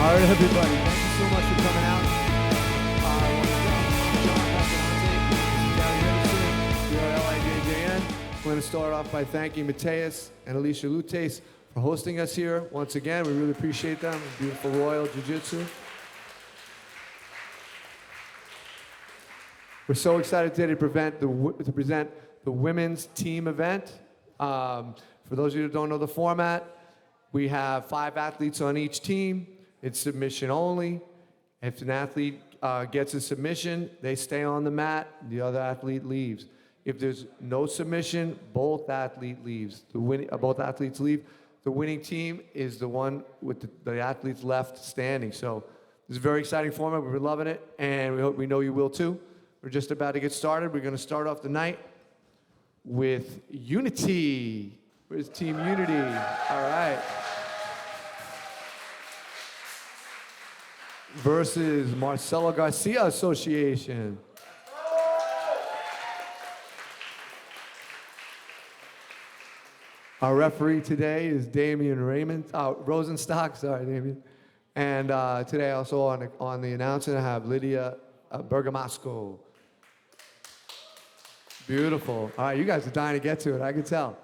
All right, everybody, thank you so much for coming out. I'm John. We are LIJJN. We're going to start off by thanking Mateus and Alicia Lutes for hosting us here. Once again, we really appreciate them. Beautiful Royal Jiu Jitsu. We're so excited today to present the women's team event. For those of you who don't know the format, we have 5 athletes on each team. It's submission only. If an athlete gets a submission, they stay on the mat, the other athlete leaves. If there's no submission, both athletes leave. The winning team is the one with the athletes left standing. So this is a very exciting format. We're loving it, and we know you will too. We're just about to get started. We're going to start off the night with Unity. Where's Team Unity? All right. Versus Marcelo Garcia Association. Our referee today is Damian Rosenstock. Sorry, Damian. And today also on the announcement I have Lydia Bergamasco. Beautiful. All right, you guys are dying to get to it, I can tell.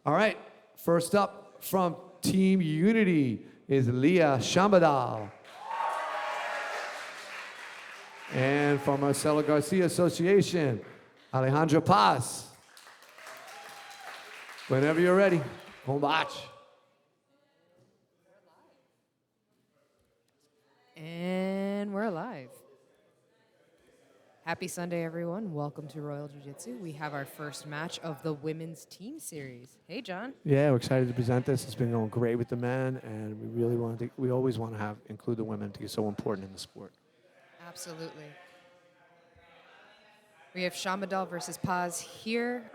All right, first up from Team Unity is Leah Shambadal. And from Marcelo Garcia Association, Alejandra Paz. Whenever you're ready, combate. And we're live. Happy Sunday, everyone. Welcome to Royal Jiu Jitsu. We have our first match of the Women's Team Series. Hey, John. Yeah, we're excited to present this. It's been going great with the men, and we always want to include the women because it's so important in the sport. Absolutely. We have Shambadal versus Paz here.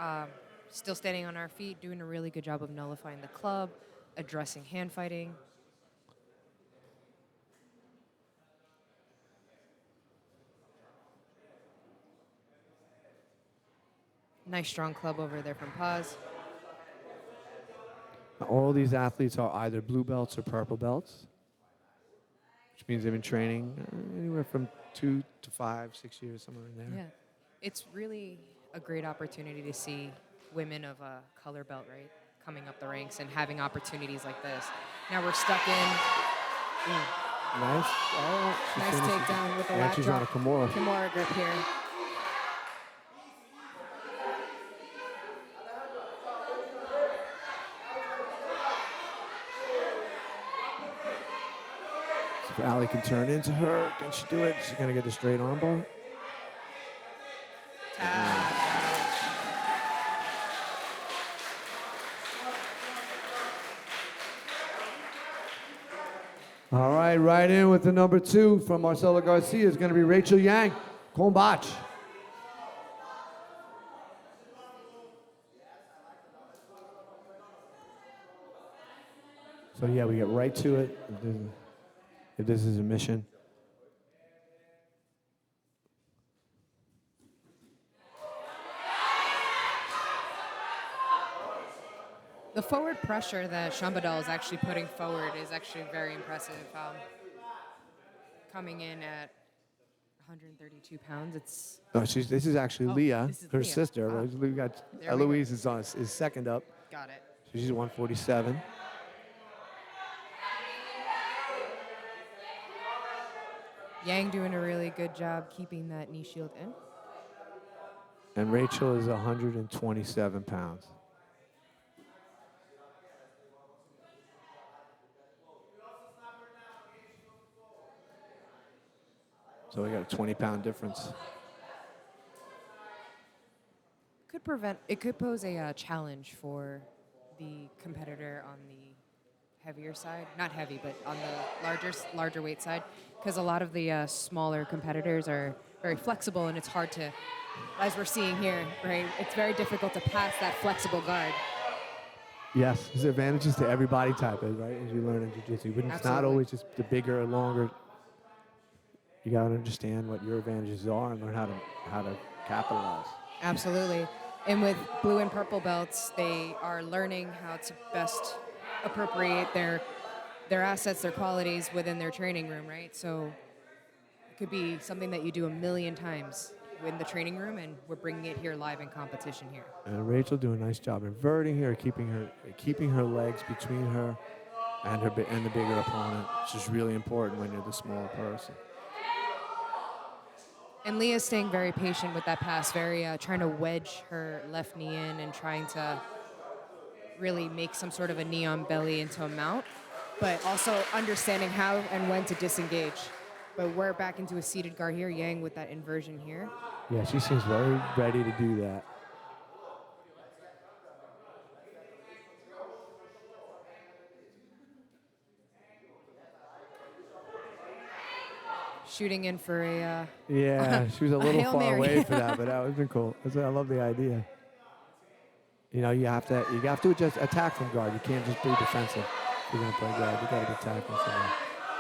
Still standing on our feet, doing a really good job of nullifying the club, addressing hand fighting. Nice strong club over there from Paz. All these athletes are either blue belts or purple belts, which means they've been training anywhere from 2 to 5, 6 years, somewhere in there. Yeah, it's really a great opportunity to see women of a color belt, right, coming up the ranks and having opportunities like this. Now we're stuck in. Nice. Oh, nice takedown with the lat she's drop. on a Kimura. Kimura grip here. So if Ali can turn into her, can she do it? She's going to get the straight arm bar. All right, right in with the number 2 from Marcelo Garcia is going to be Rachel Yang, combate. So yeah, we get right to it. If this is a mission. The forward pressure that Shambadal is actually putting forward is actually very impressive. Coming in at 132 pounds, it's... Oh, this is actually Leah, her Leah. sister. Ah. We got Eloise is second up. Got it. So she's 147. Yang doing a really good job keeping that knee shield in. And Rachel is 127 pounds. So we got a 20-pound difference. It could pose a challenge for the competitor on the heavier side. Not heavy, but on the larger weight side. Because a lot of the smaller competitors are very flexible, and it's hard to, as we're seeing here, right? It's very difficult to pass that flexible guard. Yes, there's advantages to every body type, right? As you learn in jiu-jitsu. But it's not always just the bigger or longer. You got to understand what your advantages are and learn how to capitalize. Absolutely. And with blue and purple belts, they are learning how to best appropriate their their assets, their qualities within their training room, right? So it could be something that you do a million times in the training room, and we're bringing it here live in competition here. And Rachel doing a nice job inverting her, keeping her legs between her and the bigger opponent, which is really important when you're the smaller person. And Leah's staying very patient with that pass, very trying to wedge her left knee in and trying to really make some sort of a knee on belly into a mount, but also understanding how and when to disengage. But we're back into a seated guard here, Yang with that inversion here. Yeah, she seems very ready to do that. Shooting in for a Yeah, she was a little Hail far Mary. away for that, but that would have been cool. I love the idea. You know, you have to just attack from guard. You can't just be defensive. If you're gonna play guard, you gotta be attacking from guard.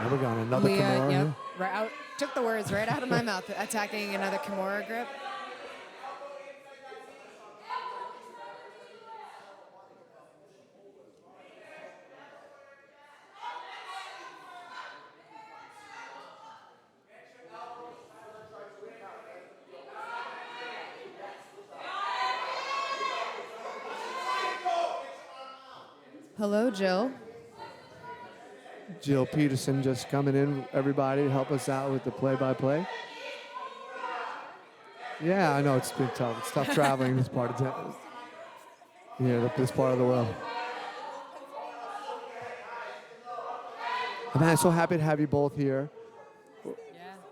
And we're going another Leah, Kimura yep, here. right out, took the words right out of my mouth. Attacking another Kimura grip. Hello, Jill. Jill Peterson just coming in, everybody, to help us out with the play-by-play. Yeah, I know it's been tough. It's tough traveling this part of town. Yeah, this part of the world. I'm so happy to have you both here. Yeah.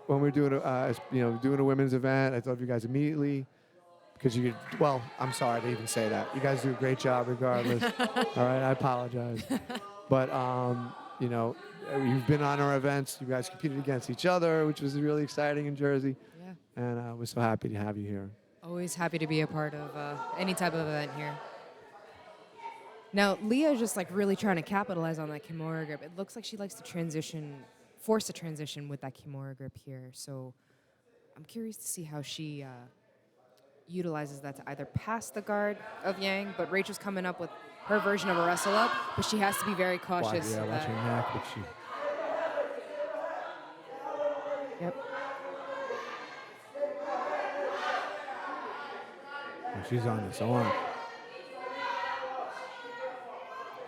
When we're doing doing a women's event, I love you guys immediately because you could. Well, I'm sorry to even say that. You guys do a great job, regardless. All right, I apologize, but you've been on our events. You guys competed against each other, which was really exciting in Jersey. Yeah. And we're so happy to have you here. Always happy to be a part of any type of event here. Now, Leah is just like really trying to capitalize on that Kimura grip. It looks like she likes to force a transition with that Kimura grip here. So I'm curious to see how she utilizes that to either pass the guard of Yang, but Rachel's coming up with her version of a wrestle up, but she has to be very cautious. Yeah, watch her neck, but she. Yep. Well, she's on this arm.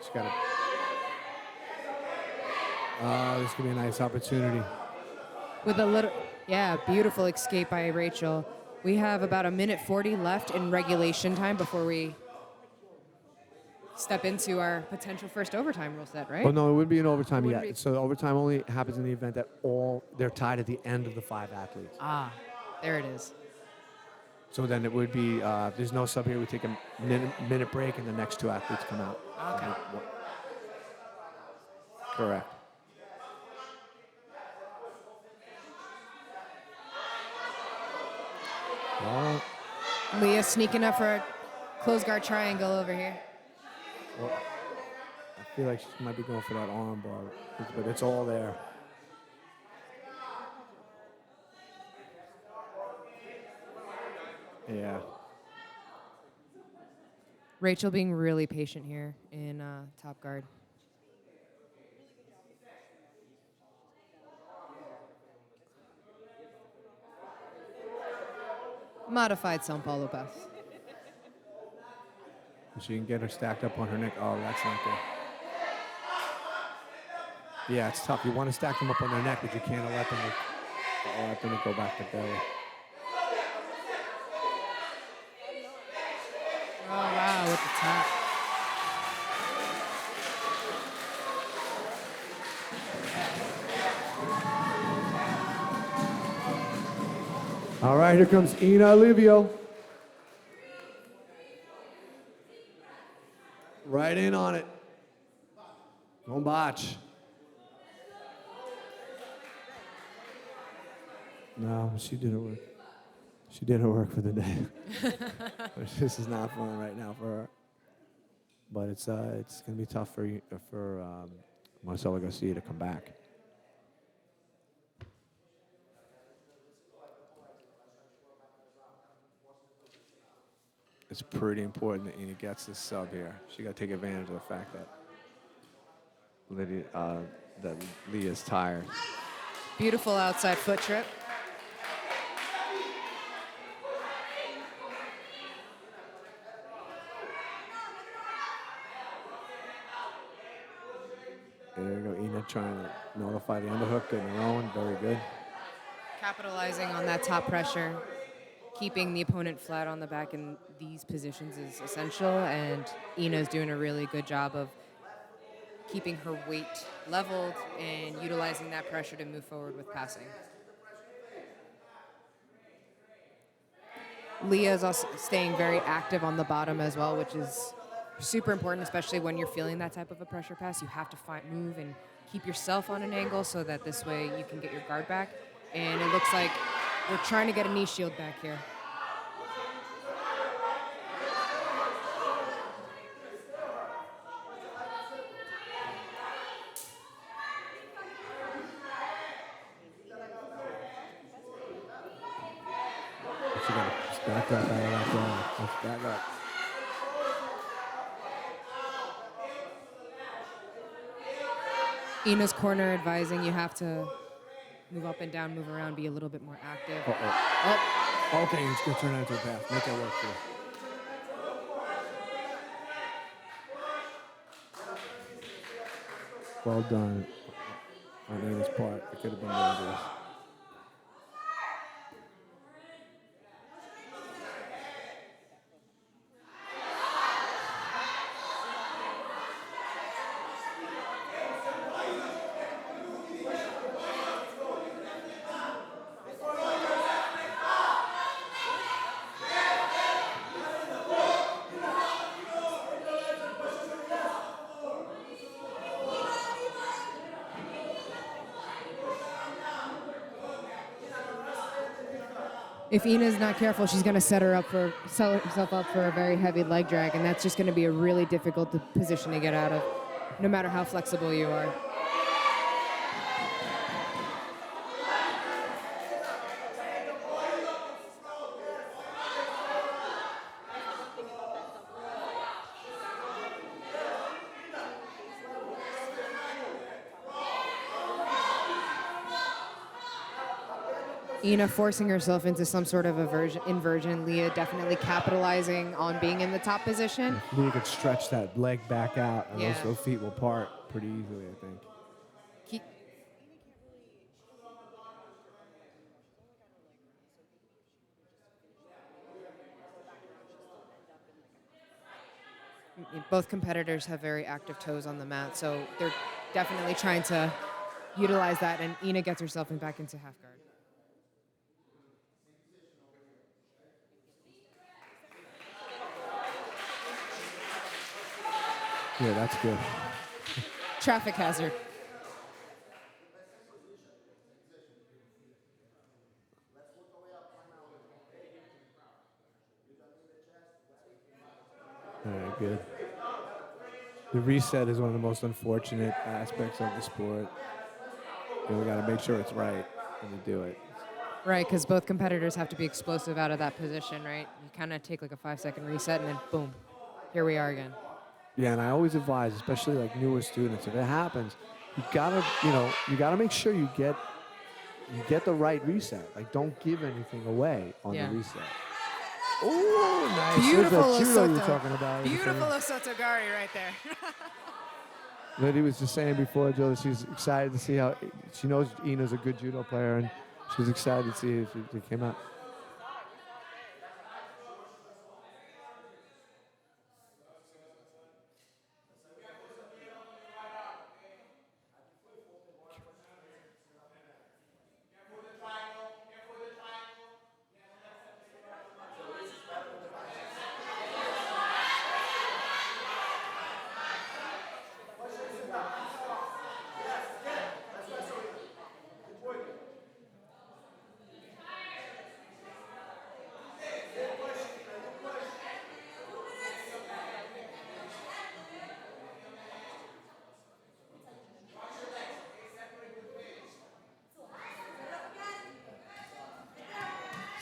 She's got this could be a nice opportunity. With a little, beautiful escape by Rachel. We have about 1:40 left in regulation time before we step into our potential first overtime rule set, right? Well, no, it wouldn't be an overtime Wouldn't yet. be- So overtime only happens in the event that they're tied at the end of the 5 athletes. Ah, there it is. So then it would be, if there's no sub here, we take a minute break and the next 2 athletes come out. Okay. Correct. Well, Leah sneaking up for a close guard triangle over here. I feel like she might be going for that arm bar, but it's all there. Yeah. Rachel being really patient here in top guard. Modified São Paulo pass. She can get her stacked up on her neck. Oh, that's not good. Yeah, it's tough. You want to stack them up on their neck, but you can't let them go back to belly. Oh, wow, with the tap. All right, here comes Ina Olivio. Right in on it. Don't botch. No, she did her work. She did her work for the day. This is not fun right now for her. But it's going to be tough for Marcelo Garcia to come back. It's pretty important that Ina gets this sub here. She got to take advantage of the fact that that Leah's tired. Beautiful outside foot trip. There we go, Ina trying to notify the underhook, getting her own, very good. Capitalizing on that top pressure, keeping the opponent flat on the back in these positions is essential, and Ina's doing a really good job of keeping her weight leveled and utilizing that pressure to move forward with passing. Leah is also staying very active on the bottom as well, which is super important, especially when you're feeling that type of a pressure pass. You have to move and keep yourself on an angle so that this way you can get your guard back. And it looks like we're trying to get a knee shield back here. She got to back up out of that down. Let's back up. Ina's corner advising you have to move up and down, move around, be a little bit more active. Oh, okay, it's going to turn into a pass. Make that work for you. Well done on Ina's part. It could have been dangerous. If Ina's not careful, she's going to set herself up for a very heavy leg drag, and that's just going to be a really difficult position to get out of, no matter how flexible you are. Ina forcing herself into some sort of inversion. Leah definitely capitalizing on being in the top position. Leah could stretch that leg back out, and Yeah. those feet will part pretty easily, I think. Both competitors have very active toes on the mat, so they're definitely trying to utilize that, and Ina gets herself back into half guard. Yeah, that's good. Traffic hazard. All right, good. The reset is one of the most unfortunate aspects of the sport. And we got to make sure it's right when we do it. Right, because both competitors have to be explosive out of that position, right? You kind of take like a 5-second reset, and then boom, here we are again. Yeah, and I always advise, especially like newer students, if it happens, you gotta make sure you get the right reset. Like, don't give anything away on the reset. Oh, nice. Beautiful There's that judo you're Osoto. talking about. Beautiful Osotogari right there. Liddy was just saying before, Joe, that she's excited to see how she knows Ina's a good judo player, and she's excited to see if it came out.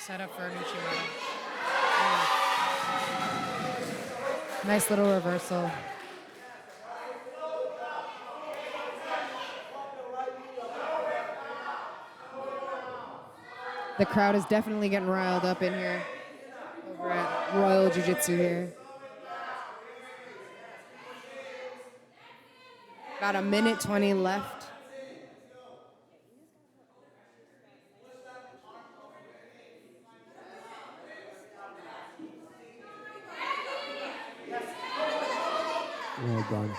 Set up for Nuchimura. Nice little reversal. The crowd is definitely getting riled up in here over at Royal Jiu Jitsu here. About 1:20 left. Well done.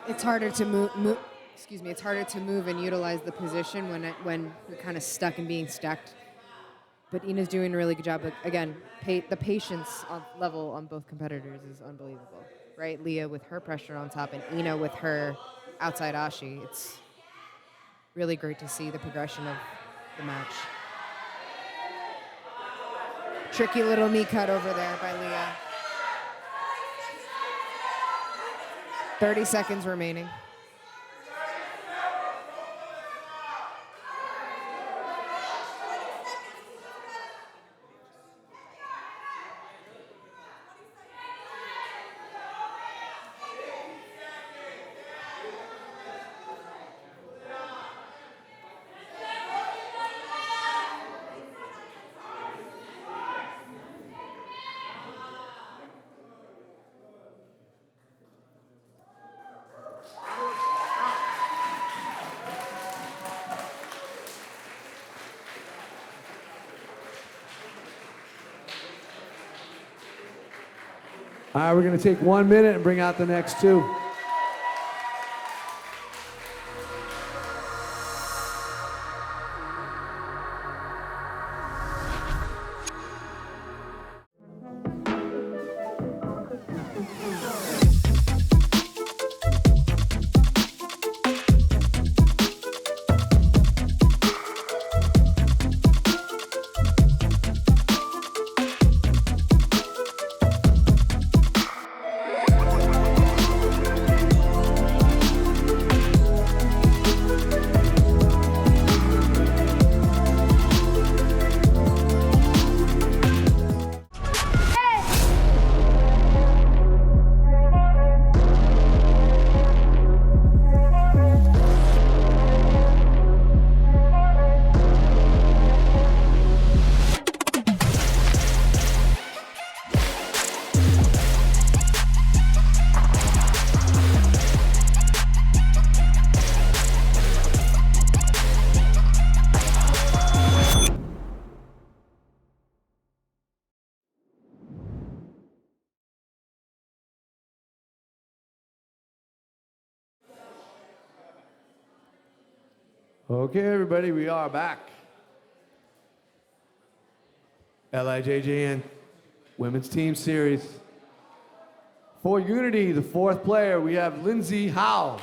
It's harder to move. Excuse me. It's harder to move and utilize the position when you're kind of stuck and being stacked. But Ina's doing a really good job. But again, the patience level on both competitors is unbelievable, right? Leah with her pressure on top and Ina with her outside ashi. It's really great to see the progression of the match. Tricky little knee cut over there by Leah. 30 seconds remaining. All right, we're going to take 1 minute and bring out the next two. Okay, everybody, we are back. LIJJN Women's Team Series. For Unity, the fourth player, we have Lindsay Howe.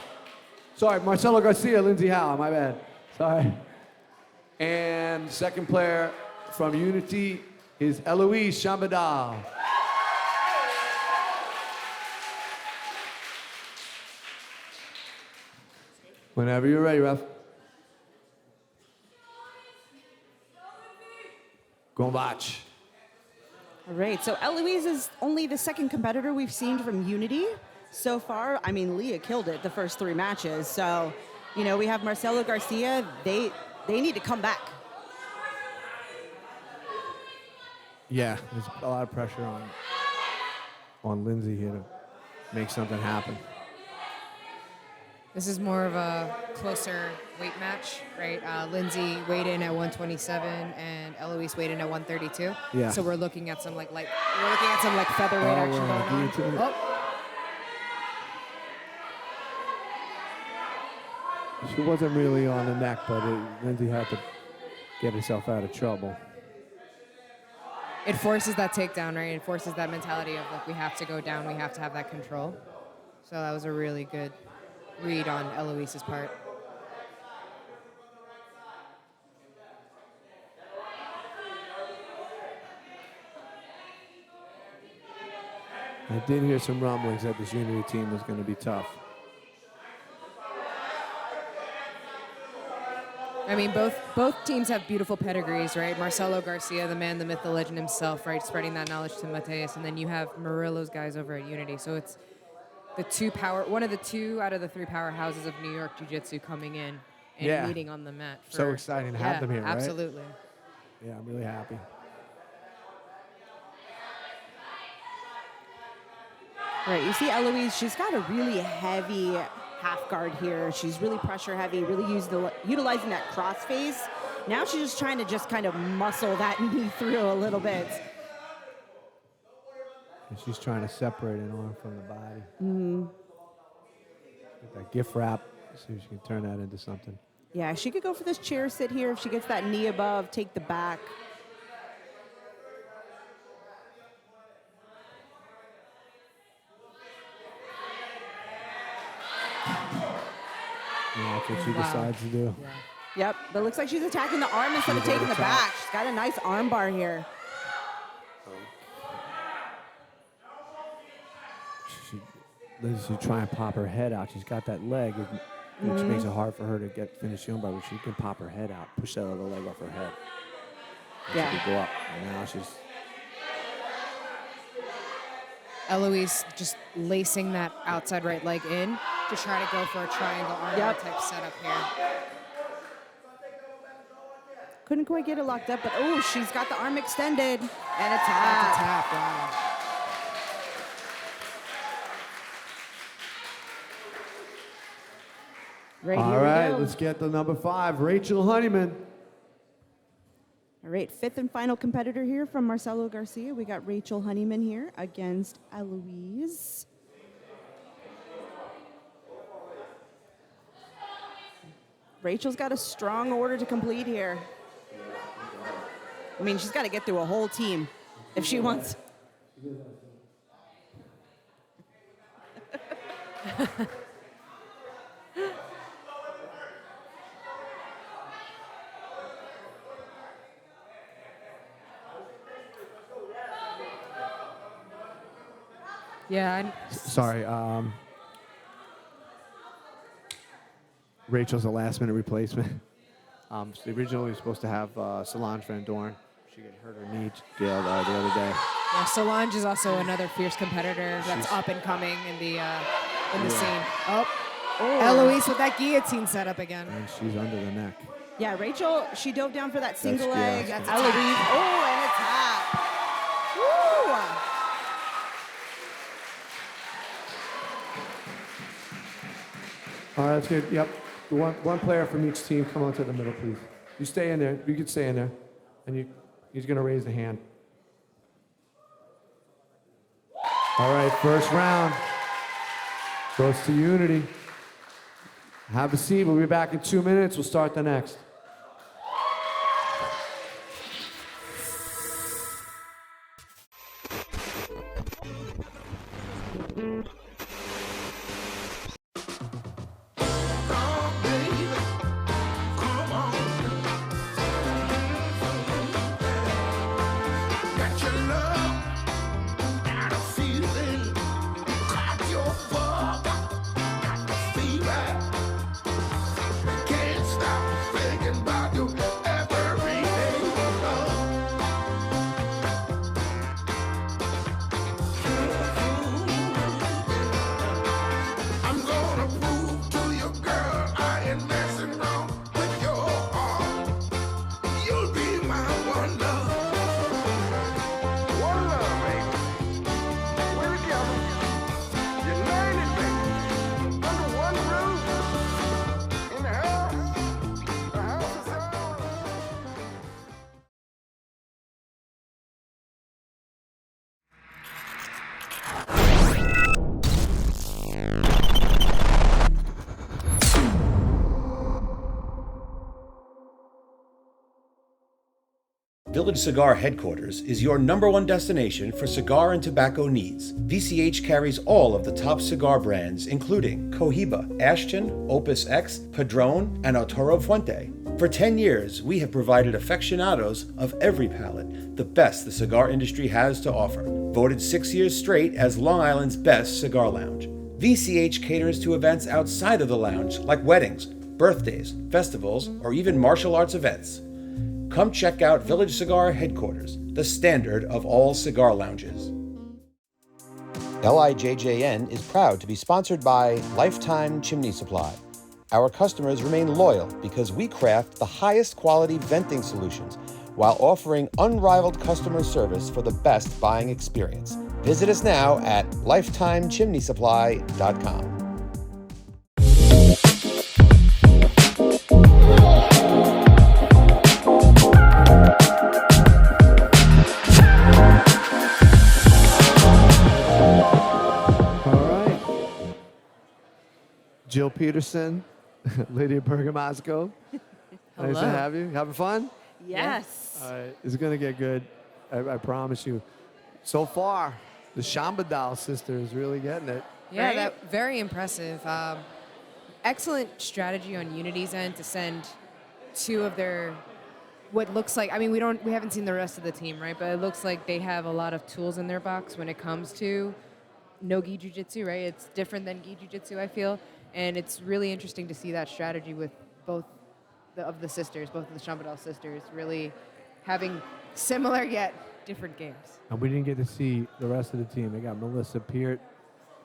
Sorry, Marcelo Garcia, Lindsay Howe, my bad. Sorry. And the second player from Unity is Eloise Chambadal. Whenever you're ready, ref. Gombach. All right, so Eloise is only the second competitor we've seen from Unity so far. I mean, Leah killed it the first 3 matches. So, you know, we have Marcelo Garcia. They need to come back. Yeah, there's a lot of pressure on Lindsay here to make something happen. This is more of a closer weight match, right? Lindsay weighed in at 127 and Eloise weighed in at 132. Yeah. So we're looking at some like featherweight action going on. She wasn't really on the neck, but Lindsay had to get herself out of trouble. It forces that takedown, right? It forces that mentality of like we have to go down, we have to have that control. So that was a really good read on Eloise's part. I did hear some rumblings that this Unity team was going to be tough. I mean, both teams have beautiful pedigrees, right? Marcelo Garcia, the man, the myth, the legend himself, right? Spreading that knowledge to Mateus. And then you have Murillo's guys over at Unity. So it's one of the two out of the three powerhouses of New York Jiu-Jitsu coming in and Yeah. meeting on the mat. So exciting to have them here, right? Absolutely. Yeah, I'm really happy. Right, you see Eloise, she's got a really heavy half guard here. She's really pressure heavy, really utilizing that cross face. Now she's just trying to just kind of muscle that knee through a little bit. And she's trying to separate an arm from the body. Get that gift wrap. See if she can turn that into something. Yeah, she could go for this chair sit here if she gets that knee above, take the back. Yeah, that's what she Wow. decides to do. Yeah. Yep, but it looks like she's attacking the arm instead of taking the back. She's got a nice arm bar here. She try and pop her head out. She's got that leg, which makes it hard for her to finish the arm bar, but she can pop her head out, push that other leg off her head. And Yeah. she can go up. And now she's Eloise just lacing that outside right leg in to try to go for a triangle armbar type setup here. Couldn't quite get it locked up, but oh, she's got the arm extended and a That's tap. a tap. Wow. Right, All here we right, go. let's get the number 5, Rachel Honeyman. All right, fifth and final competitor here from Marcelo Garcia. We got Rachel Honeyman here against Eloise. Rachel's got a strong order to complete here. I mean, she's got to get through a whole team if she wants. Yeah, sorry. Rachel's a last-minute replacement. So originally we were supposed to have Solange Van Dorn. She got hurt her knee the other day. yeah. Solange is also another fierce competitor that's up and coming in the scene. Oh, Eloise with that guillotine setup again. And she's under the neck. Yeah, Rachel, she dove down for that single yeah, leg. that's Eloise, oh, and a tap. Woo! All right, that's good. Yep. One player from each team, come onto the middle, please. You stay in there. You can stay in there. And he's going to raise the hand. All right, first round goes to Unity. Have a seat. We'll be back in 2 minutes. We'll start the next. Village Cigar Headquarters is your #1 destination for cigar and tobacco needs. VCH carries all of the top cigar brands, including Cohiba, Ashton, Opus X, Padron, and Arturo Fuente. For 10 years, we have provided aficionados of every palate the best the cigar industry has to offer. Voted 6 years straight as Long Island's best cigar lounge. VCH caters to events outside of the lounge, like weddings, birthdays, festivals, or even martial arts events. Come check out Village Cigar Headquarters, the standard of all cigar lounges. LIJJN is proud to be sponsored by Lifetime Chimney Supply. Our customers remain loyal because we craft the highest quality venting solutions while offering unrivaled customer service for the best buying experience. Visit us now at lifetimechimneysupply.com. Jill Peterson, Lydia Bergamasco. Nice to Hello. have you. Having fun? Yes. All right, it's gonna get good. I promise you. So far, the Shambadal sisters really getting it. Yeah, Right? that very impressive. Excellent strategy on Unity's end to send two of their what looks like. I mean, we haven't seen the rest of the team, right? But it looks like they have a lot of tools in their box when it comes to no-gi jiu-jitsu, right? It's different than gi jiu-jitsu, I feel, and it's really interesting to see that strategy with both of the sisters, both of the Shambadal sisters, really having similar yet different games. And we didn't get to see the rest of the team. They got Melissa Peart,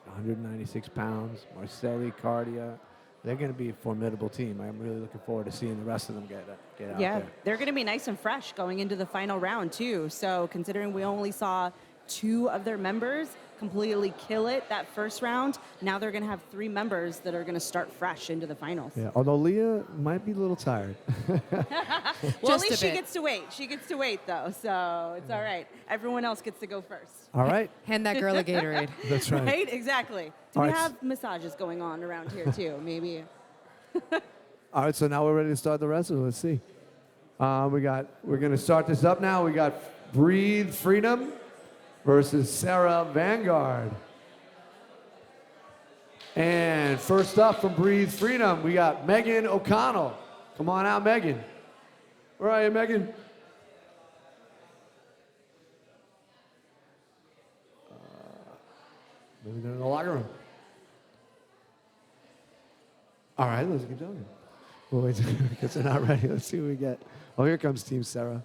196 pounds, Marceli Cardia. They're going to be a formidable team. I'm really looking forward to seeing the rest of them get out Yeah, there. they're going to be nice and fresh going into the final round, too. So considering we only saw 2 of their members completely kill it that first round, now they're going to have 3 members that are going to start fresh into the finals. Yeah, although Leah might be a little tired. Well, at Just a least she bit. gets to wait. She gets to wait, though, so it's all right. Everyone else gets to go first. All right. Hand that girl a Gatorade. That's right. Right? Exactly. Do All we right. have massages going on around here, too? Maybe. All right, so now we're ready to start the rest of it. Let's see. We're going to start this up now. We got Breathe Freedom versus Serra Vanguard. And first up from Breathe Freedom, we got Megan O'Connell. Come on out, Megan. Where are you, Megan? Maybe they're in the locker room. All right, let's get going. Well, wait, because they're not ready. Let's see what we get. Oh, here comes Team Serra.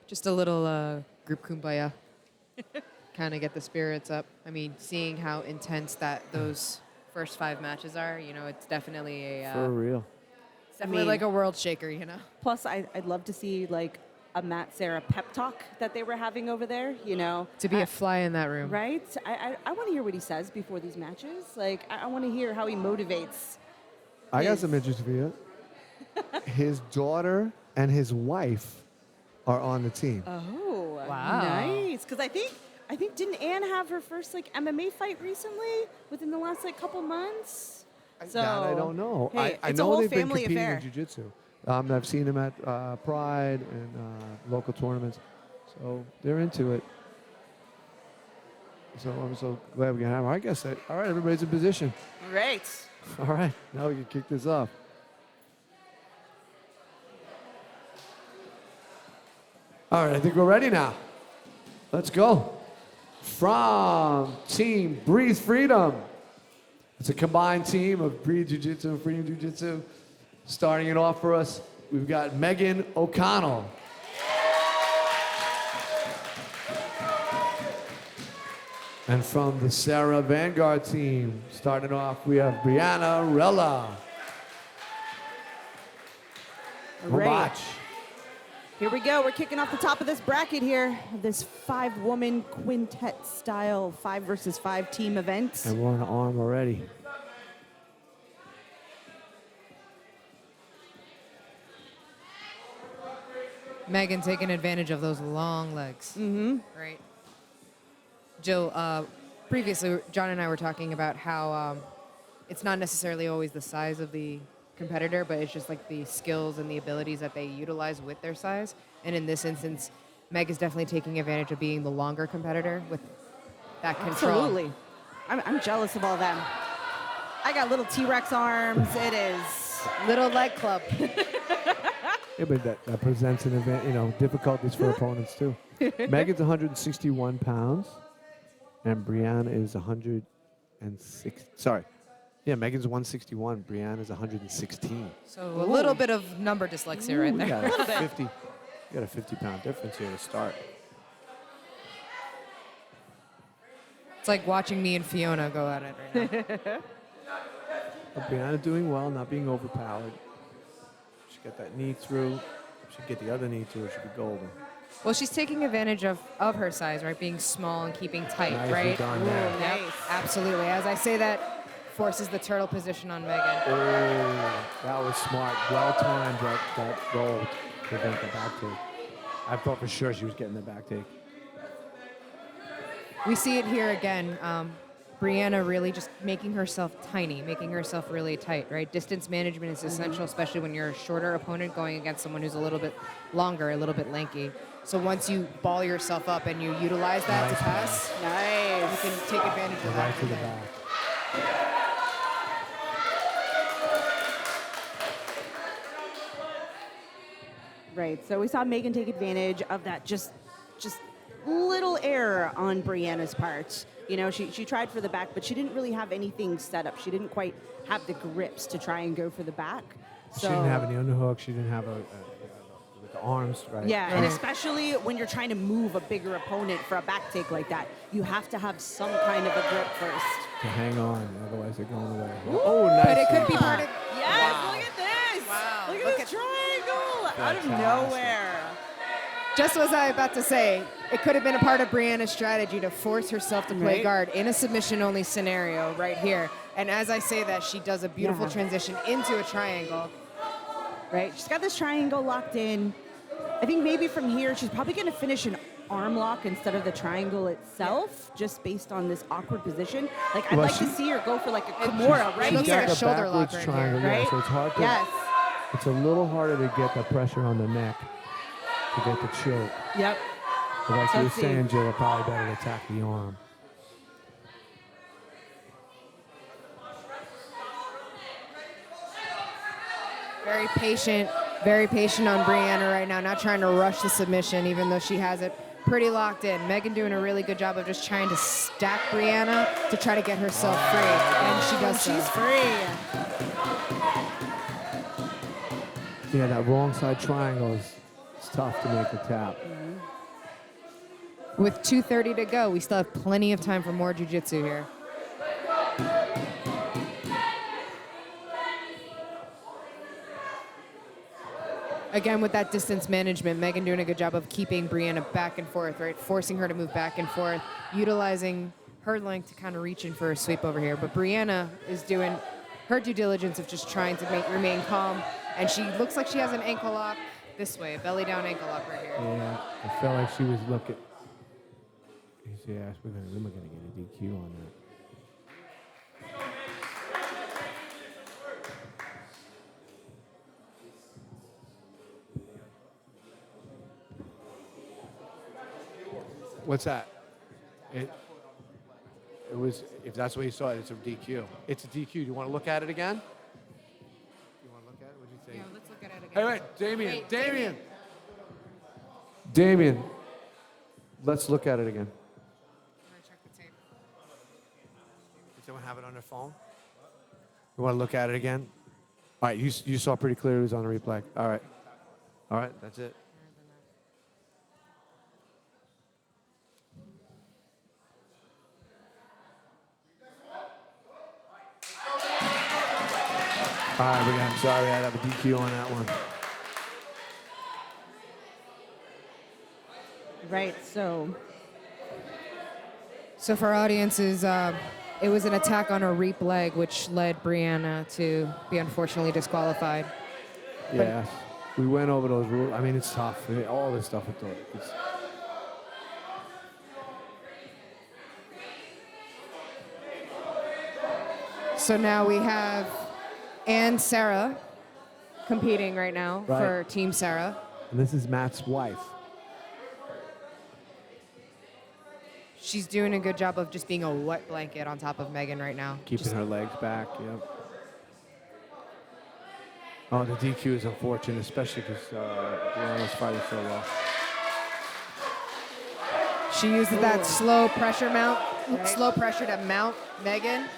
Just a little group kumbaya. Kind of get the spirits up. I mean, seeing how intense those first 5 matches are, it's definitely For real. it's definitely like a world shaker, Plus, I'd love to see, like, a Matt Serra pep talk that they were having over there, To be a fly in that room. Right? I want to hear what he says before these matches. Like, I want to hear how he motivates. I got his- some interest for you. His daughter and his wife are on the team. Oh, Wow. nice. Because I think didn't Anne have her first like MMA fight recently within the last like couple months? So That I don't know. Hey, I it's a know whole they've been family competing affair. in jiu-jitsu. I've seen them at Pride and local tournaments. So they're into it. So I'm so glad we can have them. I guess that, all right, everybody's in position. Great. All right, now we can kick this off. All right, I think we're ready now. Let's go. From Team Breathe Freedom. It's a combined team of Breathe Jiu-Jitsu and Freedom Jiu-Jitsu. Starting it off for us, we've got Megan O'Connell. And from the Serra Vanguard team, starting off, we have Brianna Rella. Great. Watch. Here we go. We're kicking off the top of this bracket here. This 5-woman quintet style 5 versus 5 team event. And we're on the arm already. Megan taking advantage of those long legs. Mm-hmm. Right. Jill, previously, John and I were talking about how it's not necessarily always the size of the competitor, but it's just like the skills and the abilities that they utilize with their size. And in this instance, Meg is definitely taking advantage of being the longer competitor with that control. Absolutely. I'm jealous of all them. I got little T-Rex arms. It is. Little leg club. Yeah, but that presents an event, difficulties for opponents too. Megan's 161 pounds, and Brianna is 106. Sorry. Yeah, Megan's 161. Brianna is 116. So a little bit of number dyslexia right We there. got a 50. We got a 50-pound difference here to start. It's like watching me and Fiona go at it right now. But Brianna doing well, not being overpowered. She got that knee through. She get the other knee through. It should be golden. Well, she's taking advantage of her size, right? Being small and keeping tight, Nicely right? done there. Yep, absolutely. As I say that, forces the turtle position on Megan. Oh, that was smart. Well timed that roll to prevent the back take. I thought for sure she was getting the back take. We see it here again. Brianna really just making herself tiny, making herself really tight, right? Distance management is essential, especially when you're a shorter opponent going against someone who's a little bit longer, a little bit lanky. So once you ball yourself up and you utilize that to pass, Nice. you can take advantage of that. Right to the back. Right. So we saw Megan take advantage of that just little error on Brianna's part. You know, she tried for the back, but she didn't really have anything set up. She didn't quite have the grips to try and go for the back. So, She didn't have any underhook. She didn't have with the arms, right? yeah, and especially when you're trying to move a bigger opponent for a back take like that, you have to have some kind of a grip first. To hang on, otherwise they're going away. Oh, nice. But it could be part of... Yes, Wow. look at this. Wow. Look at Look this at- triangle out of Fantastic. nowhere. Just as I was about to say, it could have been a part of Brianna's strategy to force herself to play Right. guard in a submission-only scenario right here. And as I say that, she does a beautiful Yeah. transition into a triangle. Right, she's got this triangle locked in. I think maybe from here, she's probably going to finish an arm lock instead of the triangle itself, just based on this awkward position. Like, I'd Well, like to see her go for like a Kimura right It looks here. like a the shoulder lock backwards right triangle, here, yeah, right? so it's hard to. Yes. It's a little harder to get the pressure on the neck to get the choke. Yep. But like you were Let's see. saying, Jill, probably better to attack the arm. Very patient on Brianna right now, not trying to rush the submission, even though she has it pretty locked in. Megan doing a really good job of just trying to stack Brianna to try to get herself free, and she does so. She's free. Yeah, that wrong side triangle is it's tough to make the tap. With 2:30 to go, we still have plenty of time for more jiu-jitsu here. Again, with that distance management, Megan doing a good job of keeping Brianna back and forth, right? Forcing her to move back and forth, utilizing her length to kind of reach in for a sweep over here. But Brianna is doing her due diligence of just trying to remain calm. And she looks like she has an ankle lock this way, a belly down ankle lock right here. Yeah, I felt like she was looking. Yes, we're gonna get a DQ on that. What's that? It was, if that's what you saw, it's a DQ. It's a DQ. Do you want to look at it again? You want to look at it? What do you think? Yeah, let's look at it again. Hey, wait, Damien, Wait, Damien. Damien, let's look at it again. Does someone have it on their phone? You want to look at it again? All right, you saw pretty clear it was on the replay. All right. All right, that's it. All right, I'm sorry, I have a DQ on that one. Right, so So for our audiences, it was an attack on her reap leg, which led Brianna to be unfortunately disqualified. Yes, we went over those rules. I mean, it's tough. All this stuff with it's So now we have Serra competing right now Right. for Team Serra. and this is Matt's wife. She's doing a good job of just being a wet blanket on top of Megan right now. Keeping her legs back, yep. Oh, the DQ is unfortunate, especially because Brianna's fighting so well. She uses that slow pressure Right. slow pressure to mount Megan.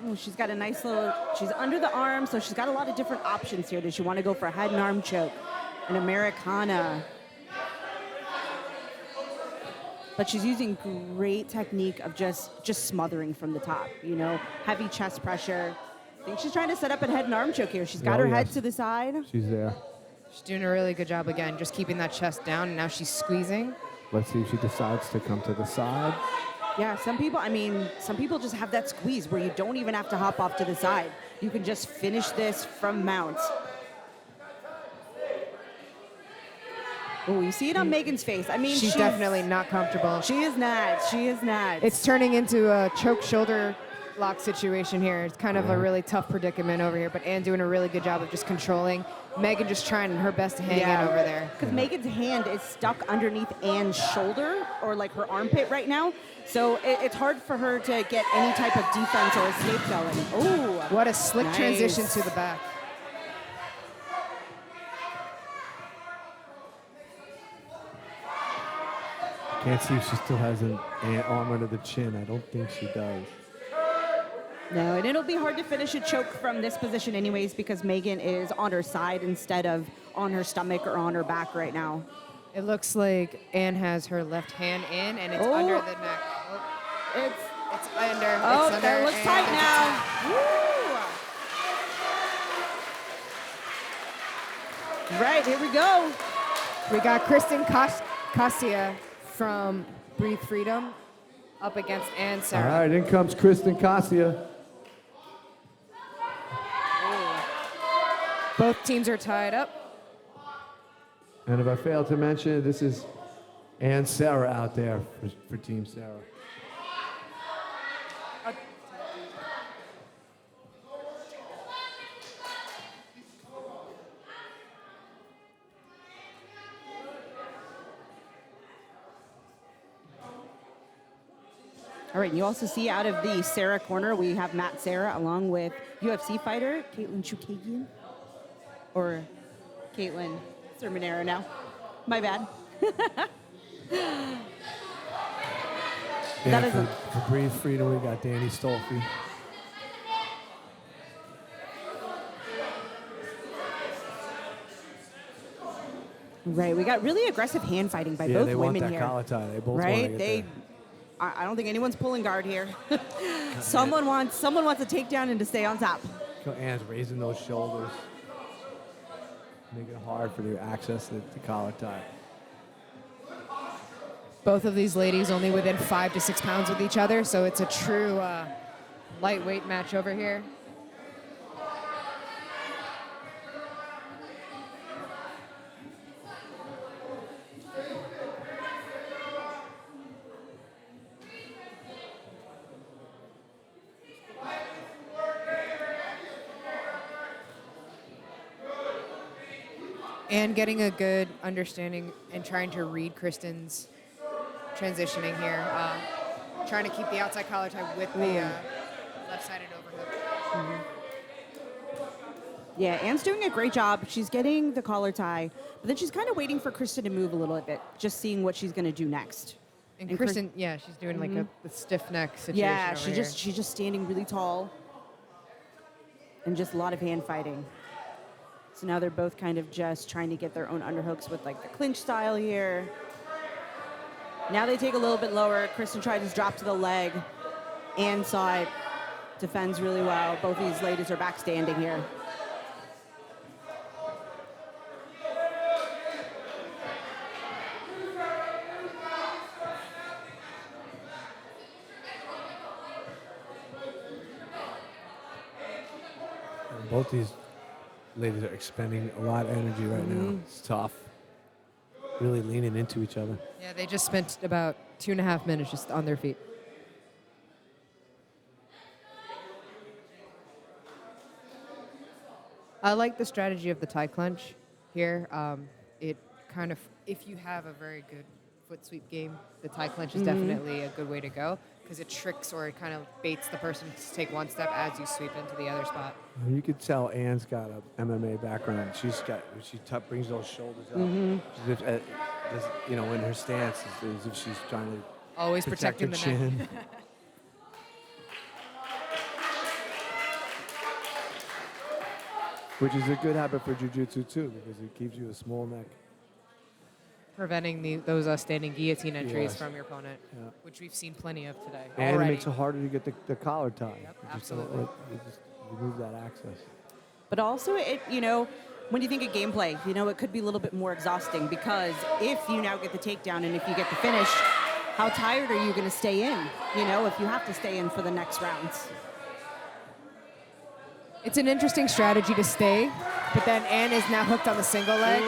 ooh, she's got a nice little, she's under the arm, so she's got a lot of different options here. Does she want to go for a head and arm choke? An Americana. but she's using great technique of just smothering from the top, you know, heavy chest pressure. I think she's trying to set up a head and arm choke here. She's got Oh, her head yes. to the side. She's there. She's doing a really good job again, just keeping that chest down, and now she's squeezing. Let's see if she decides to come to the side. Yeah, some people just have that squeeze where you don't even have to hop off to the side. You can just finish this from mount. Oh, you see it on Megan's face. I mean, She's definitely not comfortable. She is not. She is not. It's turning into a choke shoulder lock situation here. It's kind of a really tough predicament over here, but Anne doing a really good job of just controlling. Megan just trying her best to hang in over there. Because Megan's hand is stuck underneath Anne's shoulder or like her armpit right now. So it's hard for her to get any type of defense or escape going. Oh, What a slick nice. transition to the back. Can't see if she still has an arm under the chin. I don't think she does. No, and it'll be hard to finish a choke from this position anyways because Megan is on her side instead of on her stomach or on her back right now. It looks like Anne has her left hand in, and it's under the neck. Oh, it's under. Oh, it's under, that looks and tight it's now. Woo! Right, here we go. We got Kristen Cassia from Breathe Freedom up against Anne All Serra. right, in comes Kristen Cassia. Both teams are tied up. And if I failed to mention, this is Ann Serra out there for Team Serra. All right, you also see out of the Serra corner, we have Matt Serra along with UFC fighter Caitlin Chukagian. Or Caitlin Sermonero now. My bad. And is for Breathe Freedom, we got Danny Stolfi. Right, we got really aggressive hand fighting by Yeah, both they want women that here. collar tie. They both want to Right? get They, there. I don't think anyone's pulling guard here. someone wants a takedown and to stay on top. Ann's raising those shoulders. Making it hard for their access to the collar tie. Both of these ladies only within 5 to 6 pounds with each other, so it's a true lightweight match over here. And getting a good understanding and trying to read Kristen's transitioning here. Trying to keep the outside collar tie with the left-sided overhook. Yeah, Anne's doing a great job. She's getting the collar tie, but then she's kind of waiting for Kristen to move a little bit, just seeing what she's going to do next. And Kristen, yeah, she's doing like a stiff neck situation. Yeah, over here. she's just standing really tall, and just a lot of hand fighting. So now they're both kind of just trying to get their own underhooks with like the clinch style here. Now they take a little bit lower. Kristen tried to drop to the leg. Anne saw it, defends really well. Both of these ladies are back standing here. And both these ladies are expending a lot of energy right now. It's tough. Really leaning into each other. Yeah, they just spent about 2.5 minutes just on their feet. I like the strategy of the tie clench here. It kind of, if you have a very good foot sweep game, the tie clench is definitely a good way to go because it tricks or it kind of baits the person to take one step as you sweep into the other spot. You could tell Anne's got a MMA background. She brings those shoulders up. As if, in her stance, as if she's trying to Always protect her protecting the neck. chin. Which is a good habit for jiu-jitsu too, because it keeps you a small neck. preventing those standing guillotine entries Yes. from your opponent, Yeah. which we've seen plenty of today And already. it makes it harder to get the collar tie. Yep, You just absolutely. you just remove that access. But also, when you think of gameplay, it could be a little bit more exhausting because if you now get the takedown and if you get the finish, how tired are you going to stay in? If you have to stay in for the next rounds. It's an interesting strategy to stay, but then Anne is now hooked on the single leg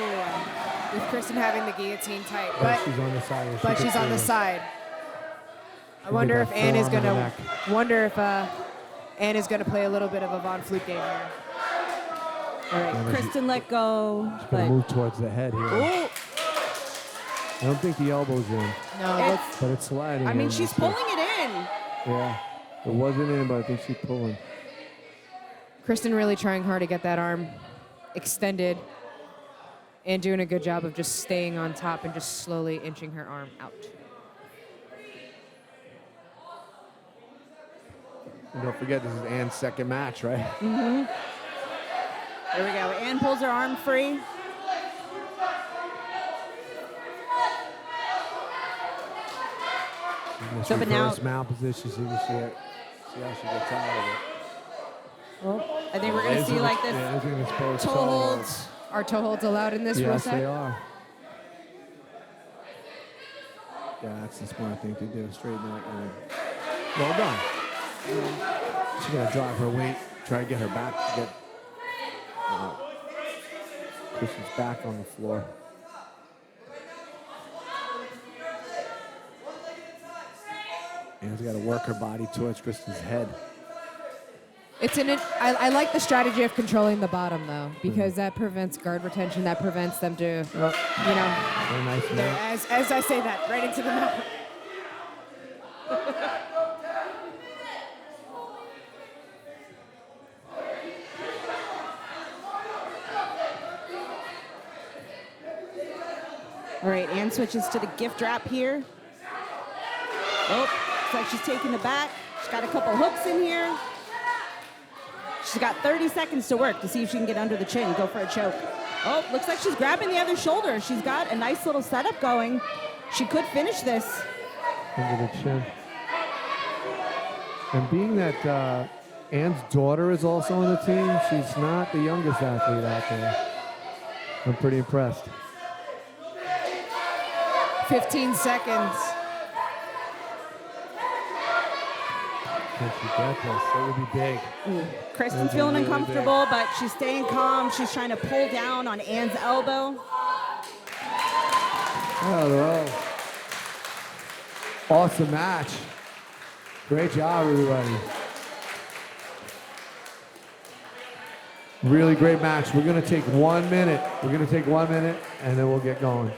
with Kristen having the guillotine tight. But she's on the side. and she But can she's on the finish. side. I She'll wonder get if that Anne is forearm in the gonna neck. wonder if Anne is gonna play a little bit of a Von Flute game here. All right, Kristen let go. She's But gonna move towards the head here. Ooh, I don't think the elbow's in, No, it's, but it's sliding. I mean, in. she's pulling it in. Yeah, it wasn't in, but I think she's pulling. Kristen really trying hard to get that arm extended and doing a good job of just staying on top and just slowly inching her arm out. And don't forget, this is Anne's second match, right? There we go. Anne pulls her arm free. This So, but now- reverse mount position, see how she gets out of it. Well, I think we're going to These see are like the- this Yeah, these are gonna expose toe toe holds. Are toe holds allowed in this rule Yes, set? they are. Yeah, that's the smart thing to do. Straighten that and well done. She's gonna drive her weight, try to get her back to get Kristen's back on the floor. Anne's got to work her body towards Kristen's head. I like the strategy of controlling the bottom though, because that prevents guard retention. That prevents them to, Very nice they're- mount. as I say that, right into the mouth. All right, Anne switches to the gift wrap here. Oh, looks like she's taking it back. She's got a couple hooks in here. She's got 30 seconds to work to see if she can get under the chin, go for a choke. Oh, looks like she's grabbing the other shoulder. She's got a nice little setup going. She could finish this. Under the chin. And being that Anne's daughter is also on the team, she's not the youngest athlete out there. I'm pretty impressed. 15 seconds. Can she get this? It would be big. Kristen's Those are feeling really uncomfortable, but she's staying calm. She's trying to pull down on Anne's elbow. Hello. Awesome match. Great job, everybody. Really great match. We're going to take 1 minute. We're going to take 1 minute, and then we'll get going.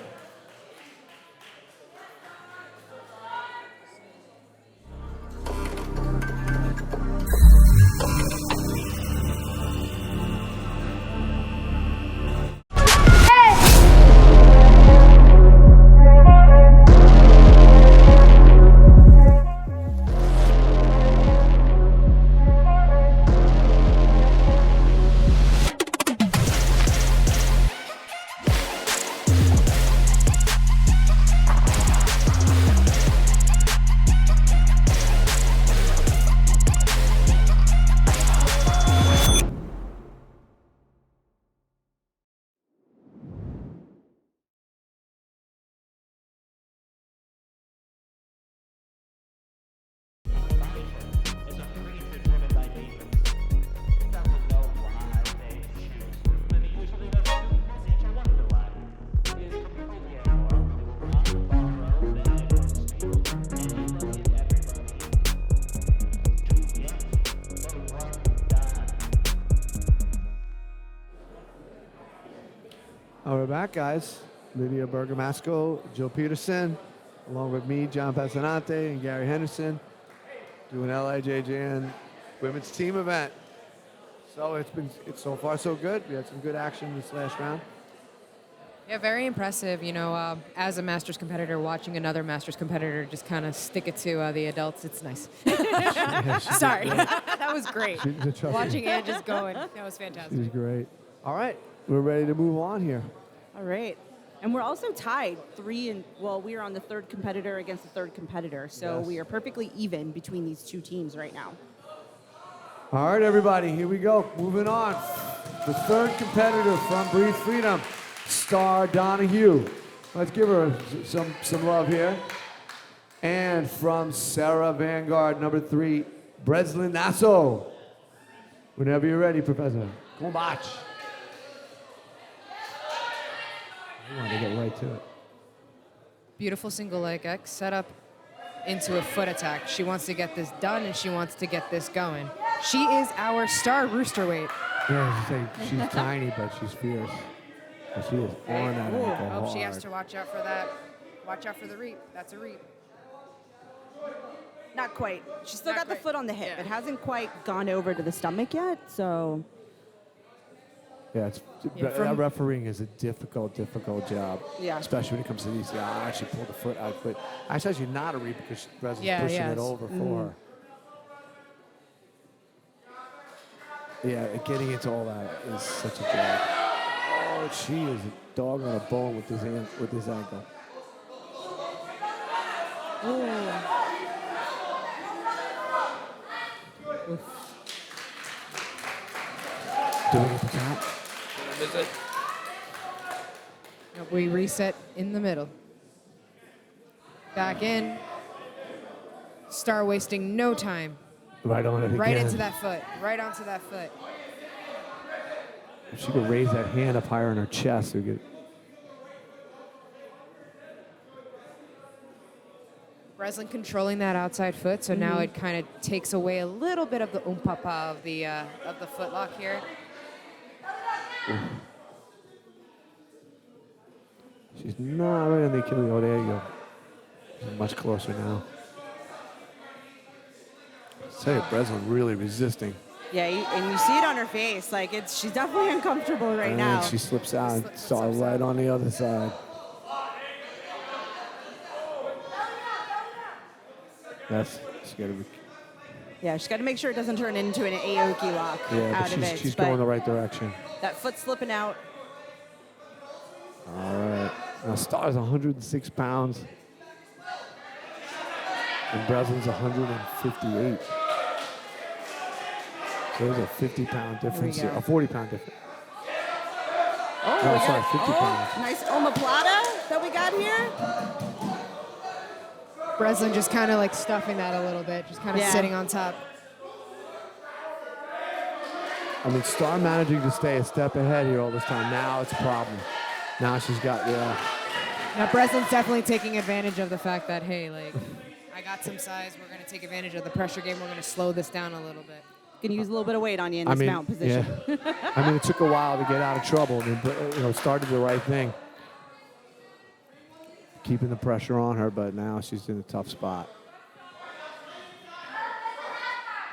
We're back, guys. Lydia Bergamasco, Joe Peterson, along with me, John Passanante, and Gary Henderson, doing LIJJN Women's Team event. So it's so far so good. We had some good action this last round. Yeah, very impressive. You know, as a Masters competitor, watching another Masters competitor just kind of stick it to the adults, it's nice. Sorry, that was great. Trust me, Watching Anne just going, that was fantastic. she's great. All right, we're ready to move on here. All right. And we're also tied we are on the third competitor against the third competitor. So Yes. we are perfectly even between these two teams right now. All right, everybody, here we go. Moving on. The third competitor from Breathe Freedom, Star Donahue. Let's give her some love here. And from Serra, Vanguard, number 3, Breslin Nasso. Whenever you're ready, Professor. Combate. I want to get right to it. Beautiful single leg X set up into a foot attack. She wants to get this done and she wants to get this going. She is our star rooster weight. Yeah, she's tiny, but she's fierce. And she is on that ankle Oh, she has hard. to watch out for that. Watch out for the reap. That's a reap. Not quite. She's still Not got the quite. foot on the hip. Yeah. It hasn't quite gone over to the stomach yet, so Yeah, Yeah, that refereeing is a difficult job. Yeah. Especially when it comes to these. Yeah, I actually pulled the foot out, but actually not a read because Breslin's Yeah, pushing yeah, it it's- over for her. Yeah, getting into all that is such a job. Oh, she is a dog on a bone with this ankle. Doing it at the top. We reset in the middle. Back in. Star wasting no time. Right on it again. Right into that foot. Right onto that foot. If she could raise that hand up higher in her chest, we could. Breslin controlling that outside foot, so now it kind of takes away a little bit of the umpapa of the foot lock here. She's not right on the Achilles. Oh, there you go. She's much closer now. Say it, Breslin really resisting. yeah, and you see it on her face. Like she's definitely uncomfortable right And now. then she slips out and Slips Star upside. right on the other side. That's she got to be. Yeah, she's got to make sure it doesn't turn into an Aoki lock Yeah, out but of it. she's but going the right direction. that foot slipping out. All right. Now Star's 106 pounds. And Breslin's 158. So there's a 50-pound difference here. go. A 40-pound difference. Oh, No, we sorry, got- 50 pounds. Nice omoplata that we got here. Breslin just kind of like stuffing that a little bit, just kind of Yeah. sitting on top. I mean, Star managing to stay a step ahead here all this time. Now it's a problem. Now she's got, Now Breslin's definitely taking advantage of the fact that, hey, like, I got some size. We're going to take advantage of the pressure game. We're going to slow this down a little bit. Gonna use a little bit of weight on you in this mount position. Yeah. I mean, it took a while to get out of trouble. I mean, started the right thing. Keeping the pressure on her, but now she's in a tough spot.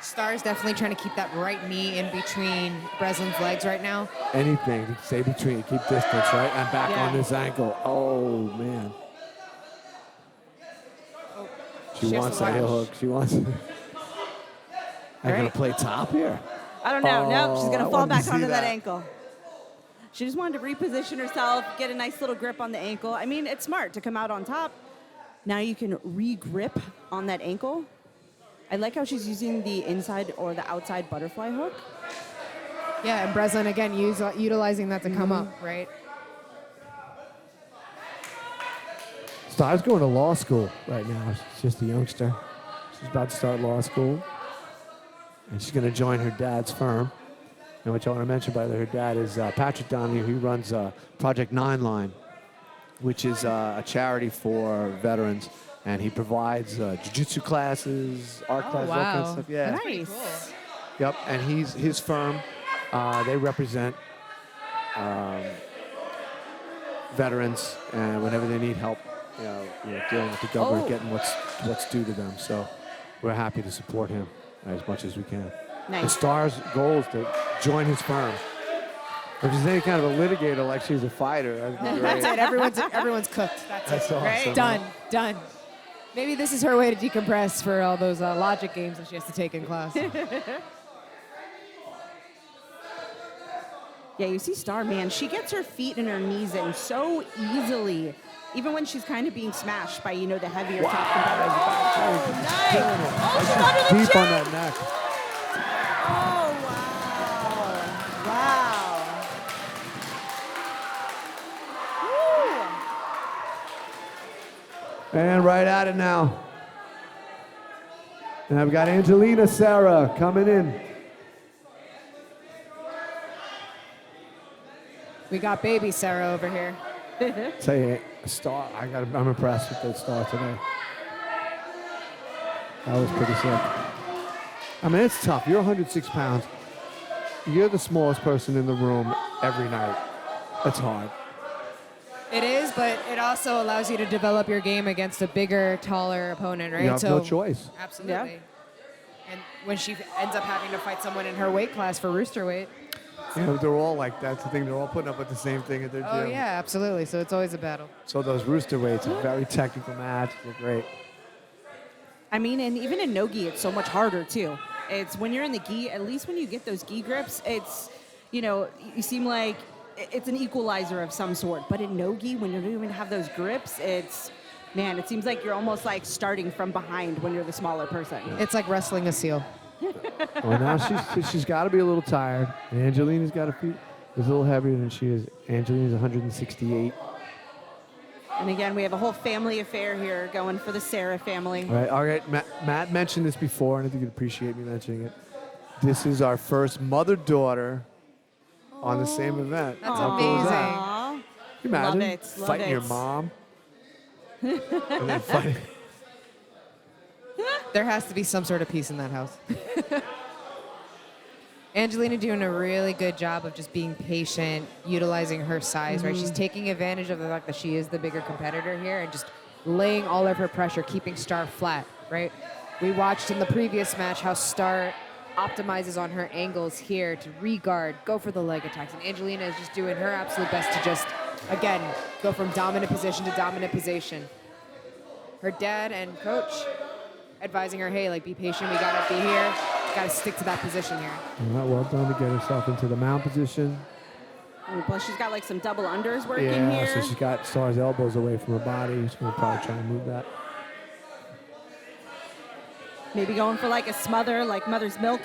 Star's definitely trying to keep that right knee in between Breslin's legs right now. Anything to stay between, keep distance, right? And back Yeah. on this ankle. Oh, man. She She has wants to that heel watch. hook. She wants it. I'm going Right. to play top here. I don't know. Nope, she's Oh, gonna I fall wanted to back see onto that that. ankle. She just wanted to reposition herself, get a nice little grip on the ankle. I mean, it's smart to come out on top. Now you can re-grip on that ankle. I like how she's using the inside or the outside butterfly hook. Yeah, and Breslin, again, utilizing that to come up, right? Star's going to law school right now. She's just a youngster. She's about to start law school. And she's going to join her dad's firm. And which I want to mention, by the way, her dad is Patrick Donahue. He runs Project 9 Line, which is a charity for veterans. And he provides jiu-jitsu classes, art classes, all kinds of stuff. Yeah. Nice. Yep, and his firm, they represent veterans, and whenever they need help, dealing with the government, Oh. getting what's due to them. So we're happy to support him as much as we can. And Nice. Star's goal is to join his firm. If she's any kind of a litigator like she's a fighter, that'd be great. That's it. Everyone's cooked. That's That's it. awesome. Done. Maybe this is her way to decompress for all those logic games that she has to take in class. Yeah, you see Star, man, she gets her feet and her knees in so easily, even when she's kind of being smashed by, the heavier top competitors. Oh, nice. Oh, she's under the Deep chin. on that neck. Oh, wow. Woo. And right at it now. And I've got Angelina Serra coming in. We got baby Serra over here. Say, Star, I'm impressed with that Star today. That was pretty sick. I mean, it's tough. You're 106 pounds. You're the smallest person in the room every night. That's hard. It is, but it also allows you to develop your game against a bigger, taller opponent, right? You have no choice. Absolutely. And when she ends up having to fight someone in her weight class for rooster weight. They're all like, that's the thing, they're all putting up with the same thing at their gym. Oh, yeah, absolutely. So it's always a battle. So those rooster weights are very technical match. They're great. I mean, and even in no-gi, it's so much harder, too. It's when you're in the gi, at least when you get those gi grips, it's, you seem like it's an equalizer of some sort. But in no-gi, when you don't even have those grips, it seems like you're almost like starting from behind when you're the smaller person. It's like wrestling a seal. Well, now she's got to be a little tired. And Angelina's got to be a little heavier than she is. Angelina's 168. And again, we have a whole family affair here going for the Serra family. All right. Matt mentioned this before, and I think you'd appreciate me mentioning it. This is our first mother-daughter on the same event. That's How cool is that? Aw. Can you imagine Love it. Love fighting it. your mom? And then fighting. There has to be some sort of peace in that house. Angelina doing a really good job of just being patient, utilizing her size, right? She's taking advantage of the fact that she is the bigger competitor here and just laying all of her pressure, keeping Star flat, right? We watched in the previous match how Star optimizes on her angles here to re-guard, go for the leg attacks. And Angelina is just doing her absolute best to just, again, go from dominant position to dominant position. Her dad and coach advising her, hey, be patient, we gotta be here. Gotta stick to that position here. All right, well done to get herself into the mount position. And plus, she's got some double unders working Yeah, here. so she's got Star's elbows away from her body. She's going to probably try and move that. Maybe going for a smother, like mother's milk.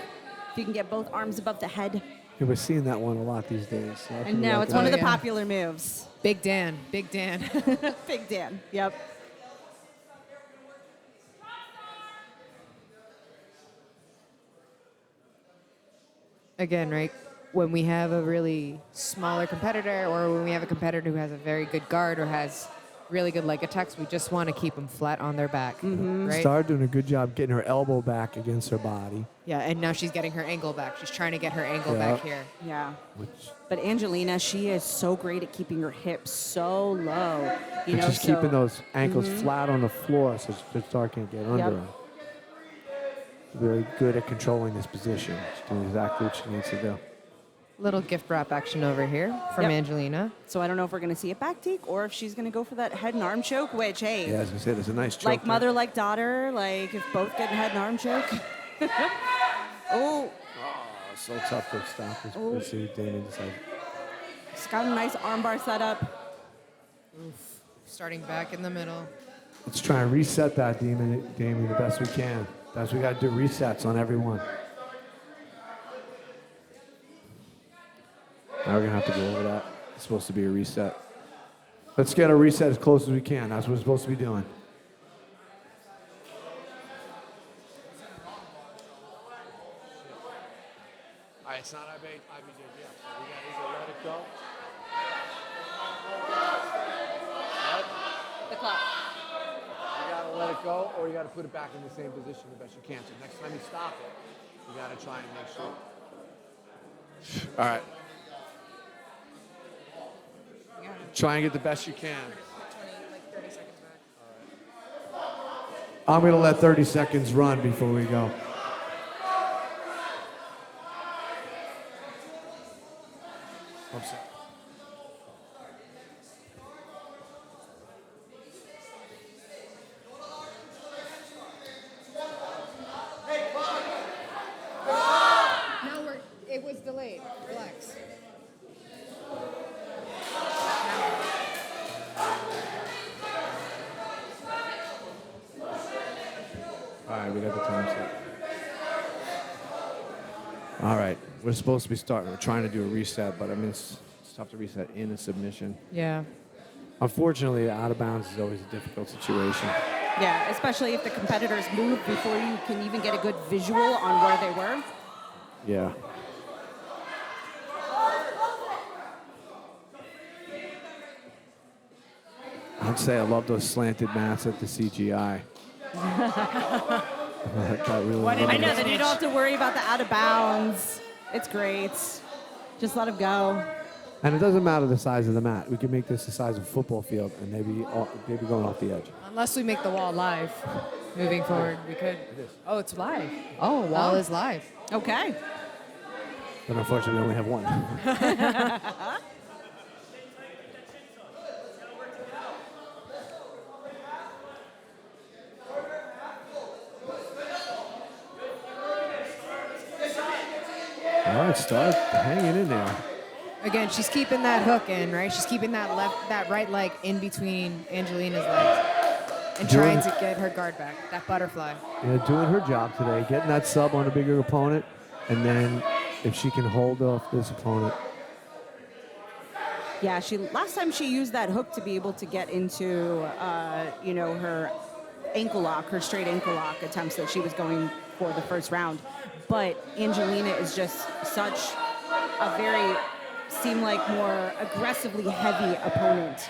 If you can get both arms above the head. Yeah, we're seeing that one a lot these days. So I And feel now like it's one of the yeah. popular moves. Big Dan, Big Dan. Big Dan. Yep. Again, right? When we have a really smaller competitor or when we have a competitor who has a very good guard or has really good leg attacks, we just want to keep them flat on their back, right? Star doing a good job getting her elbow back against her body. Yeah, and now she's getting her angle back. She's trying to get her angle Yeah. back here. Yeah. Which But Angelina, she is so great at keeping her hips so low. she's keeping those ankles flat on the floor so Star can't get under Yep. her. Very good at controlling this position. She's doing exactly what she needs to do. Little gift wrap action over here from Yep. Angelina. So I don't know if we're going to see a back take or if she's going to go for that head and arm choke, which, hey, Yeah, as I said, it's a nice choke. like there. mother, like daughter, if both get a head and arm choke. Oh, So tough to stop this. Oh. Let's see what Damien decides. she's got a nice arm bar set up. Starting back in the middle. Let's try and reset that, Damien, the best we can. That's we got to do resets on everyone. Now we're going to have to go over that. It's supposed to be a reset. Let's get a reset as close as we can. That's what we're supposed to be doing. All right, it's not IBJJF, so we got to either let it go. The clock. You gotta let it go, or you gotta put it back in the same position the best you can. So next time you stop it, you gotta try and make sure. All right. Try and get the best you can. I'm gonna let 30 seconds run before we go. I'm sorry. It was delayed. Relax. right, we got the time set. All right, we're supposed to be starting. We're trying to do a reset, but I mean, it's tough to reset in a submission. Yeah. Unfortunately, out of bounds is always a difficult situation. Yeah, especially if the competitors move before you can even get a good visual on where they were. Yeah. I'd say I love those slanted mats at the CGI. I know that you don't have to worry about the out of bounds. It's great. Just let them go. And it doesn't matter the size of the mat. We can make this the size of a football field, and maybe going off the edge. Unless we make the wall live. Moving forward, we could. Oh, it's live. Oh, wall is live. Okay. But unfortunately, we only have one. All right, start hanging in there. Again, she's keeping that hook in, right? She's keeping that right leg in between Angelina's legs and trying to get her guard back, that butterfly. Yeah, doing her job today, getting that sub on a bigger opponent, and then if she can hold off this opponent. Yeah, last time she used that hook to be able to get into, her ankle lock, her straight ankle lock attempts that she was going for the first round. But Angelina is just such a seem like more aggressively heavy opponent.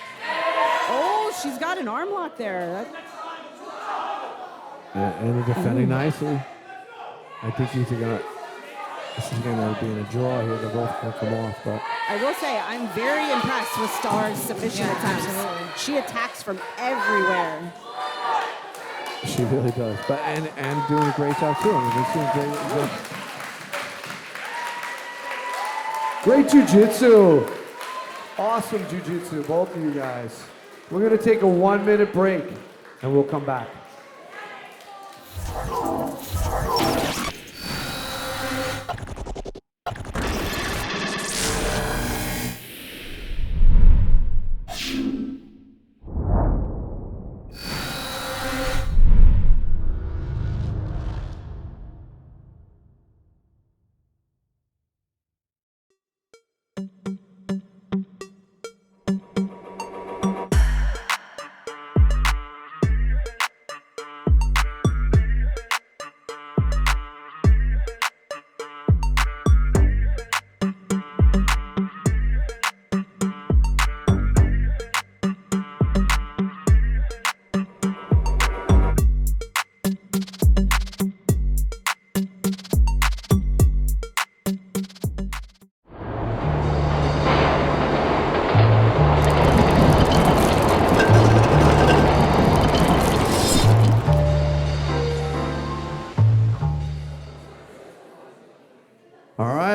Oh, she's got an arm lock there. Yeah, and they're defending nicely. I think this is gonna be in a draw here. They're both gonna come off, but I will say I'm very impressed with Star's submission attempts. Absolutely. She attacks from everywhere. she really does. But and doing a great job too. I mean, they're doing great jiu-jitsu. Awesome jiu-jitsu, both of you guys. We're gonna take a 1-minute break and we'll come back.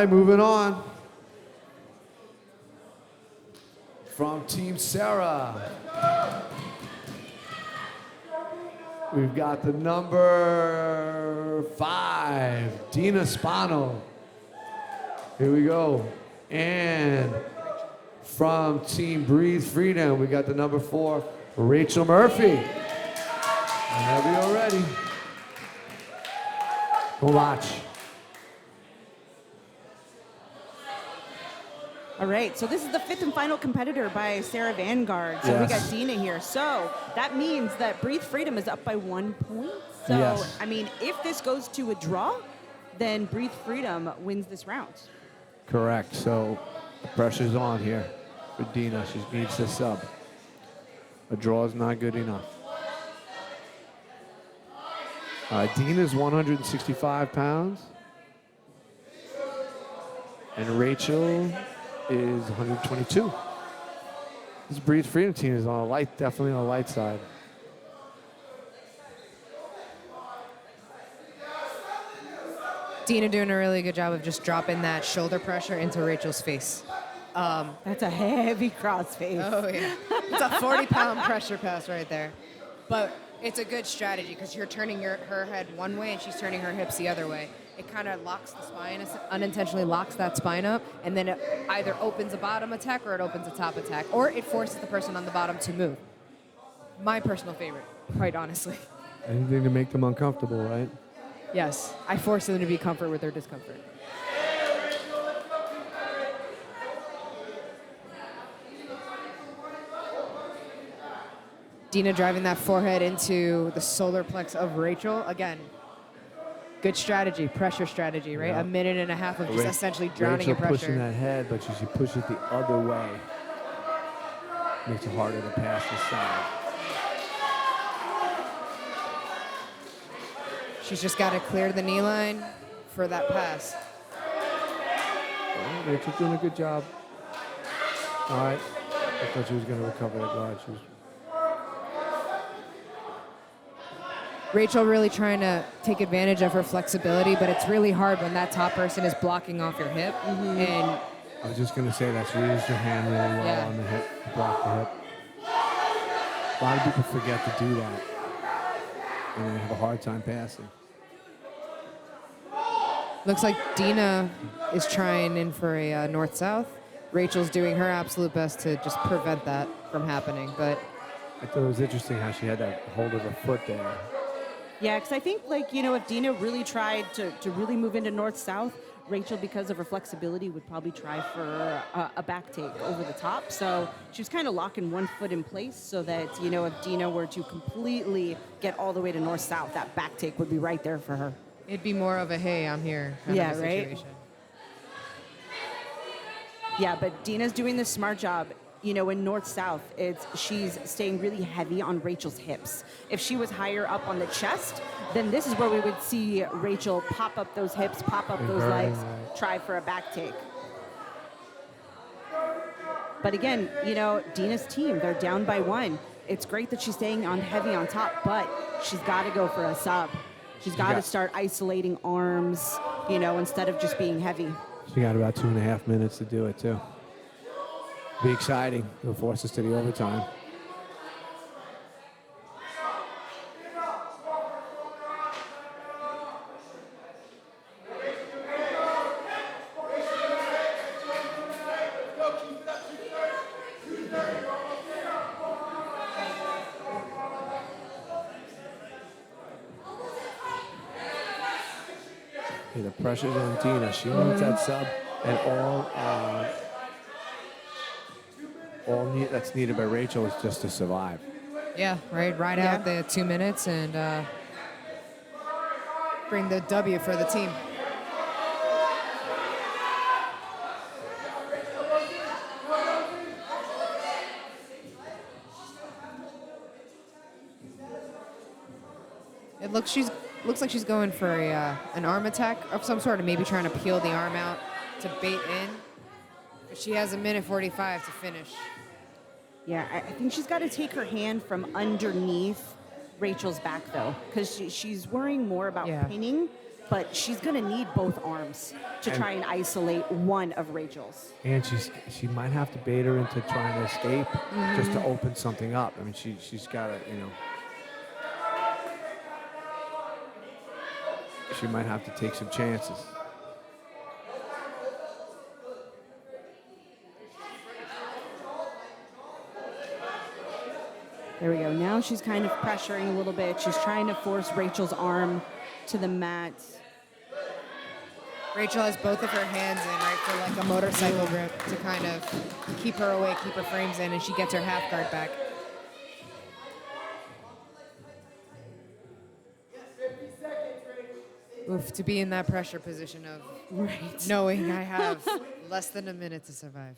Moving on. From Team Serra, we've got the number 5, Dina Spano. Here we go. And from Team Breathe Freedom, we got the number 4, Rachel Murphy. Whenever you're ready. Go watch. All right, so this is the 5th and final competitor by Serra Vanguard. So we got Dina here. So that means that Breathe Freedom is up by 1 point. So, Yes. I mean, if this goes to a draw, then Breathe Freedom wins this round. Correct. So the pressure's on here for Dina. She needs to sub. A draw is not good enough. Dina's 165 pounds. And Rachel is 122. This Breathe Freedom team is definitely on the light side. Dina doing a really good job of just dropping that shoulder pressure into Rachel's face. That's a heavy crossface. Oh, yeah. It's a 40-pound pressure pass right there. But it's a good strategy because you're turning her head one way and she's turning her hips the other way. It kind of locks the spine, unintentionally locks that spine up, and then it either opens a bottom attack or it opens a top attack, or it forces the person on the bottom to move. My personal favorite, quite honestly. Anything to make them uncomfortable, right? Yes, I force them to be comfort with their discomfort. Dina driving that forehead into the solar plex of Rachel. Again, good strategy, pressure strategy, right? Yeah. A minute and a half of just essentially drowning Rachel in pressure. pushing that head, but she push it the other way. Makes it harder to pass this side. She's just got to clear the knee line for that pass. Well, Rachel's doing a good job. All right. I thought she was going to recover that guard. She was. Rachel really trying to take advantage of her flexibility, but it's really hard when that top person is blocking off your hip. And I was just going to say that. She used her hand really low Yeah. on the hip, to block the hip. A lot of people forget to do that. And they have a hard time passing. looks like Dina is trying in for a north-south. Rachel's doing her absolute best to just prevent that from happening, but I thought it was interesting how she had that hold of her foot there. Yeah, because I think, like, you know, if Dina really tried to really move into north-south, Rachel, because of her flexibility, would probably try for a back take over the top. So she was kind of locking one foot in place so that, you know, if Dina were to completely get all the way to north-south, that back take would be right there for her. it'd be more of a, hey, I'm here kind Yeah, of a right? situation. Yeah, but Dina's doing this smart job. You know, in north-south, she's staying really heavy on Rachel's hips. If she was higher up on the chest, then this is where we would see Rachel pop up those hips, pop up those legs, try for a back take. But again, you know, Dina's team, they're down by one. It's great that she's staying on heavy on top, but she's got to go for a sub. She's got to start isolating arms, you know, instead of just being heavy. She got about 2.5 minutes to do it, too. Be exciting. It'll force us to the overtime. Okay, the pressure's on Dina. She needs that sub, and that's needed by Rachel is just to survive. Yeah, right. Ride out the 2 minutes and bring the W for the team. It looks like she's going for an arm attack of some sort, and maybe trying to peel the arm out to bait in. But she has 1:45 to finish. Yeah, I think she's got to take her hand from underneath Rachel's back, though, because she's worrying more about pinning, but she's going to need both arms to try and isolate one of Rachel's. And she might have to bait her into trying to escape just to open something up. I mean, she's got to, you know. She might have to take some chances. There we go. Now she's kind of pressuring a little bit. She's trying to force Rachel's arm to the mat. Rachel has both of her hands in, right, for like a motorcycle grip to kind of keep her away, keep her frames in, and she gets her half guard back. Oof, to be in that pressure position of knowing I have less than a minute to survive.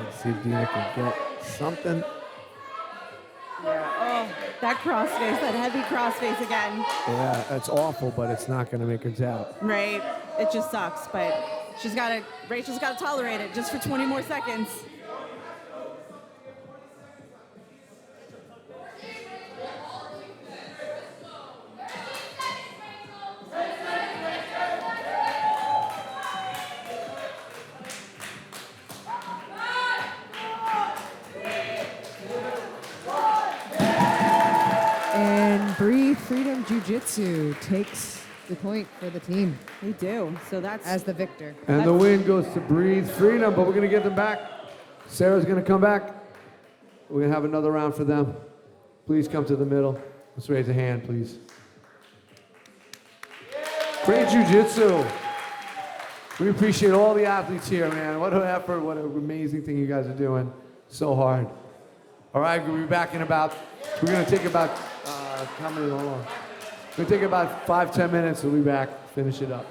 Let's see if Dina can get something. Yeah. Oh, that crossface, that heavy crossface again. Yeah, that's awful, but it's not going to make her tap. Right. It just sucks, but Rachel's got to tolerate it just for 20 more seconds. And Bree Freedom Jiu Jitsu takes the point for the team They do. So that's as the victor. And the win goes to Breathe Freedom, but we're going to get them back. Sarah's going to come back. We're going to have another round for them. Please come to the middle. Let's raise a hand, please. Great jiu-jitsu. We appreciate all the athletes here, man. What an effort, what an amazing thing you guys are doing. So hard. All right, we'll be back in about, we're going to take about, how many long? We're going to take about 5-10 minutes. We'll be back, finish it up.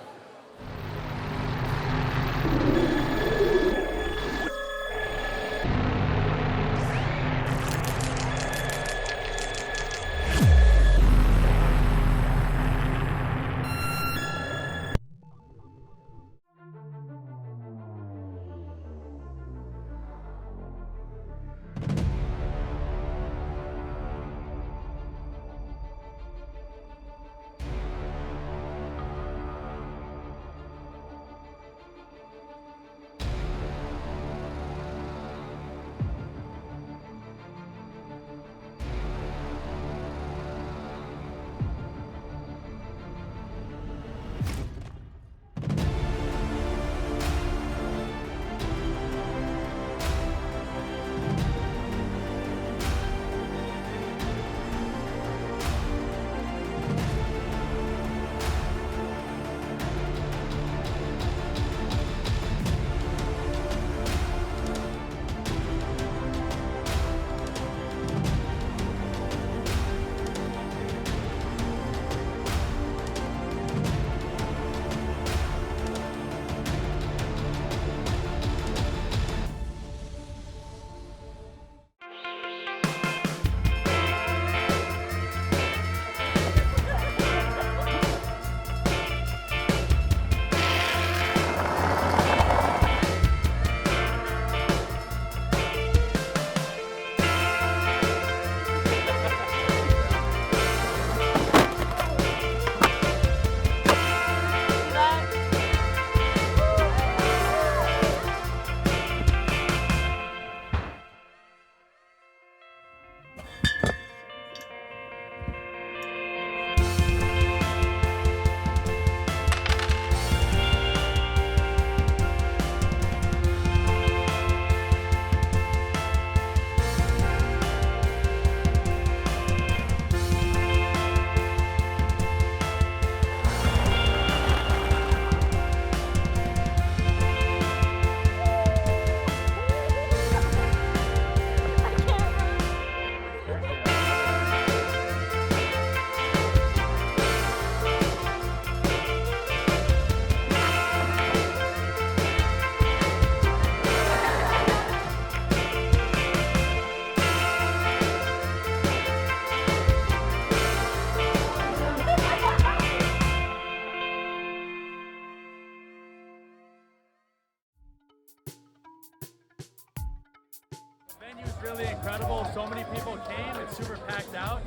Really incredible. So many people came. It's super packed out.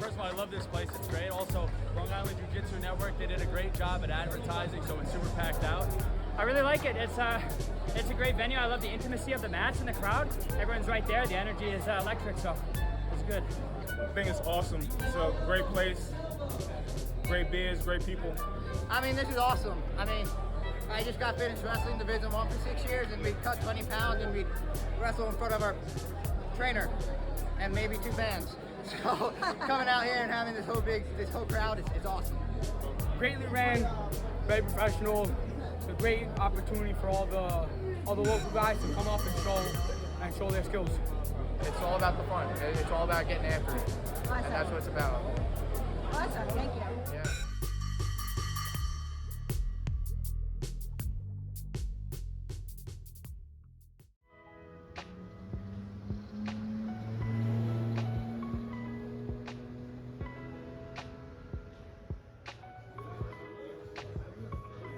First of all, I love this place. It's great. Also, Long Island Jiu-Jitsu Network, they did a great job at advertising, so it's super packed out. I really like it. It's a great venue. I love the intimacy of the mats and the crowd. Everyone's right there. The energy is electric, so it's good. I think it's awesome. It's a great place, great beers, great people. I mean, this is awesome. I mean, I just got finished wrestling Division 1 for 6 years, and we cut 20 pounds, and we wrestle in front of our trainer and maybe 2 fans. So coming out here and having this whole crowd is awesome. Greatly ran, very professional. It's a great opportunity for all the local guys to come up and show their skills. It's all about the fun. It's all about getting after it, and that's what it's about. Awesome, thank you. Yeah.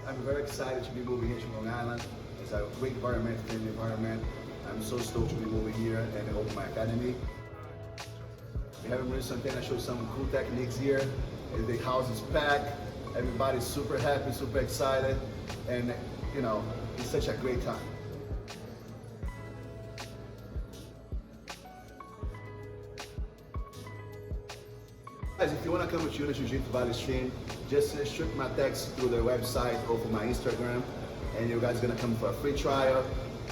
I'm very excited to be moving here to Long Island. It's a great environment, friendly environment. I'm so stoked to be moving here and open my academy. We haven't really something. I showed some cool techniques here. The house is packed. Everybody's super happy, super excited, and you know, it's such a great time. Guys, if you want to come with Jiu Jitsu Valley Stream, just shoot my text through their website or for my Instagram, and you guys gonna come for a free trial.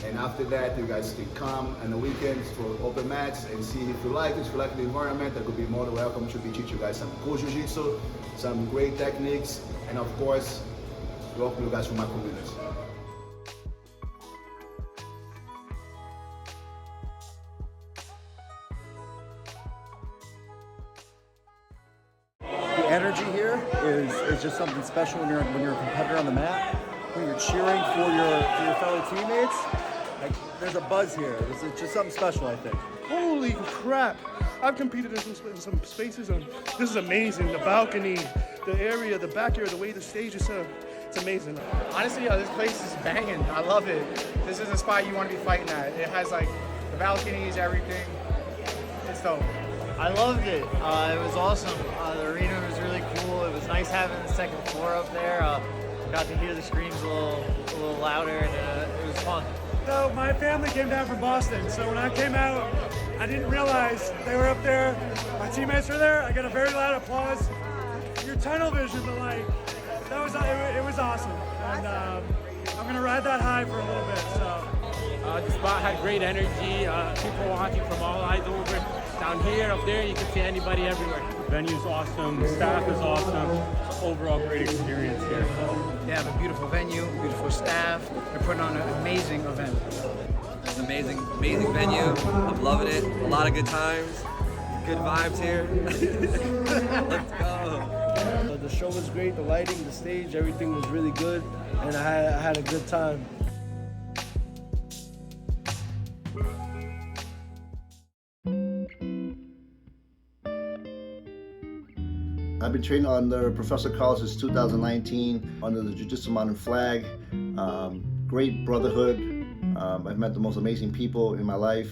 And after that, you guys can come on the weekends for open mats and see if you like it. If you like the environment, that could be more than welcome to be teach you guys some cool jiu-jitsu, some great techniques, and of course, welcome you guys from my community. The energy here is just something special when you're a competitor on the mat. When you're cheering for your fellow teammates, like there's a buzz here. It's just something special, I think. Holy crap! I've competed in some spaces, and this is amazing. The balcony, the area, the back area, the way the stage is set up, it's amazing. Honestly, this place is banging. I love it. This is a spot you want to be fighting at. It has like the balconies, everything. It's dope. I loved it. It was awesome. The arena was really cool. It was nice having the second floor up there. Got to hear the screams a little louder, and it was fun. So my family came down from Boston, so when I came out, I didn't realize they were up there. My teammates were there. I got a very loud applause. Your tunnel vision, but like that was it was awesome, and I'm gonna ride that high for a little bit. So the spot had great energy. People watching from all eyes over. Down here, up there, you can see anybody everywhere. Venue's awesome, staff is awesome. Overall, great experience here. They have a beautiful venue, beautiful staff. They're putting on an amazing event. It's an amazing venue. I'm loving it. A lot of good times, good vibes here. Let's go. The show was great. The lighting, the stage, everything was really good, and I had a good time. I've been training under Professor Carlos since 2019 under the Jiu-Jitsu Modern flag. Great brotherhood. I've met the most amazing people in my life.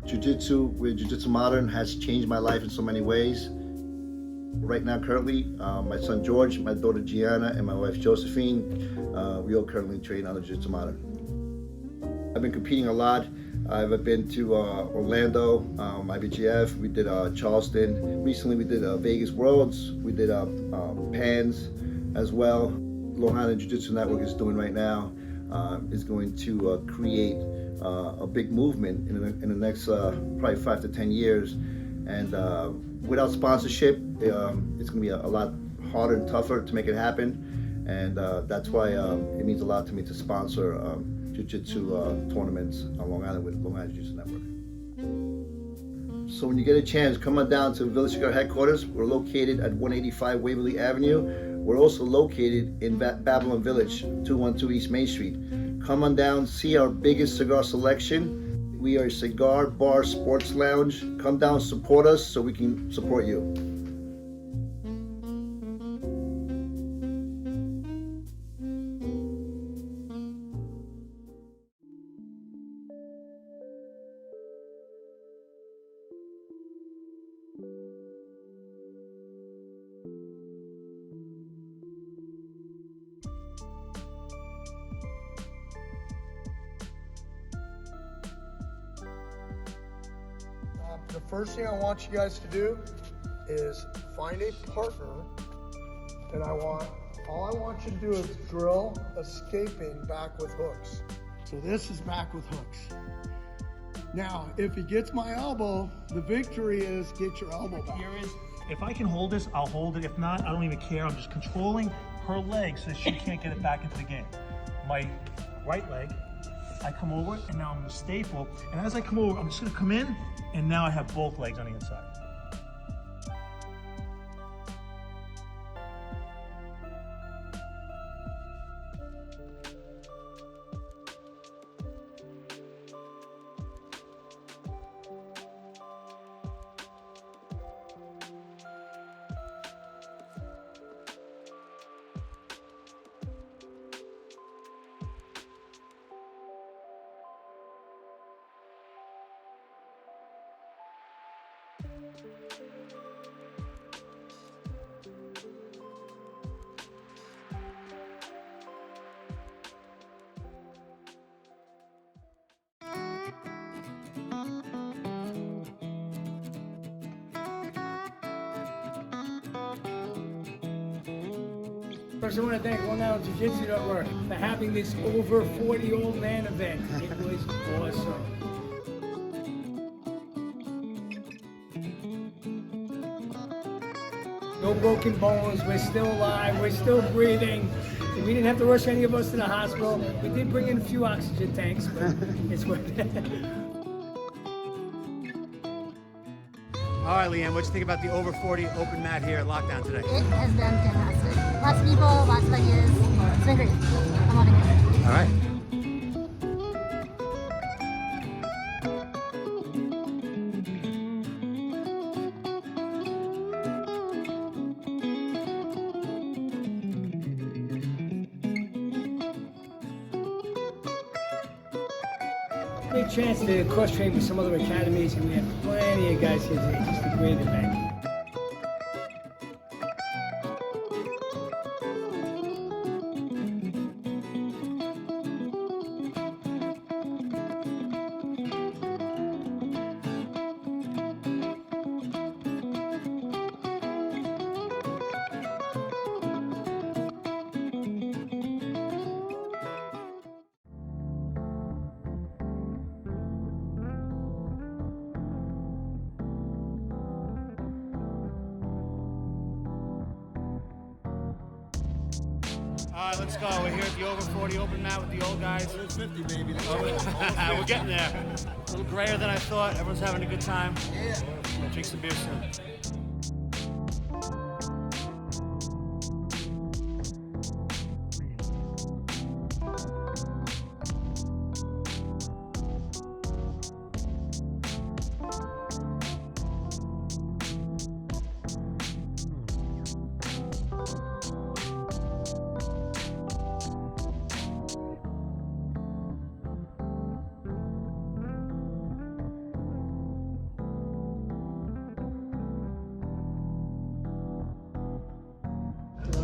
Jiu-Jitsu with Jiu-Jitsu Modern has changed my life in so many ways. Right now, currently, my son George, my daughter Gianna, and my wife Josephine, we all currently train under Jiu-Jitsu Modern. I've been competing a lot. I've been to Orlando, IBJF, we did Charleston. Recently we did Vegas Worlds, we did PANS as well. Long Island Jiu-Jitsu Network is doing right now, is going to create a big movement in the next probably 5 to 10 years. And without sponsorship, it's going to be a lot harder and tougher to make it happen. And that's why it means a lot to me to sponsor Jiu-Jitsu tournaments on Long Island with Long Island Jiu-Jitsu Network. So when you get a chance, come on down to Village Cigar headquarters. We're located at 185 Waverly Avenue. We're also located in Babylon Village, 212 East Main Street. Come on down, see our biggest cigar selection. We are a cigar bar sports lounge. Come down, support us so we can support you. The first thing I want you guys to do is find a partner, and all I want you to do is drill escaping back with hooks. So this is back with hooks. Now, if he gets my elbow, the victory is get your elbow back. Here is, if I can hold this, I'll hold it. If not, I don't even care. I'm just controlling her leg so that she can't get it back into the game. My right leg, I come over, and now I'm gonna staple. And as I come over, I'm just gonna come in, and now I have both legs on the inside. First, I want to thank Long Island Jiu Jitsu Network for having this over 40 old man event. It was awesome. No broken bones. We're still alive. We're still breathing. We didn't have to rush any of us to the hospital. We did bring in a few oxygen tanks, but it's worth it. All right, LIJJN, what do you think about the over 40 open mat here at Lockdown today? It has been fantastic. Lots of people, lots of ideas. It's been great. I'm loving it. All right. Great chance to cross-train with some other academies, and we have plenty of guys here today. Just a great event. All right, let's go. We're here at the over 40 open mat with the old guys. 50, baby. We're getting there. A little grayer than I thought. Everyone's having a good time. Yeah. We'll drink some beer soon.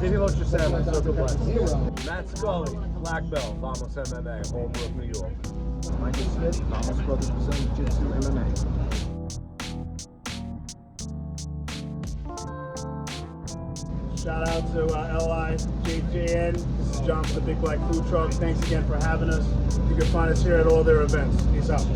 Maybe about yourself, Circle Black. Matt Scully, Black Belt, Vamos MMA, Holbrook, New York. Michael Smith, Vamos Brothers Brazilian Jiu-Jitsu MMA. Shout out to LIJJN. This is John from the Big Black Food Truck. Thanks again for having us. You can find us here at all their events. Peace out.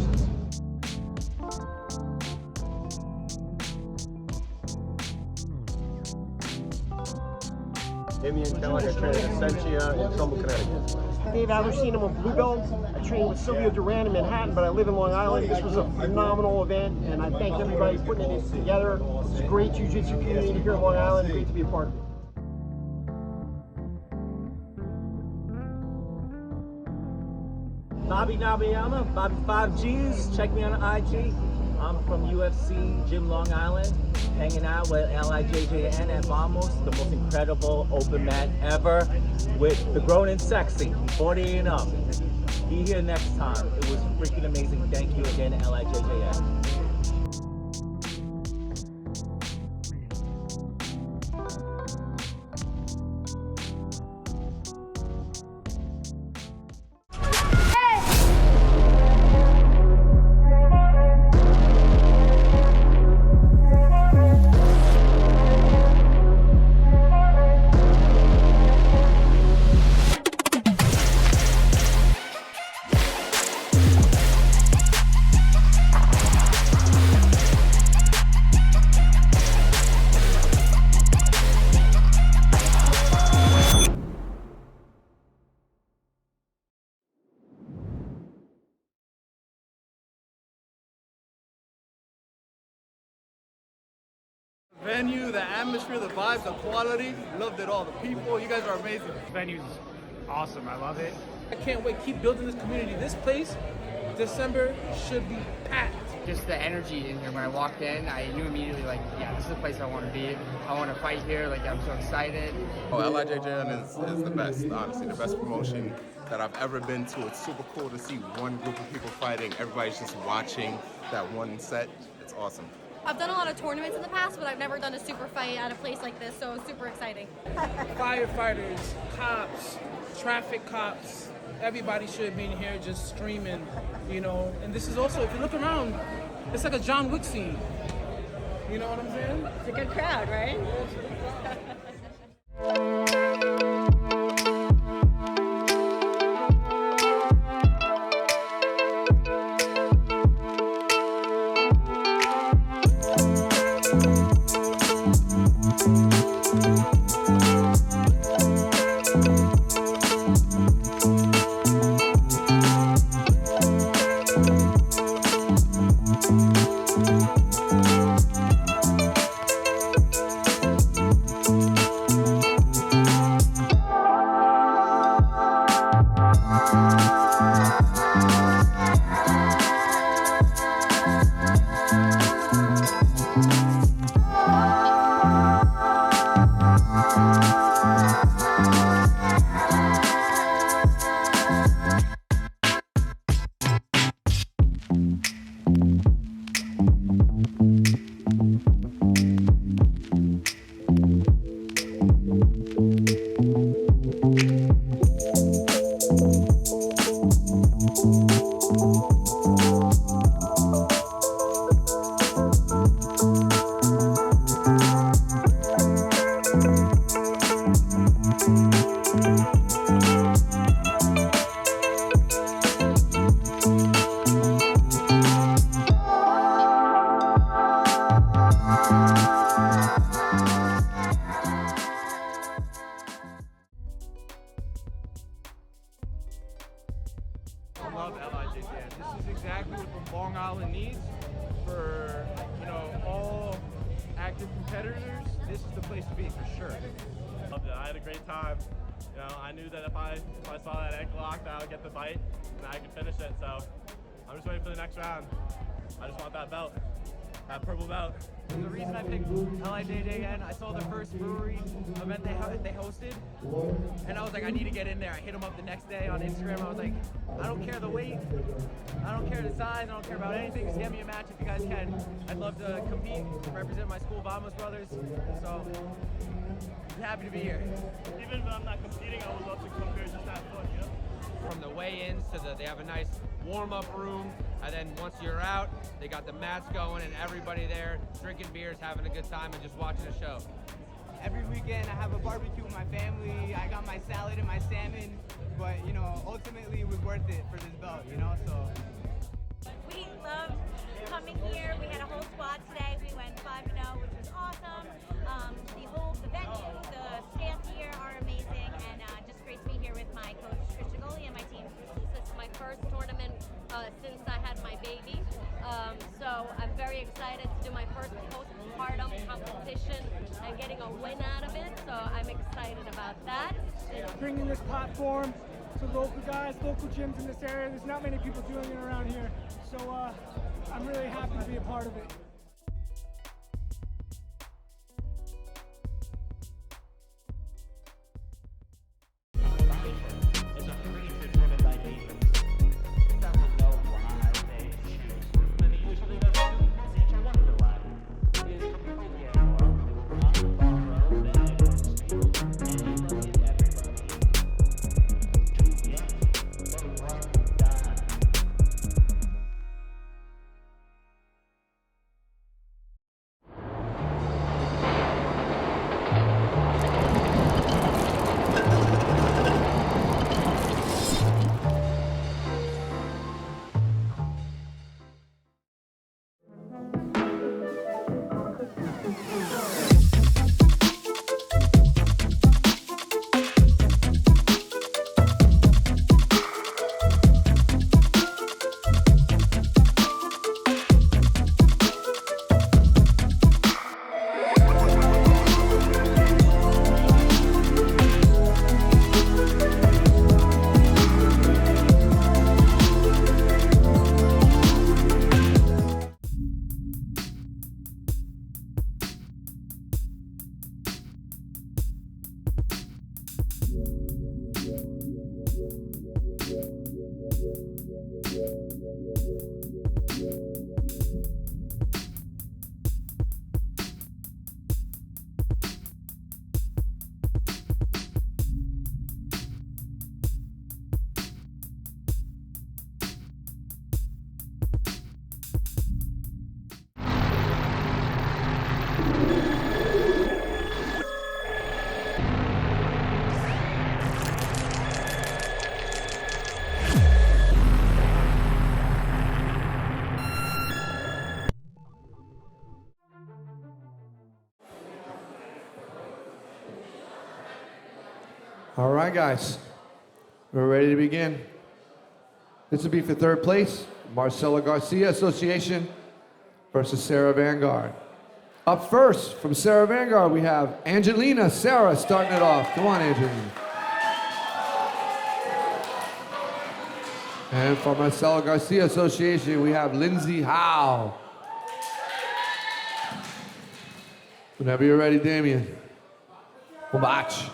Damian Kellogg, I train at Essentia in Trumbull, Connecticut. Dave Aberstine, I'm a blue belt. I train with Sylvia Duran in Manhattan, but I live in Long Island. This was a phenomenal event, and I thank everybody for putting this together. It's a great jiu-jitsu community here in Long Island. Great to be a part of it. Bobby Nabayama, Bobby 5Gs. Check me on IG. I'm from UFC Gym Long Island, hanging out with LIJJN at Vamos, the most incredible open mat ever, with the grown and sexy, 40 and up. Be here next time. It was freaking amazing. Thank you again, LIJJN. Venue, the atmosphere, the vibes, the quality, loved it all. The people, you guys are amazing. This venue's awesome, I love it. I can't wait. Keep building this community. This place, December, should be packed. Just the energy in here. When I walked in, I knew immediately, like, yeah, this is the place I want to be. I want to fight here. Like, I'm so excited. Oh, LIJJN is the best, honestly, the best promotion that I've ever been to. It's super cool to see one group of people fighting. Everybody's just watching that one set. It's awesome. I've done a lot of tournaments in the past, but I've never done a super fight at a place like this, so it's super exciting. Firefighters, cops, traffic cops, everybody should be in here just screaming, you know. And this is also, if you look around, it's like a John Wick scene. You know what I'm saying? It's a good crowd, right? I love LIJJN. This is exactly what the Long Island needs for, you know, all active competitors. This is the place to be for sure. Loved it. I had a great time. You know, I knew that if I saw that ankle lock, that I would get the bite and I could finish it. So I'm just waiting for the next round. I just want that belt, that purple belt. The reason I picked LIJJN, I saw the first brewery event they hosted, and I was like, I need to get in there. I hit them up the next day on Instagram. I was like, I don't care the weight, I don't care the size, I don't care about anything. Just get me a match if you guys can. I'd love to compete, represent my school, Vamos Brothers. So I'm happy to be here. Even when I'm not competing, I would love to come here just to have fun, you know? From the weigh-ins to they have a nice warm-up room, and then once you're out, they got the mats going and everybody there drinking beers, having a good time, and just watching a show. Every weekend I have a barbecue with my family. I got my salad and my salmon, but you know, ultimately it was worth it for this belt, you know. So we loved coming here. We had a whole squad today. We went 5-0, which was awesome. The venue, the staff here are amazing, and just great to be here with my coach Christian Goli and my team. This is my first tournament since I had my baby, so I'm very excited to do my first postpartum competition and getting a win out of it. So I'm excited about that. Bringing this platform to local guys, local gyms in this area. There's not many people doing it around here, so I'm really happy to be a part of it. All right, guys. We're ready to begin. This will be for third place, Marcelo Garcia Association versus Serra Vanguard. Up first, from Serra Vanguard, we have Angelina Serra starting it off. Come on, Angelina. And from Marcelo Garcia Association, we have Lindsay Howe. Whenever you're ready, Damien. Watch.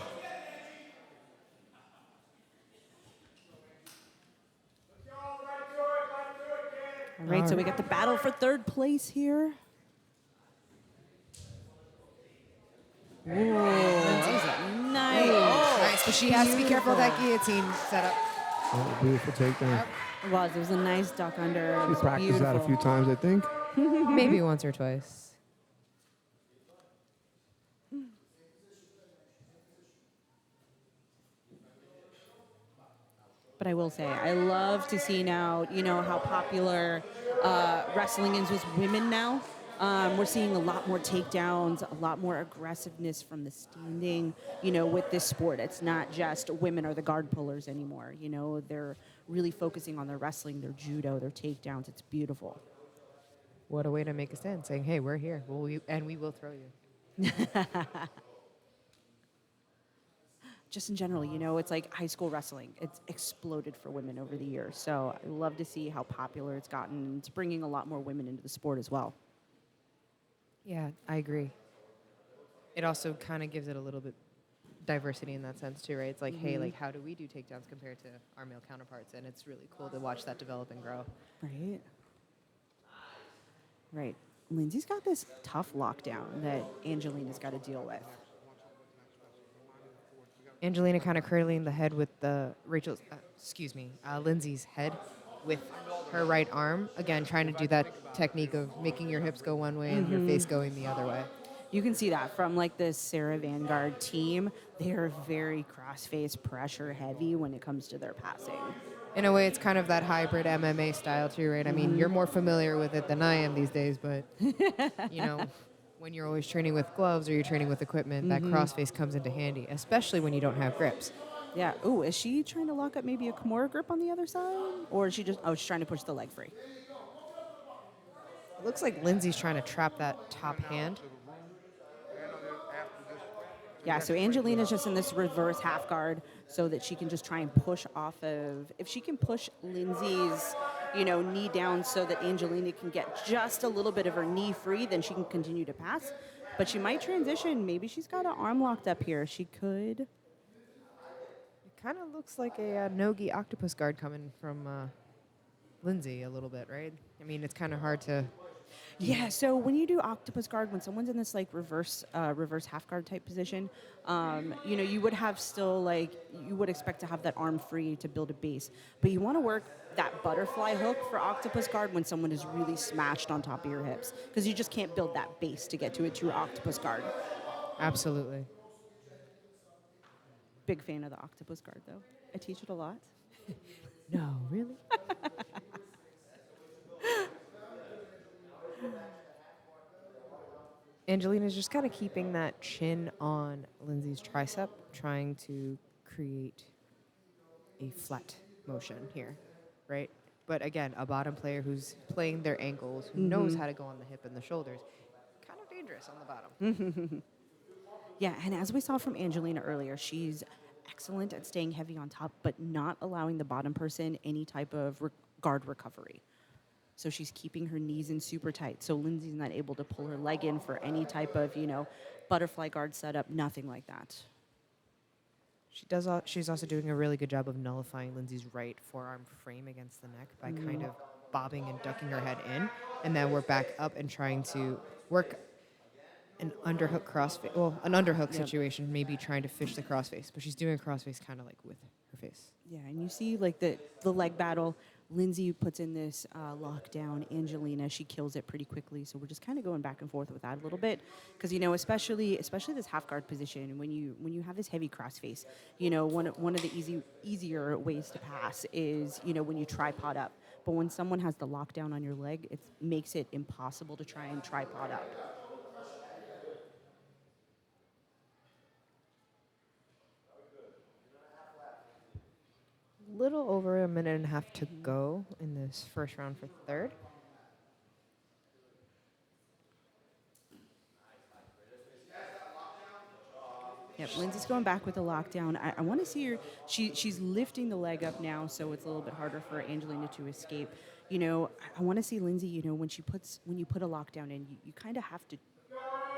All right, so we got the battle for third place here. Ooh, nice. Nice, but she has to be careful of that guillotine setup. Oh, beautiful takedown. It was a nice duck under. It She was practiced that a few beautiful. times, I think. Maybe once or twice. But I will say, I love to see now, how popular wrestling is with women now. We're seeing a lot more takedowns, a lot more aggressiveness from the standing, with this sport. It's not just women are the guard pullers anymore. They're really focusing on their wrestling, their judo, their takedowns. It's beautiful. What a way to make a stand, saying, hey, we're here, and we will throw you. Just in general, it's like high school wrestling. It's exploded for women over the years. So I love to see how popular it's gotten. And it's bringing a lot more women into the sport as well. Yeah, I agree. It also kind of gives it a little bit diversity in that sense too, right? It's like, hey, like how do we do takedowns compared to our male counterparts? And it's really cool to watch that develop and grow. Right. Right. Lindsay's got this tough lockdown that Angelina's got to deal with. Angelina kind of curling the head with Lindsay's head with her right arm. Again, trying to do that technique of making your hips go one way and your face going the other way. You can see that from like the Serra Vanguard team. They are very cross-face pressure heavy when it comes to their passing. In a way, it's kind of that hybrid MMA style too, right? I mean, you're more familiar with it than I am these days, but when you're always training with gloves or you're training with equipment, that crossface comes into handy, especially when you don't have grips. Yeah. Ooh, is she trying to lock up maybe a Kimura grip on the other side? Or is she just, she's trying to push the leg free? It looks like Lindsay's trying to trap that top hand. Yeah, so Angelina's just in this reverse half guard so that she can just try and push off of, if she can push Lindsay's, knee down so that Angelina can get just a little bit of her knee free, then she can continue to pass. But she might transition. Maybe she's got an arm locked up here. She could. It kind of looks like a no-gi octopus guard coming from Lindsay a little bit, right? I mean, it's kind of hard to... Yeah, so when you do octopus guard, when someone's in this like reverse half guard type position, you would have still you would expect to have that arm free to build a base. But you want to work that butterfly hook for octopus guard when someone is really smashed on top of your hips, because you just can't build that base to get to a true octopus guard. Absolutely. Big fan of the octopus guard, though. I teach it a lot. No, really? Angelina's just kind of keeping that chin on Lindsay's tricep, trying to create a flat motion here, right? But again, a bottom player who's playing their ankles, who knows how to go on the hip and the shoulders, kind of dangerous on the bottom. Yeah, and as we saw from Angelina earlier, she's excellent at staying heavy on top, but not allowing the bottom person any type of guard recovery. So she's keeping her knees in super tight. So Lindsay's not able to pull her leg in for any type of, butterfly guard setup, nothing like that. She's also doing a really good job of nullifying Lindsay's right forearm frame against the neck by kind of bobbing and ducking her head in. And then we're back up and trying to work an underhook crossface, an underhook situation, maybe trying to fish the crossface. But she's doing a crossface kind of like with her face. Yeah, and you see like the leg battle. Lindsay puts in this lockdown. Angelina, she kills it pretty quickly. So we're just kind of going back and forth with that a little bit, because especially this half guard position, when you have this heavy crossface, one of the easier ways to pass is when you tripod up. But when someone has the lockdown on your leg, it makes it impossible to try and tripod up. little over a minute and a half to go in this first round for third. Yep, Lindsay's going back with the lockdown. I want to see her. She's lifting the leg up now, so it's a little bit harder for Angelina to escape. You know, I want to see Lindsay. You know, when you put a lockdown in, you kind of have to,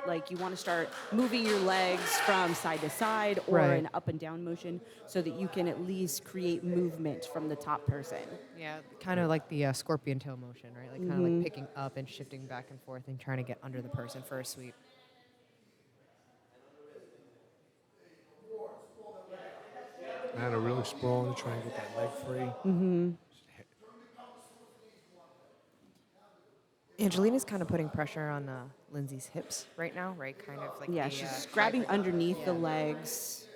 like, you want to start moving your legs from side to side or Right. an up and down motion, so that you can at least create movement from the top person. Yeah, kind of like the scorpion tail motion, right? Like kind of like picking up and shifting back and forth and trying to get under the person for a sweep. Anna really sprawling to try and get that leg free. Mm-hmm. Angelina's kind of putting pressure on Lindsay's hips right now, right? Kind of like Yeah, she's grabbing underneath the legs.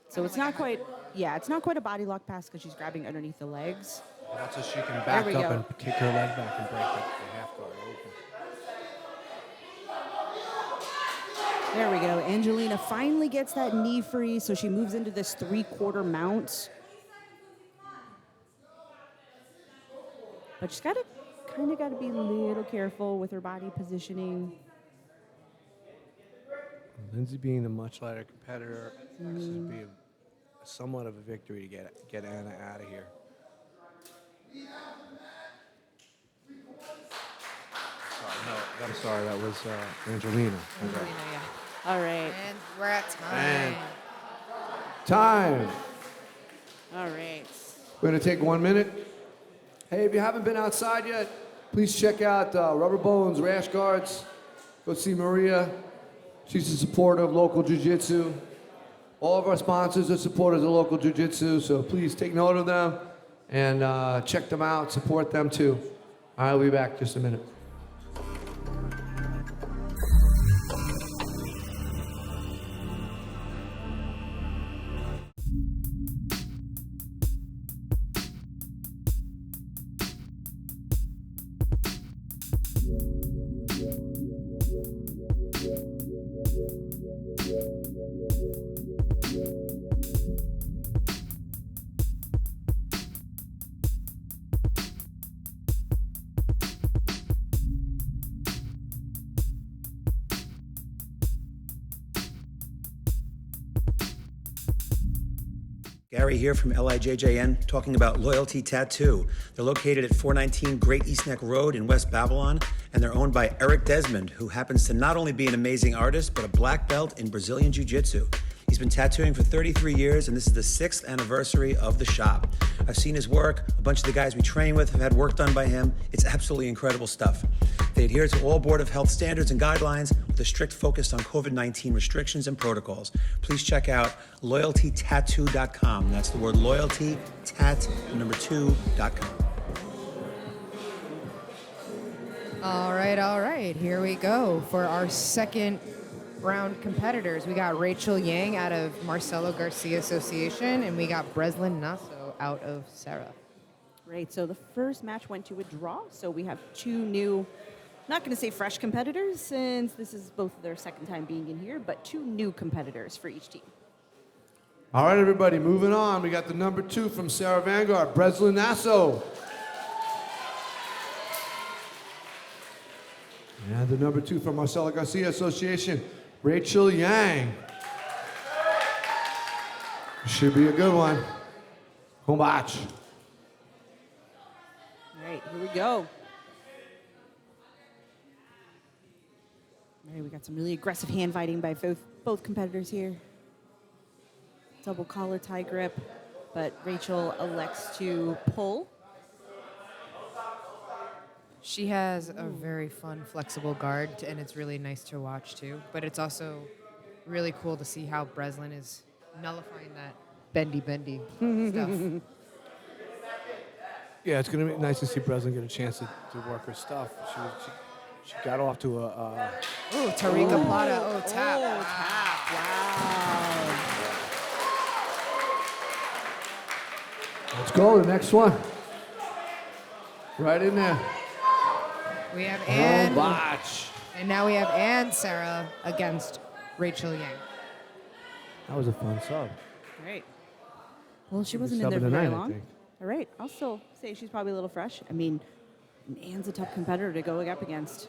So it's not quite, it's not quite a body lock pass because she's grabbing underneath the legs. That's so she can back we up go. and kick her leg back and break the half guard open. There we go. Angelina finally gets that knee free, so she moves into this 3/4 mount. But she's got to be a little careful with her body positioning. Lindsay being the much lighter competitor, this would be somewhat of a victory to get Anna out of here. I'm sorry, that was Angelina. Angelina, yeah. All right. And we're at time. And time. All right. We're going to take 1 minute. Hey, if you haven't been outside yet, please check out Rubber Bones Rash Guards. Go see Maria. She's a supporter of local jiu-jitsu. All of our sponsors are supporters of local jiu-jitsu, so please take note of them and check them out, support them too. I'll be back just a minute. Gary here from LIJJN talking about Loyalty Tattoo. They're located at 419 Great East Neck Road in West Babylon, and they're owned by Eric Desmond, who happens to not only be an amazing artist, but a black belt in Brazilian Jiu Jitsu. He's been tattooing for 33 years, and this is the 6th anniversary of the shop. I've seen his work. A bunch of the guys we train with have had work done by him. It's absolutely incredible stuff. They adhere to all Board of Health standards and guidelines with a strict focus on COVID-19 restrictions and protocols. Please check out loyaltytattoo.com. That's the word loyalty, number 2.com. All right. Here we go for our second round competitors. We got Rachel Yang out of Marcelo Garcia Association, and we got Breslin Nasso out of Serra. Right, so the first match went to a draw, so we have two new, not going to say fresh competitors since this is both their second time being in here, but two new competitors for each team. All right, everybody, moving on. We got the number 2 from Serra Vanguard, Breslin Nasso. And the number 2 from Marcelo Garcia Association, Rachel Yang. Should be a good one. Combate. All right, here we go. All right, we got some really aggressive hand fighting by both competitors here. Double collar tie grip, but Rachel elects to pull. She has a very fun, flexible guard, and it's really nice to watch too. But it's also really cool to see how Breslin is nullifying that bendy stuff. Yeah, it's going to be nice to see Breslin get a chance to work her stuff. She got off to a... Oh, Tariqa Plata. Oh, tap. Oh, tap. Wow. Let's go, the next one. Right in there. We have Ann. Combate. And now we have Ann Serra against Rachel Yang. That was a fun sub. Great. Well, she Good wasn't in sub there of for the very night, I long. think. All right. I'll still say she's probably a little fresh. I mean, Anne's a tough competitor to go up against.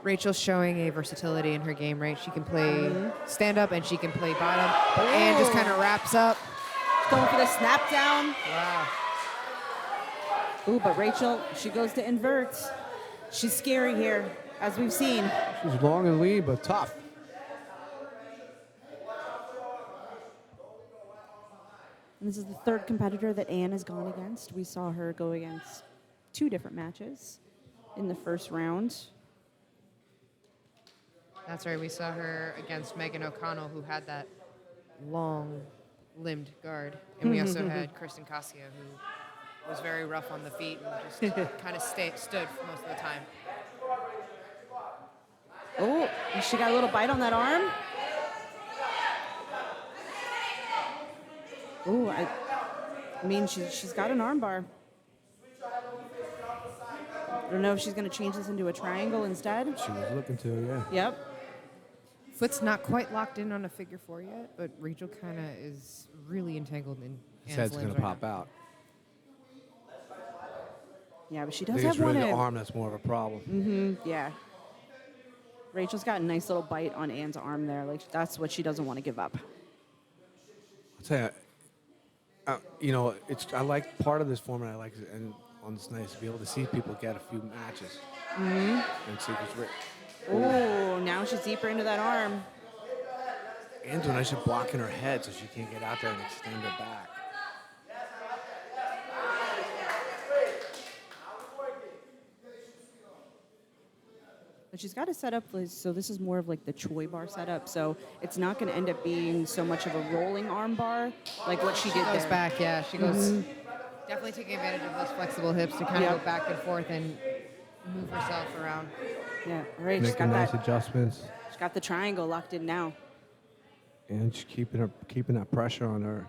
Rachel's showing a versatility in her game, right? She can play stand up and she can play bottom. But Anne just kind of wraps up. Going for the snap down. Wow. Ooh, but Rachel, she goes to inverts. She's scary here, as we've seen. She's long and lean, but tough. And this is the third competitor that Anne has gone against. We saw her go against 2 different matches in the first round. That's right. We saw her against Megan O'Connell, who had that long-limbed guard. And we also had Kristen Cassia, who was very rough on the feet and just kind of stood for most of the time. Oh, she got a little bite on that arm. Oh, I mean, she's got an arm bar. I don't know if she's going to change this into a triangle instead. She was looking to, yeah. Yep. Foot's not quite locked in on a figure 4 yet, but Rachel kind of is really entangled in His Anne's head's limbs going to right pop out. Yeah, but she I does think have it's really one. the arm that's more of a problem. Yeah. Rachel's got a nice little bite on Anne's arm there. Like, that's what she doesn't want to give up. I'll tell you, you know, I like part of this format. I like, and on this night, to be able to see people get a few matches and see who's rich. Oh, now she's deeper into that arm. Anne's doing nice job blocking her head so she can't get out there and extend her back. But she's got to set up, so this is more of like the Choi bar setup. So it's not going to end up being so much of a rolling arm bar like what she did goes there. back, yeah. She goes definitely taking advantage of those flexible hips to kind of go back and forth and move herself around. Yeah, all right. She's Making got nice that. adjustments. She's got the triangle locked in now. And she's keeping that pressure on her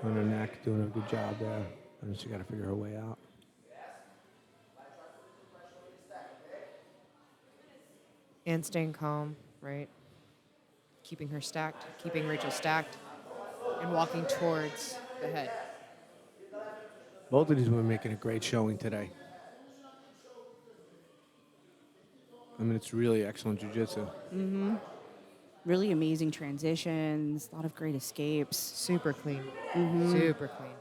neck, doing a good job there. And she got to figure her way out. And staying calm, right? Keeping her stacked, keeping Rachel stacked, and walking towards the head. Both of these women making a great showing today. I mean, it's really excellent jiu-jitsu. Really amazing transitions, a lot of great escapes. Super clean. Super clean.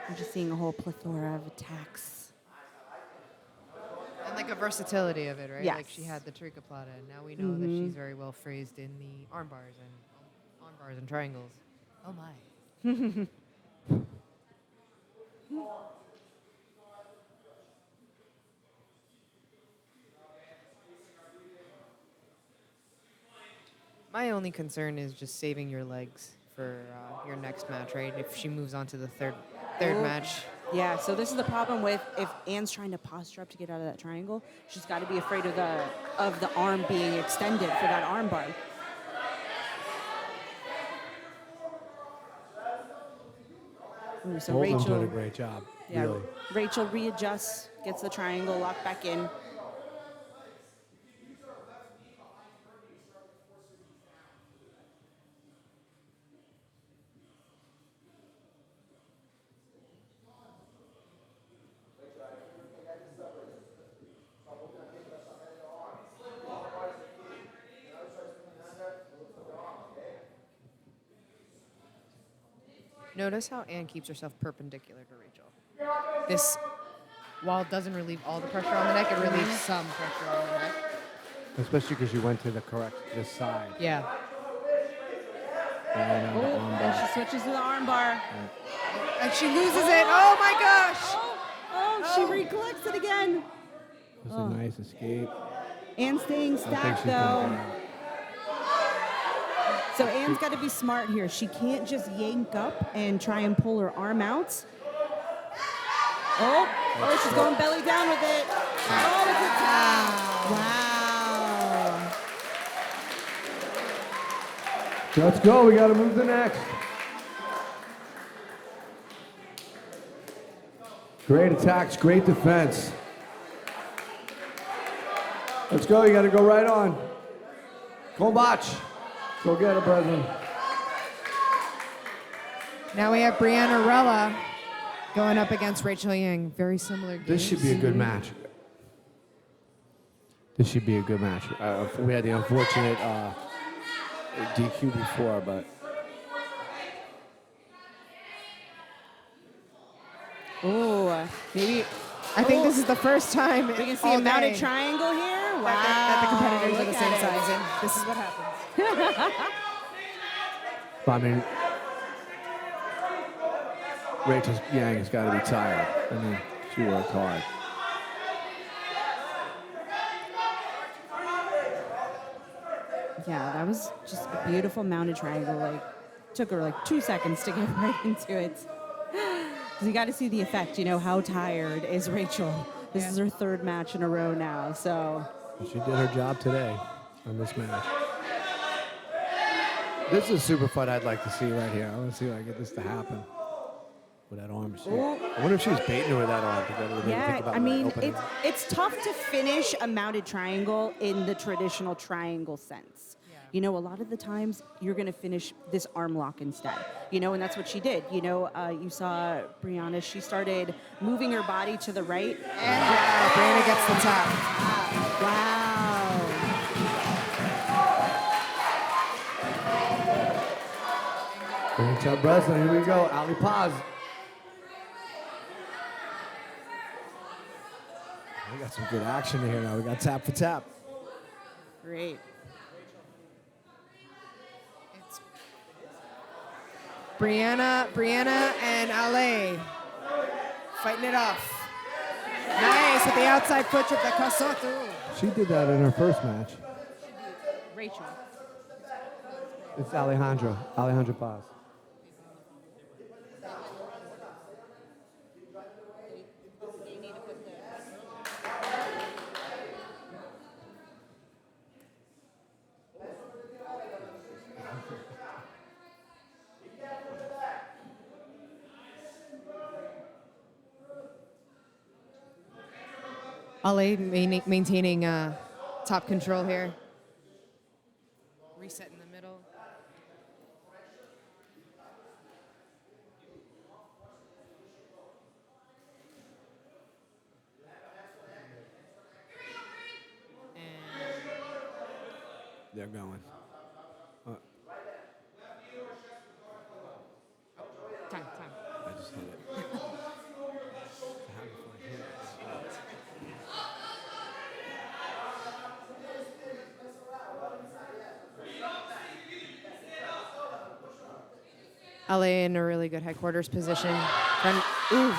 I'm just seeing a whole plethora of attacks. And like a versatility of it, right? Yes. Like she had the Trica Plata, and now we know that she's very well phrased in the arm bars and triangles. Oh my. My only concern is just saving your legs for your next match, right? If she moves on to the third match. Yeah, so this is the problem with if Anne's trying to posture up to get out of that triangle, she's got to be afraid of the arm being extended for that arm bar. Ooh, so Both of them Rachel did a great job. Yeah, Really. Rachel readjusts, gets the triangle locked back in. Notice how Anne keeps herself perpendicular to Rachel. This, while it doesn't relieve all the pressure on the neck, it relieves some pressure on the neck. Especially because you went to this side. Yeah. And Oh, and she switches to the arm bar. And she loses it. Oh my gosh! Oh, she recollects it again. It was a nice escape. Anne staying I think stacked she's gonna though. So Anne's got to be smart here. She can't just yank up and try and pull her arm out. Oh, she's going belly down with it. Oh, it's a tap. Wow. Let's go. We got to move to the next. Great attacks, great defense. Let's go, you gotta go right on. Kombach, go get it, brethren. Now we have Brianna Rella going up against Rachel Yang. Very similar games. This should be a good match. This should be a good match. We had the unfortunate DQ before, but Oh, maybe. I think this is the first time We can see all a mounted day triangle here. Wow. that the competitors are the look same at it. size, and this is what happens. I mean, Rachel Yang has got to be tired. I mean, she worked hard. Yeah, that was just a beautiful mounted triangle. Like, took her like 2 seconds to get right into it. Because you got to see the effect, you know, how tired is Rachel. This is her third match in a row now, so. She did her job today on this match. This is a super fight I'd like to see right here. I want to see if I can get this to happen with that arm. I wonder if she was baiting her with that arm. Yeah, I mean, it's tough to finish a mounted triangle in the traditional triangle sense. You know, a lot of the times you're going to finish this arm lock instead, you know, and that's what she did. You know, you saw Brianna, she started moving her body to the right. And wow, Brianna gets the tap. Wow. Great job, Breslin. Here we go. Ali Paz. We got some good action here now. We got tap for tap. Great. Brianna and Ale fighting it off. Nice with the outside foot trip that cuts off through. She did that in her first match. Rachel. It's Alejandra Paz. Ale maintaining top control here. Reset in the middle. They're going. Time. I just hit it. LA in a really good headquarters position. Ooh.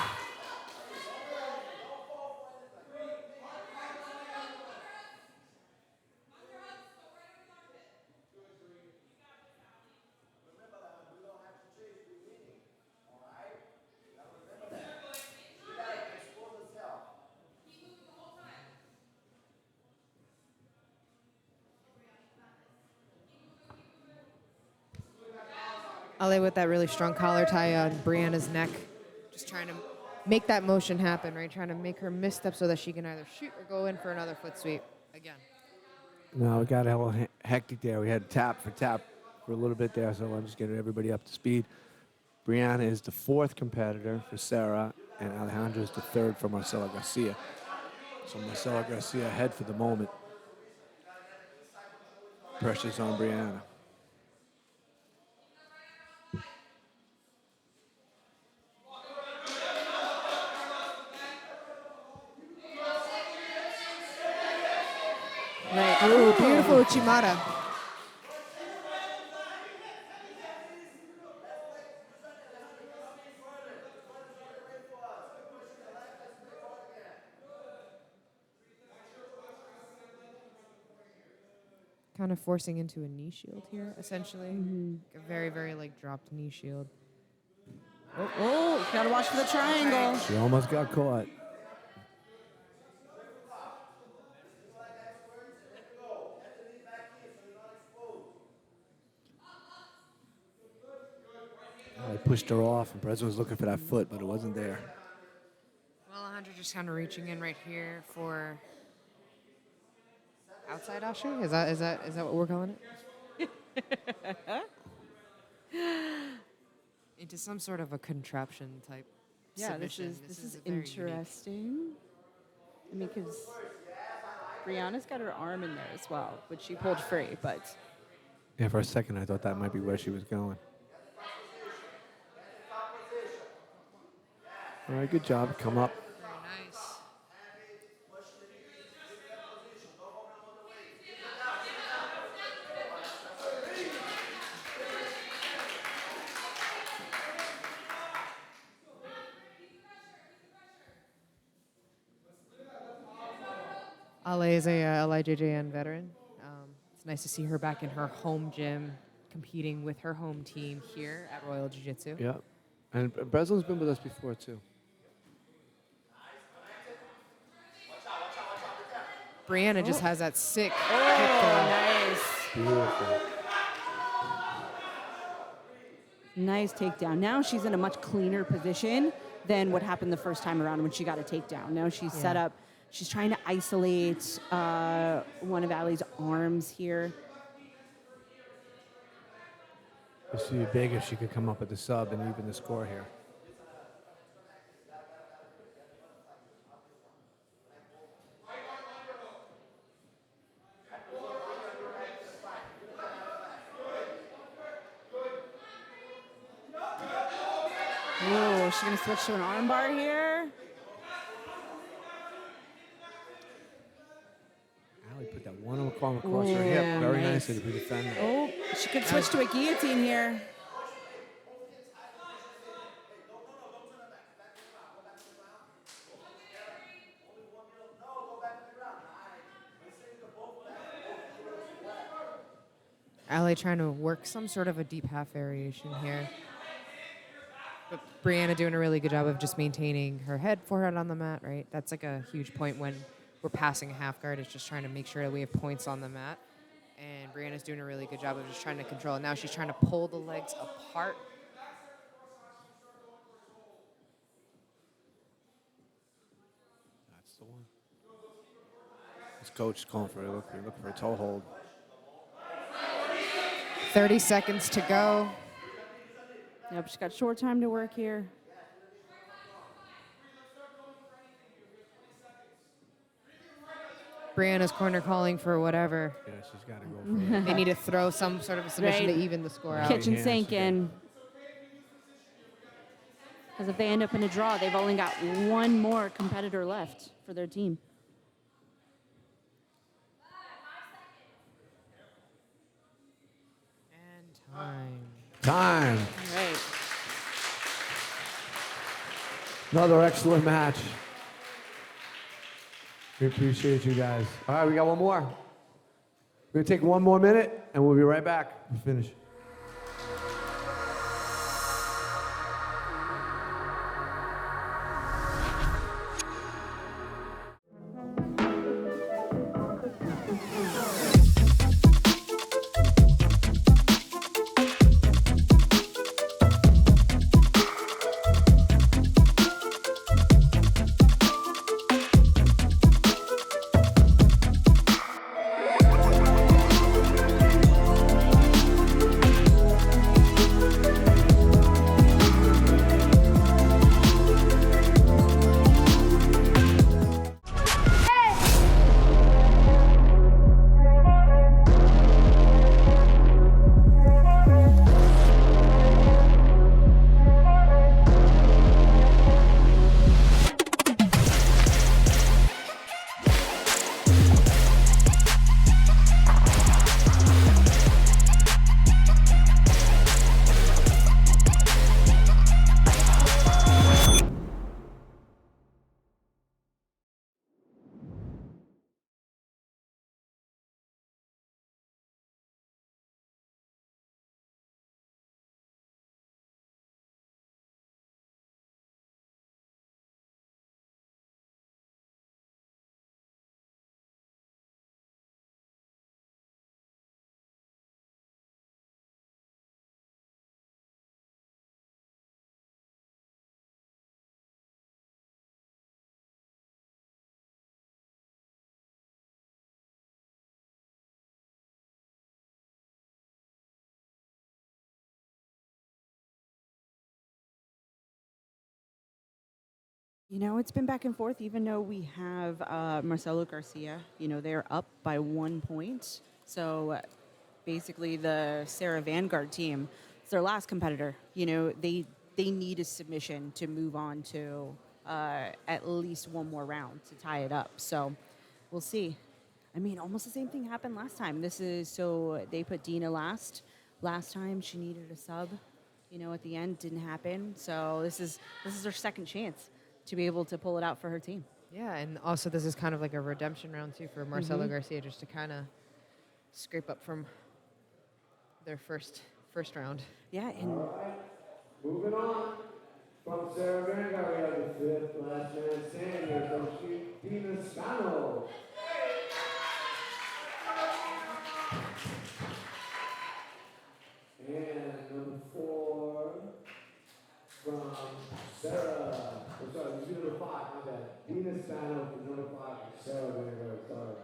Ale with that really strong collar tie on Brianna's neck. Just trying to make that motion happen, right? Trying to make her misstep so that she can either shoot or go in for another foot sweep again. No, it got a little hectic there. We had tap for a little bit there, so I'm just getting everybody up to speed. Brianna is the fourth competitor for Serra, and Alejandra is the third for Marcelo Garcia. So Marcelo Garcia ahead for the moment. Pressure's on Brianna. Right. Ooh, beautiful Uchimata. Kind of forcing into a knee shield here, essentially. A very, very like dropped knee shield. Oh, gotta watch for the triangle. She almost got caught. I pushed her off, and President was looking for that foot, but it wasn't there. just kind of reaching in right here for outside ushering. Is that what we're calling it? Into some sort of a contraption type. Yeah, submission. this is a very unique- interesting. I mean, because Brianna's got her arm in there as well, which she pulled free, but Yeah, for a second I thought that might be where she was going. All right, good job. Come up. Very nice. Ale is a LIJJN veteran. It's nice to see her back in her home gym, competing with her home team here at Royal Jiu Jitsu. Yeah. And Breslin's been with us before, too. Brianna just has that sick hip throw. nice. Beautiful. Nice takedown. Now she's in a much cleaner position than what happened the first time around when she got a takedown. Now she's set up. She's trying to isolate one of Ali's arms here. This would be big if she could come up with the sub and even the score here. Ooh, she's gonna switch to an armbar here. Ali put that one arm across her hip very nicely to be defended. Oh, she could switch to a guillotine here. Ali trying to work some sort of a deep half variation here. But Brianna doing a really good job of just maintaining her head, forehead on the mat, right? That's like a huge point when we're passing a half guard. It's just trying to make sure that we have points on the mat. And Brianna's doing a really good job of just trying to control it. Now she's trying to pull the legs apart. That's the one. This coach is calling for it. Looking for a toe hold. 30 seconds to go. Yep, she's got short time to work here. Brianna's corner calling for whatever. Yeah, she's got to go for it. They need to throw some sort of a submission Right. to even the score out. Kitchen sink in. Because if they end up in a draw, they've only got one more competitor left for their team. Time. Right. Another excellent match. We appreciate you guys. All right, we got one more. We're going to take one more minute, and we'll be right back. We'll finish. You know, it's been back and forth, even though we have Marcelo Garcia. You know, they're up by 1 point. So basically the Serra Vanguard team, it's their last competitor. You know, they need a submission to move on to at least one more round to tie it up. So we'll see. I mean, almost the same thing happened last time. So they put Dina last. Last time she needed a sub. You know, at the end, didn't happen. So this is her second chance to be able to pull it out for her team. Yeah, and also this is kind of like a redemption round, too, for Marcelo Garcia, just to kind of scrape up from their first round. Yeah, and Moving on from Serra Vanguard, we have the fifth last man standing here from Dina Scano. And number 4 from Serra. I'm sorry, number 5, my bad. Dina Scano from number 5 from Serra Vanguard, sorry.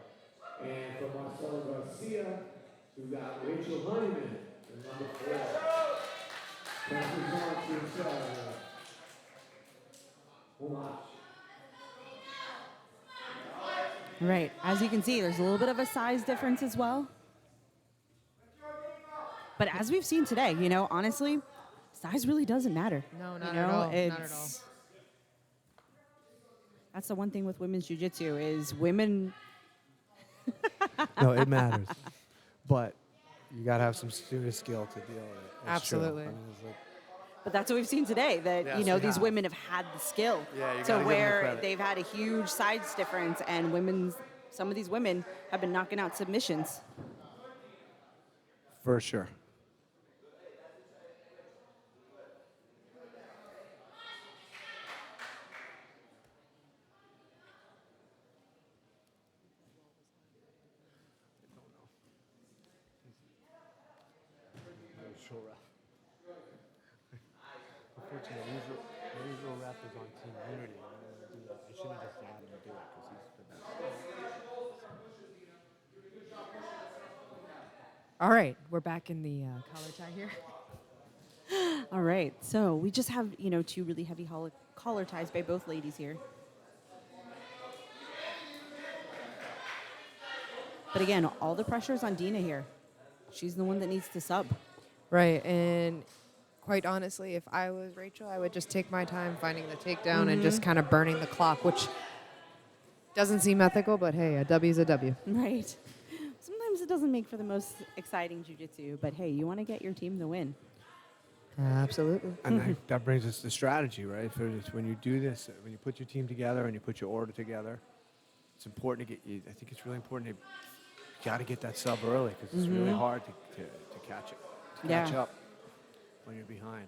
And from Marcelo Garcia, we've got Rachel Honeyman from number 4. Passes on to Serra. Watch. right, as you can see, there's a little bit of a size difference as well. But as we've seen today, you know, honestly, size really doesn't matter. No, not you at know, all. Not at all. That's the one thing with women's jiu-jitsu is women. No, it matters. But you got to have some serious skill to deal with it. It's Absolutely. true. I mean, it's like, But that's what we've seen today, that, Yes, you know, we these have. women have had the skill Yeah, you to gotta give them the where credit. they've had a huge size difference, and some of these women have been knocking out submissions. for sure. Unfortunately, the usual rep is on Team Unity. I don't wanna do that. I should have just had him do it because he's the best. All right, we're back in the collar tie here. All right, so we just have, you know, two really heavy collar ties by both ladies here. But again, all the pressure's on Dina here. She's the one that needs to sub. Right, and quite honestly, if I was Rachel, I would just take my time finding the takedown and just kind of burning the clock, which doesn't seem ethical, but hey, a W is a W. Right. Sometimes it doesn't make for the most exciting jiu-jitsu, but hey, you want to get your team the win. Absolutely. And that brings us to strategy, right? When you do this, when you put your team together and you put your order together, it's important to get. I think it's really important to got to get that sub early because it's really hard to catch it, to catch up when you're behind.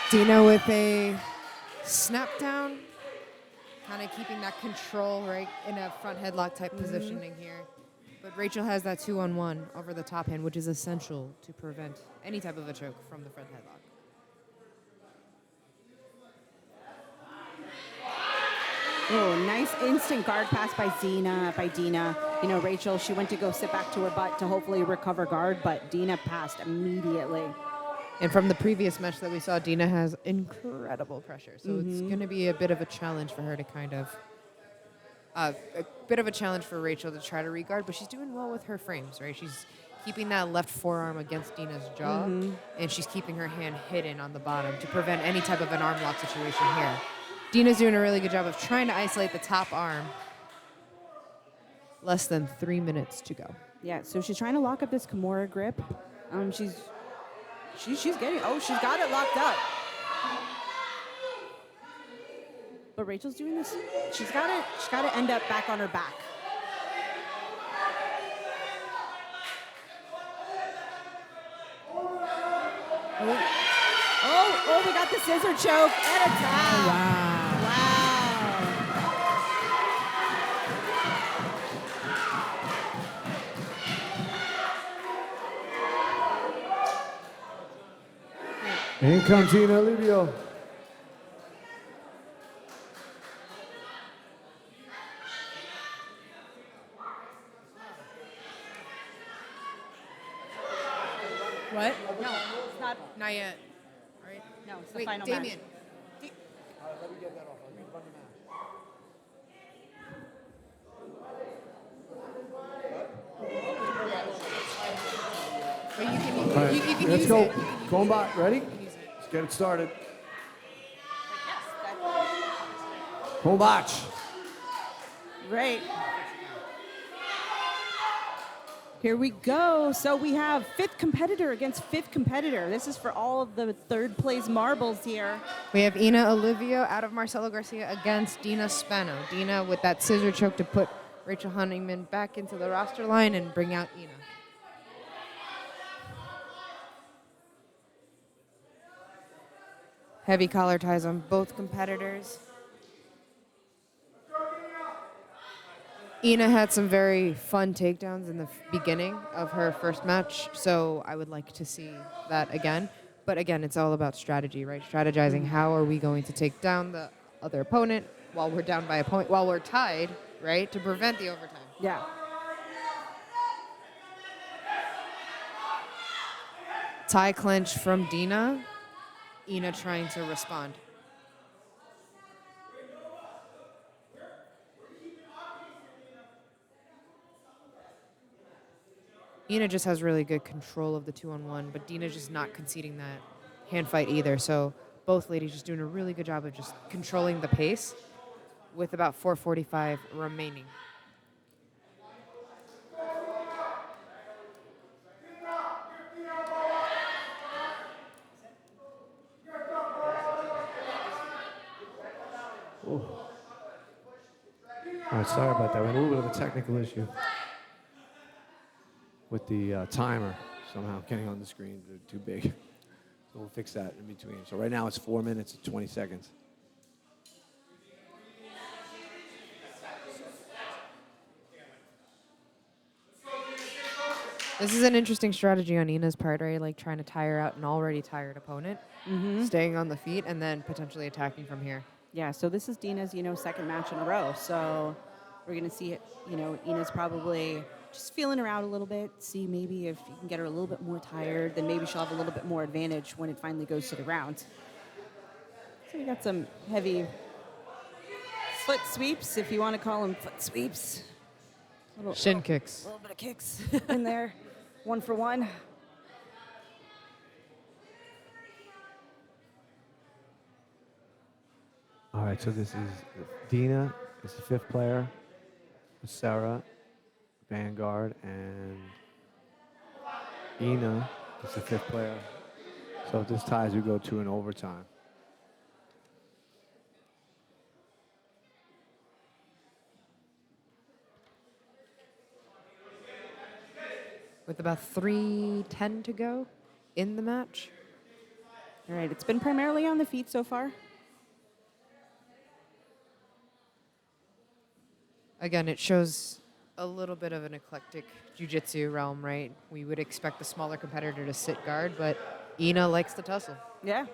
Dina with a snap down, kind of keeping that control right in a front headlock type positioning here. But Rachel has that 2-on-1 over the top hand, which is essential to prevent any type of a choke from the front headlock. Oh, nice instant guard pass by Dina. You know, Rachel, she went to go sit back to her butt to hopefully recover guard, but Dina passed immediately. And from the previous match that we saw, Dina has incredible pressure. So it's going to be a bit of a challenge for her to kind of, a bit of a challenge for Rachel to try to regard, but she's doing well with her frames, right? She's keeping that left forearm against Dina's jaw, and she's keeping her hand hidden on the bottom to prevent any type of an arm lock situation here. Dina's doing a really good job of trying to isolate the top arm. Less than 3 minutes to go. Yeah, so she's trying to lock up this Kimura grip. She's getting, she's got it locked up. But Rachel's doing this, she's got to end up back on her back. Oh, we got the scissor choke and a tap. Wow. In comes Ina Olivio. What? No, it's not. Not yet. All right. No, it's the Wait, final Damien. match. Let me get that off. Let me run the match. But you can, All right, you can let's use go. it. Combat, ready? Let's get it started. Combat. Right. Here we go. So we have fifth competitor against fifth competitor. This is for all of the third place marbles here. We have Ina Olivio out of Marcelo Garcia against Dina Spano. Dina with that scissor choke to put Rachel Honeyman back into the roster line and bring out Ina. Heavy collar ties on both competitors. Ina had some very fun takedowns in the beginning of her first match, so I would like to see that again. But again, it's all about strategy, right? Strategizing how are we going to take down the other opponent while we're down by a point, while we're tied, right? To prevent the overtime. Yeah. Tie clinch from Dina. Ina trying to respond. Ina just has really good control of the 2-on-1, but Dina's just not conceding that hand fight either. So both ladies just doing a really good job of just controlling the pace with about 4:45 remaining. Ooh. All right, sorry about that. We had a little bit of a technical issue with the timer somehow getting on the screen too big. So we'll fix that in between. So right now it's 4 minutes and 20 seconds. This is an interesting strategy on Ina's part, right? Like trying to tire out an already tired opponent, staying on the feet, and then potentially attacking from here. Yeah, so this is Dina's, second match in a row. So we're going to see, Ina's probably just feeling her out a little bit, see maybe if you can get her a little bit more tired, then maybe she'll have a little bit more advantage when it finally goes to the round. So we got some heavy foot sweeps, if you want to call them foot sweeps. Shin kicks. A little bit of kicks in there, 1 for 1. All right, so this is Dina is the fifth player, Serra, Vanguard, and Ina is the fifth player. So if this ties, we go to an overtime. With about 3:10 to go in the match. All right, it's been primarily on the feet so far. Again, it shows a little bit of an eclectic jiu-jitsu realm, right? We would expect the smaller competitor to sit guard, but Ina likes to tussle. Yeah.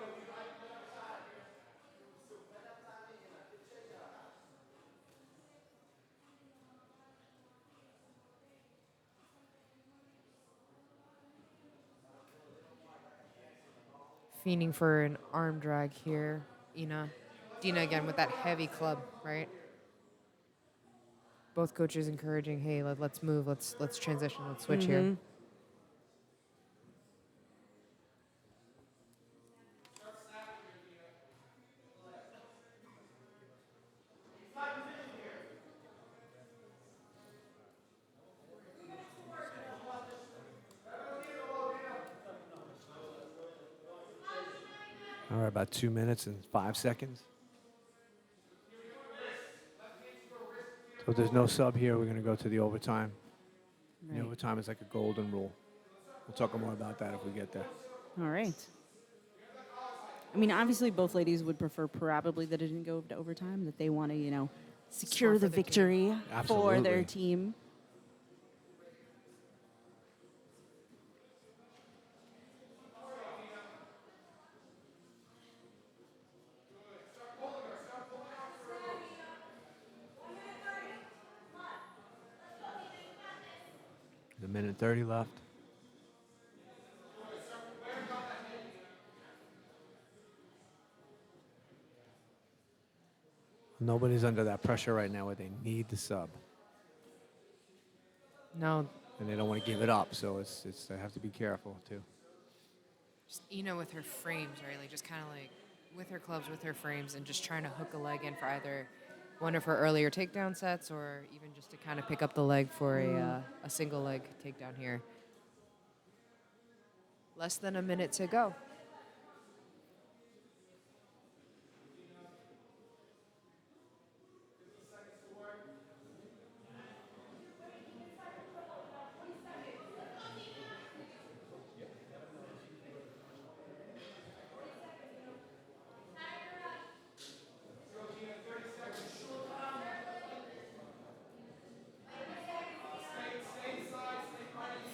Fiending for an arm drag here, Ina. Dina again with that heavy club, right? Both coaches encouraging, hey, let's move, let's transition, let's switch here. All right, about 2 minutes and 5 seconds. So if there's no sub here, we're going to go to the overtime. Right. The overtime is like a golden rule. We'll talk more about that if we get there. All right. I mean, obviously, both ladies would prefer probably that it didn't go to overtime, that they want to, secure the victory for their team. minute 30 left. Nobody's under that pressure right now where they need the sub. No. And they don't want to give it up, so it's they have to be careful too. Just, with her frames, right? Like just kind of like with her clubs, with her frames, and just trying to hook a leg in for either one of her earlier takedown sets or even just to kind of pick up the leg for a single leg takedown here. Less than a minute to go.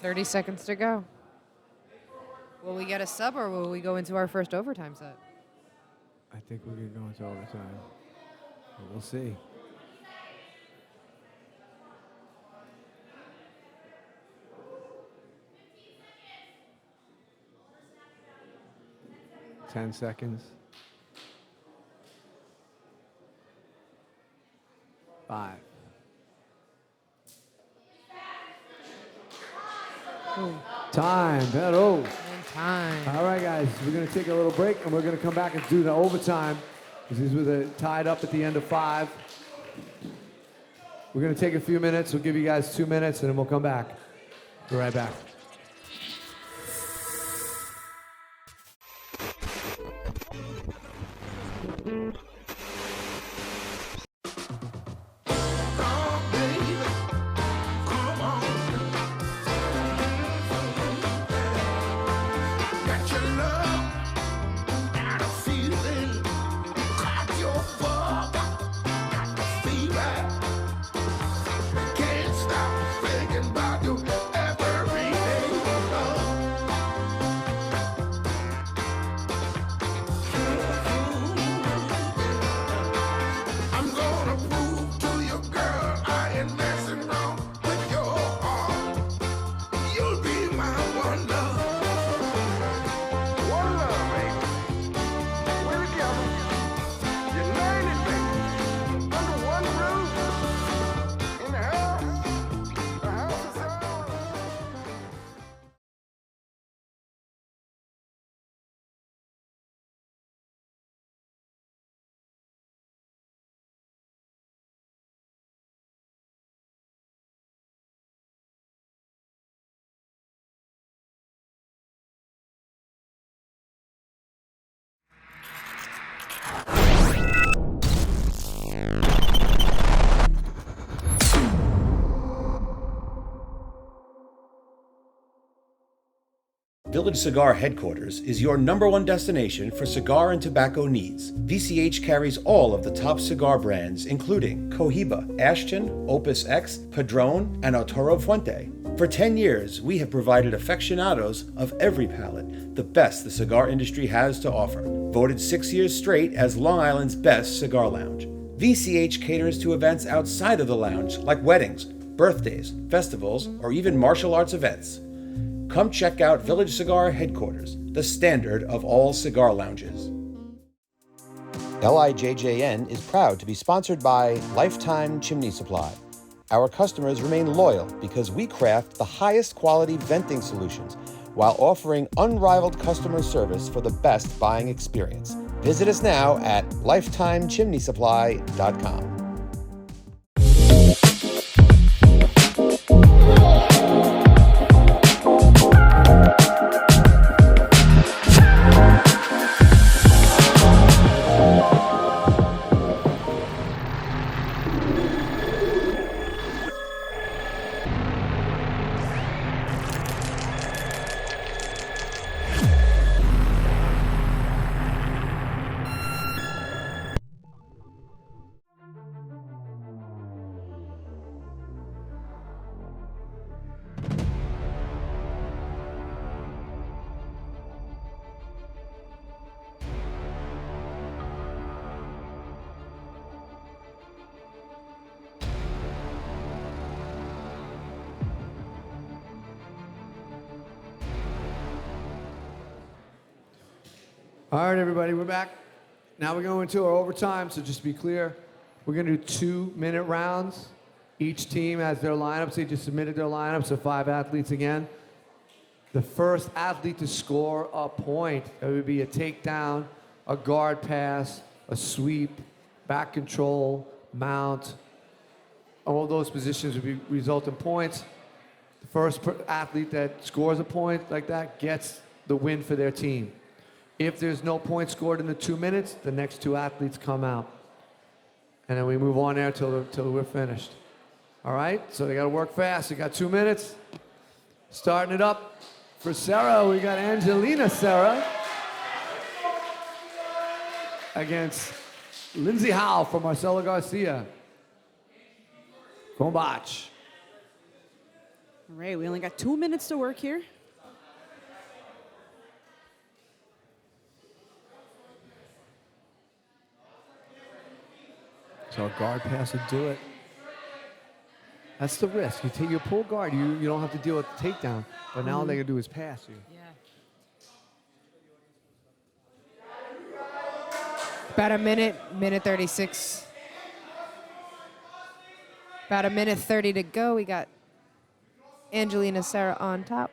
$30 seconds to go. Will we get a sub or will we go into our first overtime set? I think we could go into overtime. But we'll see. $10 seconds. 5. Time, Beto. And time. All right, guys, we're going to take a little break, and we're going to come back and do the overtime. These were tied up at the end of 5. We're going to take a few minutes. We'll give you guys 2 minutes, and then we'll come back. Be right back. Village Cigar Headquarters is your #1 destination for cigar and tobacco needs. VCH carries all of the top cigar brands, including Cohiba, Ashton, Opus X, Padron, and Arturo Fuente. For 10 years, we have provided aficionados of every palate the best the cigar industry has to offer. Voted 6 years straight as Long Island's best cigar lounge. VCH caters to events outside of the lounge like weddings, birthdays, festivals, or even martial arts events. Come check out Village Cigar Headquarters, the standard of all cigar lounges. LIJJN is proud to be sponsored by Lifetime Chimney Supply. Our customers remain loyal because we craft the highest quality venting solutions while offering unrivaled customer service for the best buying experience. Visit us now at lifetimechimneysupply.com. All right, everybody, we're back. Now we're going into our overtime, so just to be clear, we're going to do 2-minute rounds. Each team has their lineups. They just submitted their lineups, so 5 athletes again. The first athlete to score a point, it would be a takedown, a guard pass, a sweep, back control, mount. All those positions would result in points. The first athlete that scores a point like that gets the win for their team. If there's no points scored in the 2 minutes, the next 2 athletes come out. And then we move on there till we're finished. All right, so they got to work fast. They got 2 minutes. Starting it up for Serra, we got Angelina Serra against Lindsay Howe from Marcelo Garcia. Combach. All right, we only got 2 minutes to work here. So a guard pass would do it. That's the risk. You pull guard, you don't have to deal with the takedown. But now all they can do is pass you. Yeah. About a minute 36. About a minute 30 to go. We got Angelina Serra on top.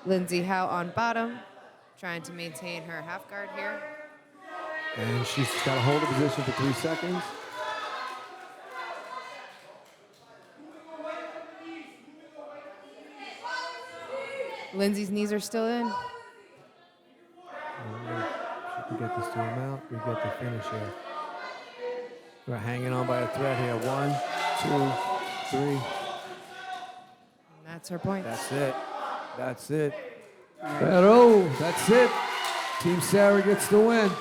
Lindsay Howe on bottom, trying to maintain her half guard here. And she's got to hold the position for 3 seconds. Lindsay's knees are still in. She can get this to a mount. We get the finish here. We're hanging on by a thread here. 1, 2, 3. And that's her point. That's it. That's it. Pero, that's it. Team Serra gets the win.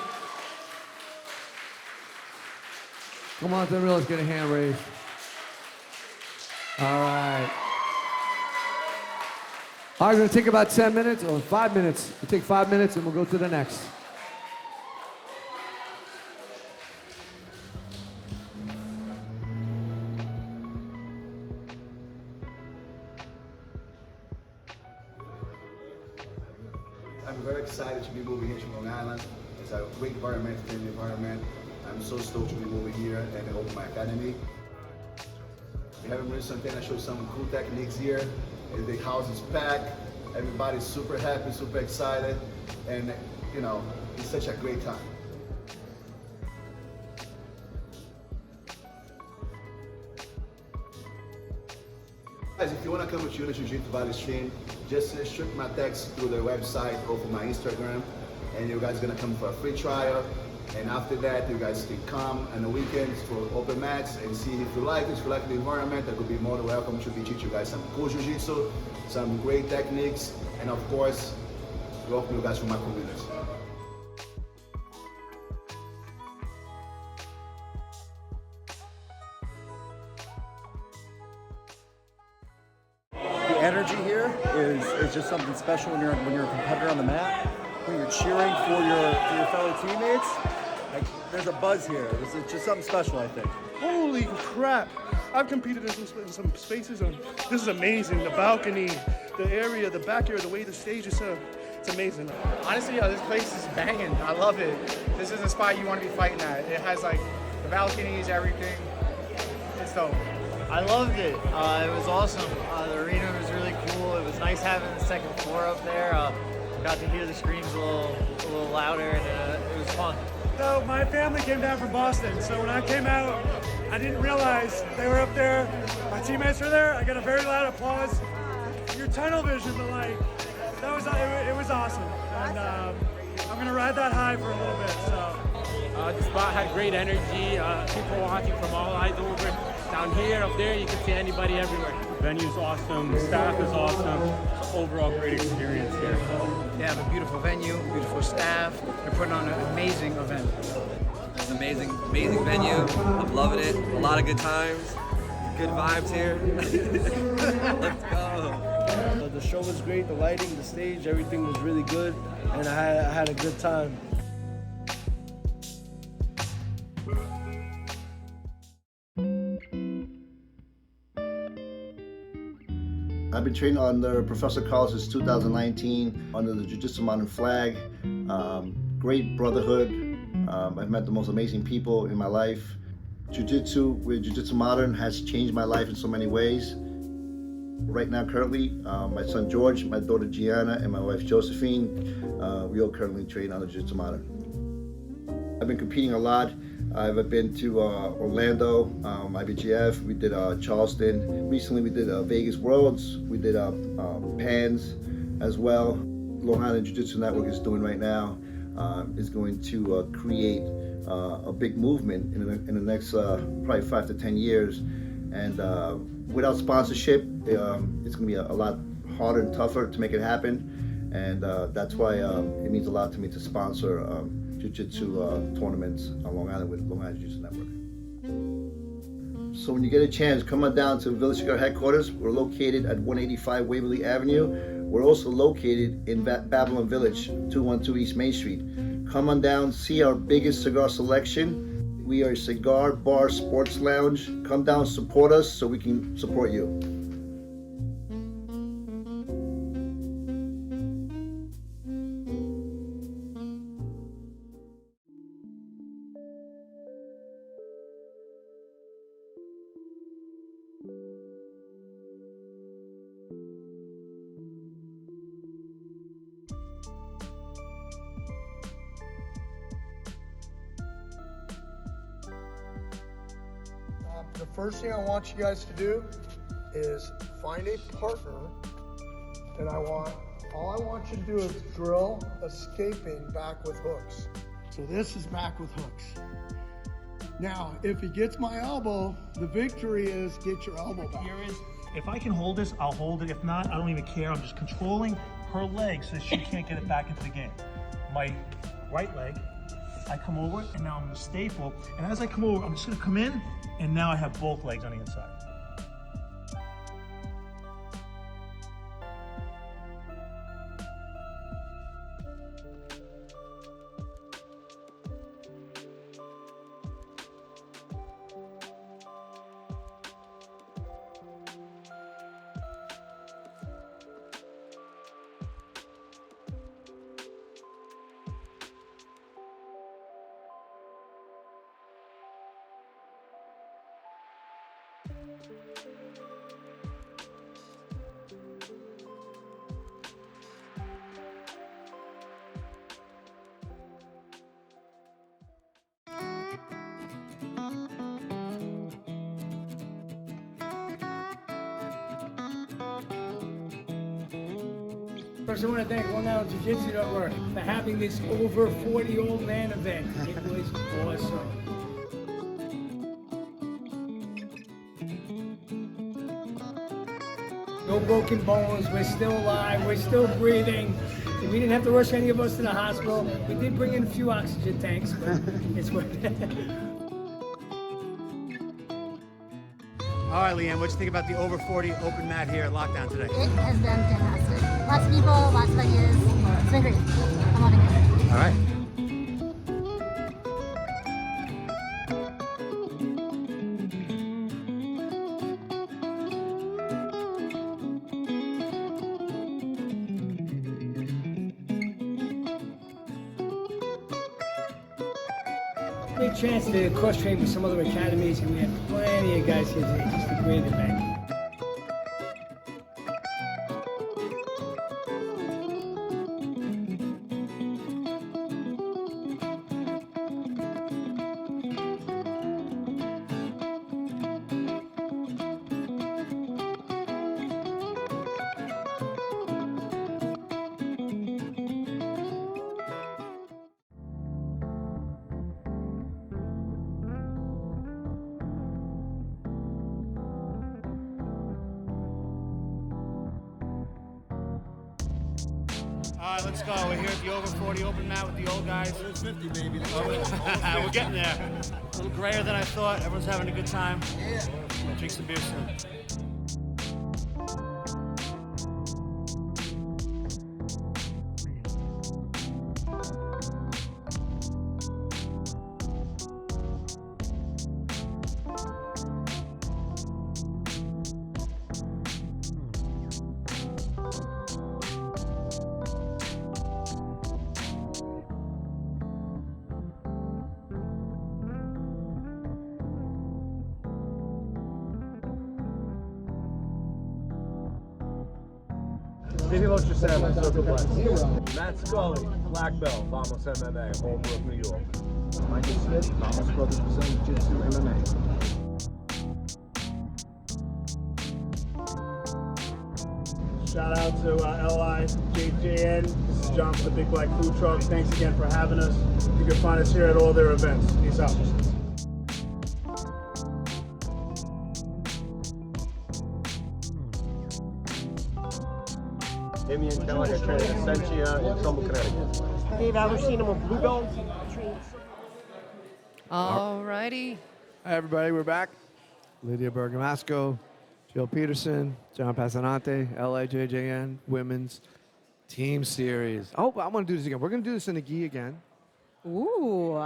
Come on, the real, let's get a hand raised. All right. All right, we're going to take about 10 minutes, or 5 minutes. We'll take 5 minutes and we'll go to the next. I'm very excited to be moving here to Long Island. It's a great environment, friendly environment. I'm so stoked to be moving here and open my academy. We have Marissa Santana show some cool techniques here. The house is packed. Everybody's super happy, super excited, and you know, it's such a great time. Guys, if you want to come to Jiu Jitsu Valley Stream, just shoot my text through the website or for my Instagram, and you guys are gonna come for a free trial. And after that, you guys can come on the weekends for open mats and see if you like it. If you like the environment, I could be more than welcome to teach you guys some cool jiu-jitsu, some great techniques, and of course, welcome you guys to my community. The energy here is just something special when you're a competitor on the mat. When you're cheering for your fellow teammates, like, there's a buzz here. This is just something special, I think. Holy crap! I've competed in some spaces, and this is amazing. The balcony, the area, the back area, the way the stage is set up, it's amazing. Honestly, this place is banging. I love it. This is a spot you want to be fighting at. It has like the balconies, everything. It's dope. I loved it. It was awesome. The arena was really cool. It was nice having the second floor up there. Got to hear the screams a little louder, and it was fun. So my family came down from Boston, so when I came out, I didn't realize they were up there. My teammates were there. I got a very loud applause. Your tunnel vision, but like, it was awesome. And I'm gonna ride that high for a little bit. So the spot had great energy. People watching from all eyes over. Down here, up there, you can see anybody everywhere. The venue's awesome. The staff is awesome. Overall, great experience here. They have a beautiful venue, beautiful staff. They're putting on an amazing event. It's an amazing venue. I'm loving it. A lot of good times. Good vibes here. Let's go. The show was great. The lighting, the stage, everything was really good. And I had a good time. I've been training under Professor Carlos since 2019 under the Jiu Jitsu Modern flag. great brotherhood. I've met the most amazing people in my life. Jiu-Jitsu with Jiu-Jitsu Modern has changed my life in so many ways. Right now, currently, my son George, my daughter Gianna, and my wife Josephine, we all currently train on the Jiu-Jitsu Modern. I've been competing a lot. I've been to Orlando, IBJF, we did Charleston. Recently we did Vegas Worlds, we did PANS as well. Long Island Jiu-Jitsu Network is doing right now is going to create a big movement in the next probably 5 to 10 years. And without sponsorship, it's going to be a lot harder and tougher to make it happen. And that's why it means a lot to me to sponsor Jiu-Jitsu tournaments on Long Island with Long Island Jiu-Jitsu Network. So when you get a chance, come on down to Village Cigar headquarters. We're located at 185 Waverly Avenue. We're also located in Babylon Village, 212 East Main Street. Come on down, see our biggest cigar selection. We are a cigar bar sports lounge. Come down, support us so we can support you. The first thing I want you guys to do is find a partner, and all I want you to do is drill escaping back with hooks. So this is back with hooks. Now, if he gets my elbow, the victory is get your elbow back. Here is, if I can hold this, I'll hold it. If not, I don't even care. I'm just controlling her leg so she can't get it back into the game. My right leg, I come over, and now I'm gonna staple. And as I come over, I'm just gonna come in, and now I have both legs on the inside. First, I want to thank Long Island Jiu-Jitsu Network for having this over 40 old man event. It was awesome. No broken bones, we're still alive, we're still breathing. We didn't have to rush any of us to the hospital. We did bring in a few oxygen tanks, but it's worth it. All right, Leanne, what'd you think about the over 40 open mat here at Lockdown today? It has been fantastic. Lots of people, lots of ideas. It's been great. I'm loving it. All right. Great chance to cross-train with some other academies, and we have plenty of guys here today. Just a great event. All right, let's go. We're here at the over 40 open mat with the old guys. 50, baby. We're getting there. A little grayer than I thought. Everyone's having a good time. Yeah. We'll drink some beer soon. Divilos Giselle, Superplex. Matt Scully, Black Belt, Vamos MMA, Holbrook, New York. Michael Smith, Vamos Brothers Brazilian Jiu-Jitsu MMA. Shout out to LIJJN. This is John for the Big Black Food Truck. Thanks again for having us. You can find us here at all their events. Peace out. Damian Kelleher training at Essentia in Trumbull, Connecticut. Dave Albertine, I'm a blue belt. Alrighty. Hi, everybody. We're back. Lydia Bergamasco, Jill Peterson, John Passanante, LIJJN Women's Team Series. Oh, I want to do this again. We're going to do this in the gi again. Ooh.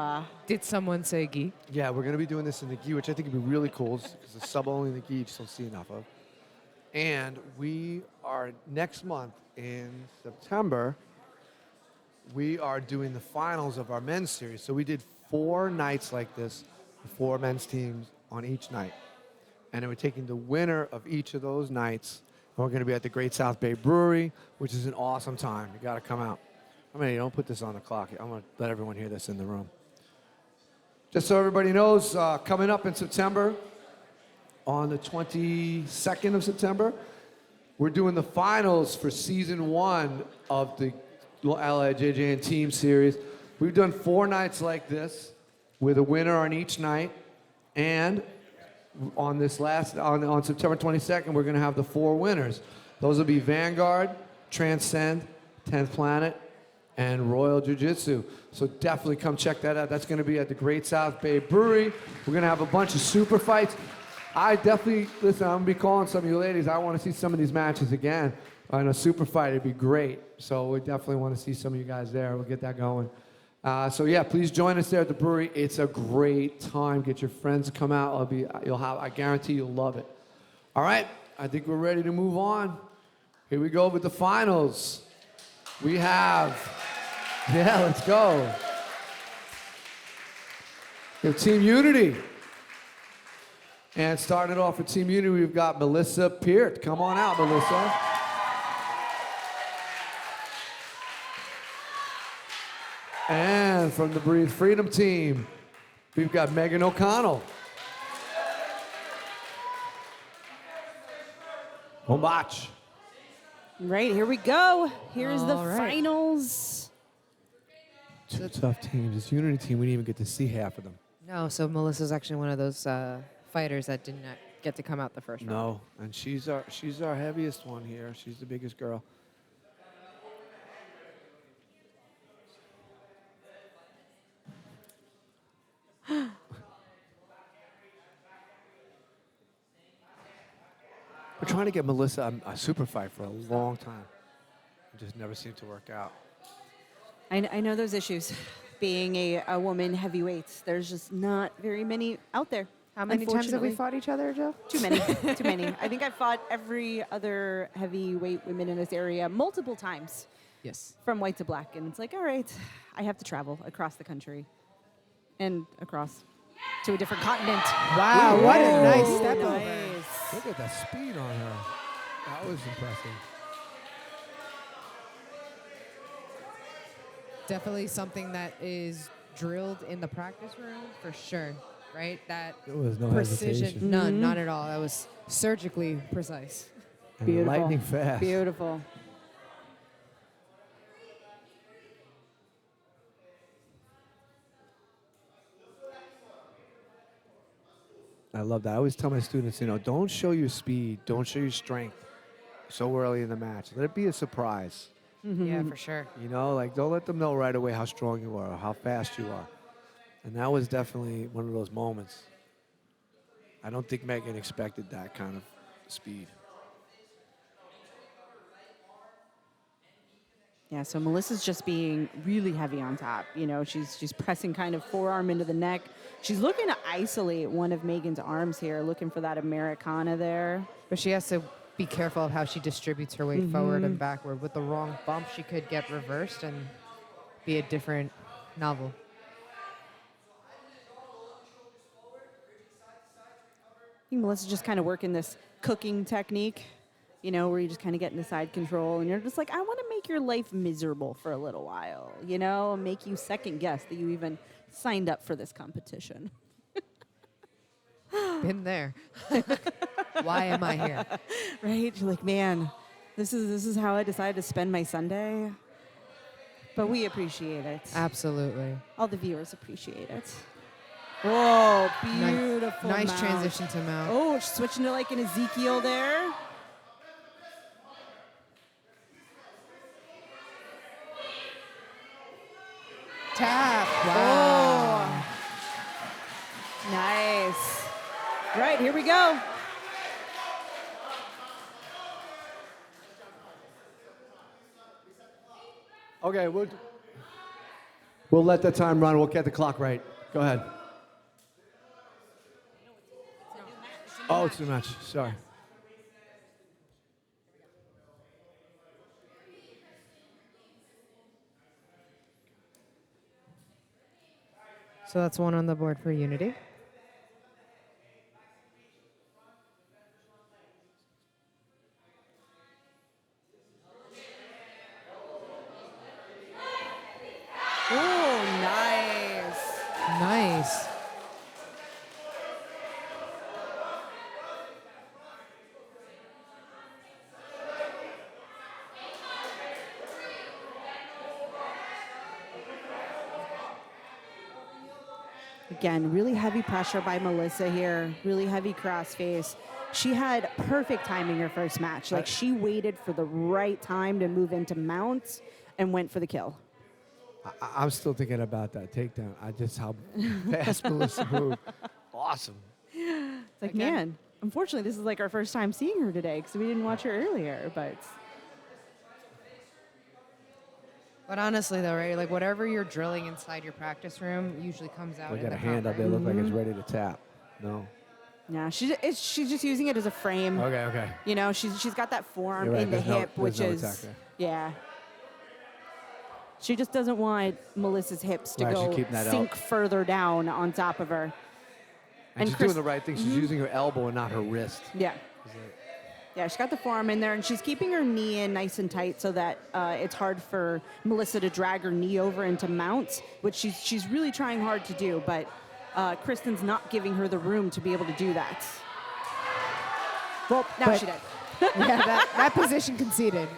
Did someone say gi? Yeah, we're going to be doing this in the gi, which I think would be really cool because the sub only in the gi you just don't see enough of. And we are next month in September, we are doing the finals of our men's series. So we did 4 nights like this, 4 men's teams on each night. And then we're taking the winner of each of those nights. And we're going to be at the Great South Bay Brewery, which is an awesome time. You got to come out. I mean, don't put this on the clock. I'm going to let everyone hear this in the room. Just so everybody knows, coming up in September, on the 22nd of September, we're doing the finals for season 1 of the LIJJN Team Series. We've done 4 nights like this with a winner on each night. And on this on September 22nd, we're going to have the 4 winners. Those will be Vanguard, Transcend, 10th Planet, and Royal Jiu Jitsu. So definitely come check that out. That's going to be at the Great South Bay Brewery. We're going to have a bunch of super fights. I definitely, listen, I'm going to be calling some of you ladies. I want to see some of these matches again. On a super fight, it'd be great. So we definitely want to see some of you guys there. We'll get that going. So yeah, please join us there at the brewery. It's a great time. Get your friends to come out. I guarantee you'll love it. All right, I think we're ready to move on. Here we go with the finals. We have, let's go. We have Team Unity. And starting it off with Team Unity, we've got Melissa Peart. Come on out, Melissa. And from the Breathe Freedom team, we've got Megan O'Connell. Homach. Right, here we go. Here's the All right. finals. 2 tough teams. This Unity team, we didn't even get to see half of them. No, so Melissa's actually one of those fighters that did not get to come out the first round. No, and she's our heaviest one here. She's the biggest girl. We're trying to get Melissa a super fight for a long time. It just never seemed to work out. I know those issues. Being a woman heavyweight, there's just not very many out there. How many times have we unfortunately. fought each other, Joe? Too many, too many. I think I've fought every other heavyweight women in this area multiple times. Yes. From white to black, and it's like, all right, I have to travel across the country and across to a different continent. Wow, what a nice step Nice. over. Look at that speed on her. That was impressive. Definitely something that is drilled in the practice room for sure, right? That There was no precision, hesitation. none, not at all. That was surgically precise. And Beautiful. lightning fast. Beautiful. I love that. I always tell my students, don't show your speed, don't show your strength so early in the match. Let it be a surprise. Yeah, for sure. Don't let them know right away how strong you are or how fast you are. And that was definitely one of those moments. I don't think Megan expected that kind of speed. Yeah, so Melissa's just being really heavy on top. She's pressing kind of forearm into the neck. She's looking to isolate one of Megan's arms here, looking for that Americana there. But she has to be careful of how she distributes her weight forward and backward. With the wrong bump, she could get reversed and be a different novel. I think Melissa's just kind of working this cooking technique you know, where you just kind of get into side control and you're just like, I want to make your life miserable for a little while, you know, make you second guess that you even signed up for this competition. Been there. Why am I here? Right? You're like, man, this is how I decided to spend my Sunday. But we appreciate it. Absolutely. All the viewers appreciate it. Whoa, beautiful. Nice mount. transition to mount. Oh, switching to like an Ezekiel there. Tap. Wow. Oh. Nice. Right, here we go. Okay, we'll let the time run. We'll get the clock right. Go ahead. Oh, it's too much. Sorry. So that's one on the board for Unity. Oh, nice. Nice. Again, really heavy pressure by Melissa here. Really heavy crossface. She had perfect timing her first match. Like, she waited for the right time to move into mounts and went for the kill. I'm still thinking about that takedown. Just how fast Melissa moved. Awesome. It's like, man, unfortunately, this is like our first time seeing her today because we didn't watch her earlier, but... But honestly, though, right? Like, whatever you're drilling inside your practice room usually comes out. We in got the a hand up there. Look like it's ready to tap. No. Yeah, she's just using it as a frame. Okay. You know, she's got that forearm You're right, in the there's no- hip, there's which no is attack there. yeah. She just doesn't want Melissa's hips to Right, she's go keeping that sink out. further down on top of her. And she's doing the right thing. She's using her elbow and not her wrist. Yeah. Yeah, she's got the forearm in there, and she's keeping her knee in nice and tight so that it's hard for Melissa to drag her knee over into mounts, which she's really trying hard to do, but Kristen's not giving her the room to be able to do that. Well, now she did. Yeah, that position conceded.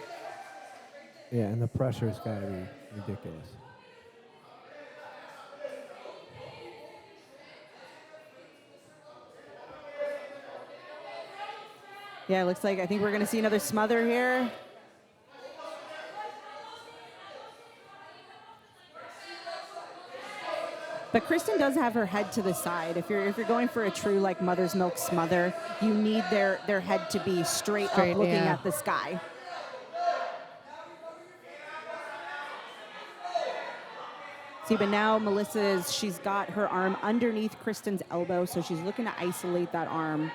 Yeah, and the pressure's got to be ridiculous. Yeah, it looks like I think we're going to see another smother here. But Kristen does have her head to the side. If you're going for a true like mother's milk smother, you need their head to be straight up looking yeah. at the sky. See, but now she's got her arm underneath Kristen's elbow, so she's looking to isolate that arm.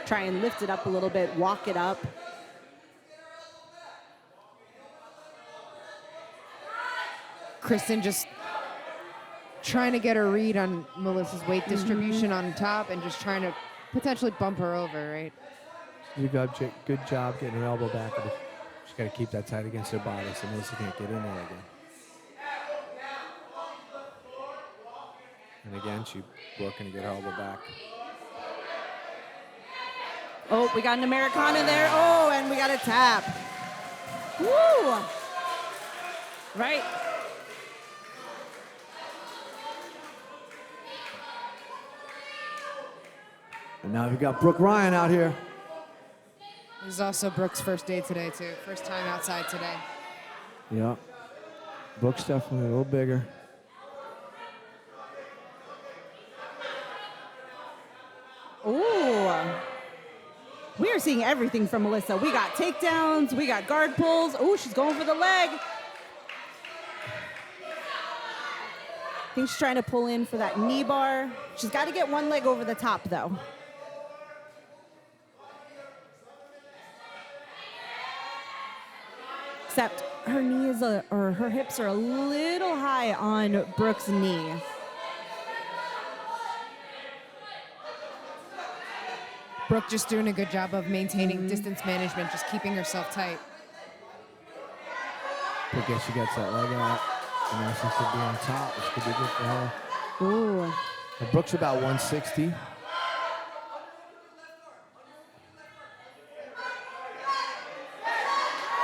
Try and lift it up a little bit, walk it up. Kristen just trying to get a read on Melissa's weight distribution on top and just trying to potentially bump her over, right? Good job getting her elbow back. But she's got to keep that tight against her body so Melissa can't get in there again. And again, she's working to get her elbow back. Oh, we got an Americana there. Oh, and we got a tap. Woo! Right. And now we've got Brooke Ryan out here. This is also Brooke's first day today, too. First time outside today. Yeah. Brooke's definitely a little bigger. Ooh. We are seeing everything from Melissa. We got takedowns. We got guard pulls. Oh, she's going for the leg. I think she's trying to pull in for that knee bar. She's got to get one leg over the top, though. Except her knee or her hips are a little high on Brooke's knee. Brooke just doing a good job of maintaining distance management, just keeping herself tight. I guess she gets that leg out. And now she could be on top. This could be good for her. Ooh. Well, Brooke's about 160.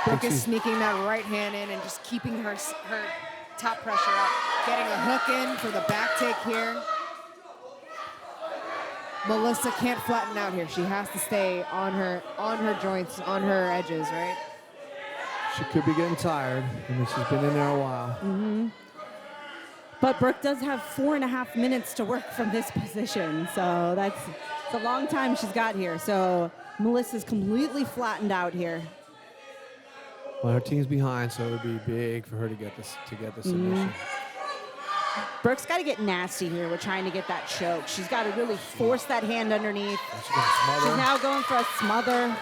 Brooke is sneaking that right hand in and just keeping her top pressure up. Getting a hook in for the back take here. Melissa can't flatten out here. She has to stay on her joints, on her edges, right? She could be getting tired. I mean, she's been in there a while. But Brooke does have 4.5 minutes to work from this position, so it's a long time she's got here. So Melissa's completely flattened out here. Well, her team's behind, so it would be big for her to get this submission. Brooke's got to get nasty here with trying to get that choke. She's got to really force that hand underneath. She's now going for a smother.